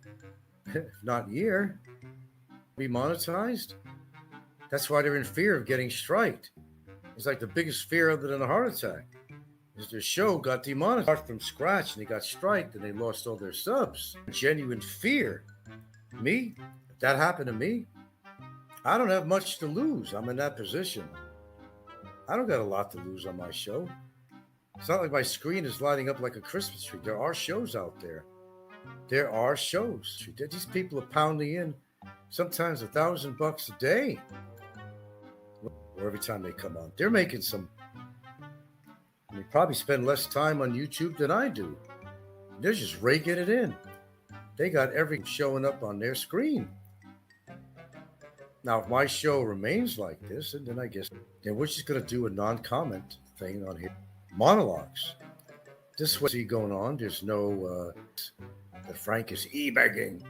Speaker 2: If not year. Be monetized? That's why they're in fear of getting striked. It's like the biggest fear other than a heart attack. Is their show got demonetized from scratch and they got striked and they lost all their subs. Genuine fear. Me? If that happened to me, I don't have much to lose. I'm in that position. I don't got a lot to lose on my show. It's not like my screen is lighting up like a Christmas tree. There are shows out there. There are shows. These people are pounding in sometimes $1,000 a day. Or every time they come on. They're making some. They probably spend less time on YouTube than I do. They're just raking it in. They got everything showing up on their screen. Now, if my show remains like this, and then I guess then we're just going to do a non-comment thing on here. Monologues. This is what's going on. There's no that Frank is e-begging.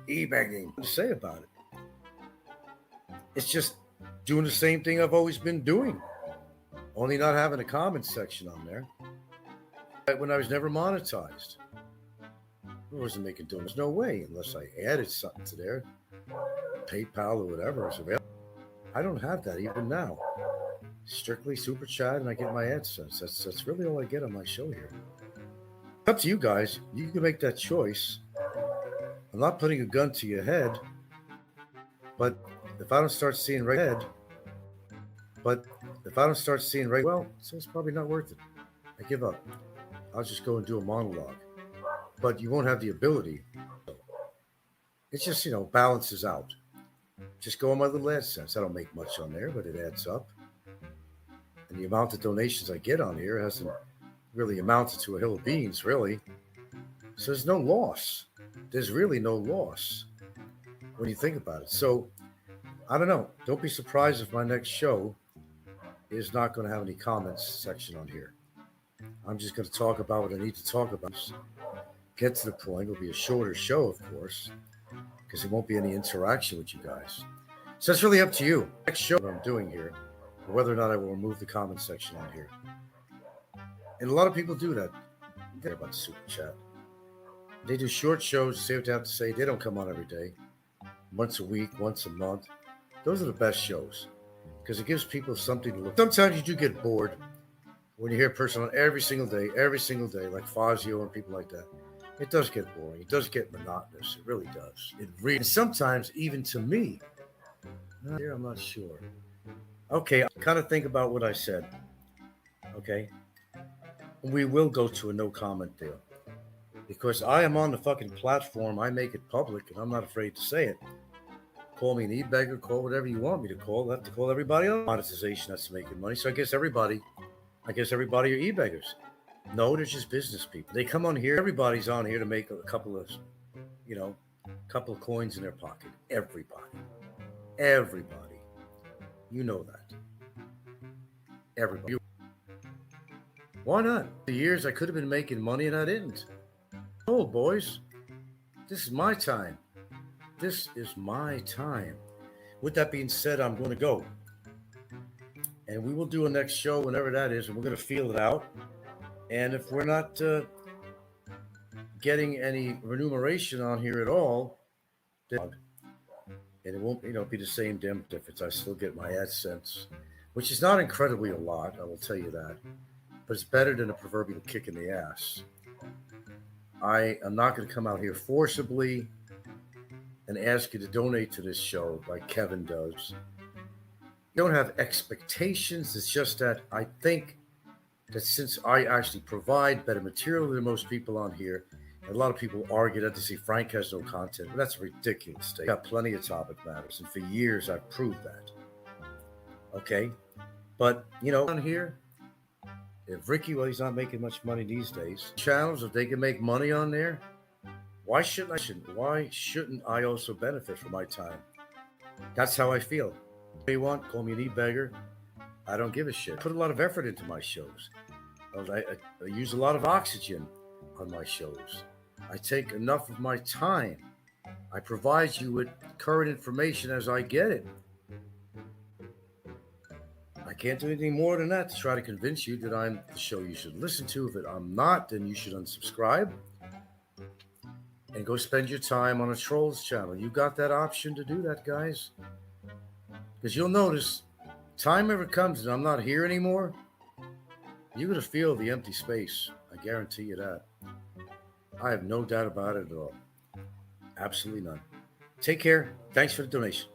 Speaker 2: What to say about it? It's just doing the same thing I've always been doing. Only not having a comment section on there. When I was never monetized. I wasn't making donuts. No way, unless I added something to there. PayPal or whatever is available. I don't have that even now. Strictly super chat and I get my AdSense. That's really all I get on my show here. Up to you guys. You can make that choice. I'm not putting a gun to your head. But if I don't start seeing red, well, so it's probably not worth it. I give up. I'll just go and do a monologue. But you won't have the ability. It's just, balances out. Just go on my little AdSense. I don't make much on there, but it adds up. And the amount of donations I get on here hasn't really amounted to a hill of beans, really. So there's no loss. There's really no loss when you think about it. So I don't know. Don't be surprised if my next show is not going to have any comments section on here. I'm just going to talk about what I need to talk about. Get to the point. It'll be a shorter show, of course, because there won't be any interaction with you guys. So it's really up to you. Next show that I'm doing here, whether or not I will remove the comment section on here. And a lot of people do that. They care about the super chat. They do short shows, say what they have to say. They don't come on every day. Once a week, once a month. Those are the best shows because it gives people something to look. Sometimes you do get bored when you hear a person on every single day, like Fazio and people like that. It does get boring. It does get monotonous. It really does. And sometimes even to me, I'm not sure. Okay, kind of think about what I said. Okay, we will go to a no comment deal because I am on the fucking platform. I make it public, and I'm not afraid to say it. Call me an e-beggar, call whatever you want me to call. I have to call everybody on monetization that's making money. So I guess everybody are e-beggars. No, they're just business people. They come on here. Everybody's on here to make a couple of coins in their pocket. Everybody. You know that. Everybody. Why not? For years I could have been making money and I didn't. Oh, boys, this is my time. This is my time. With that being said, I'm going to go. And we will do a next show whenever that is, and we're going to feel it out. And if we're not getting any remuneration on here at all, then, and it won't be the same damn difference. I still get my AdSense, which is not incredibly a lot, I will tell you that. But it's better than a proverbial kick in the ass. I am not going to come out here forcibly and ask you to donate to this show like Kevin does. You don't have expectations. It's just that I think that since I actually provide better material than most people on here, and a lot of people argue that to see Frank has no content. But that's a ridiculous statement. I've got plenty of topic matters, and for years I've proved that. Okay? But, on here, if Ricky, he's not making much money these days. Channels, if they can make money on there, why shouldn't I also benefit from my time? That's how I feel. If you want, call me an e-beggar. I don't give a shit. I put a lot of effort into my shows. I use a lot of oxygen on my shows. I take enough of my time. I provide you with current information as I get it. I can't do anything more than that to try to convince you that I'm the show you should listen to. If I'm not, then you should unsubscribe and go spend your time on a Trolls channel. You got that option to do that, guys. Because you'll notice, time ever comes and I'm not here anymore, you're going to feel the empty space. I guarantee you that. I have no doubt about it at all. Absolutely none. Take care. Thanks for the donation.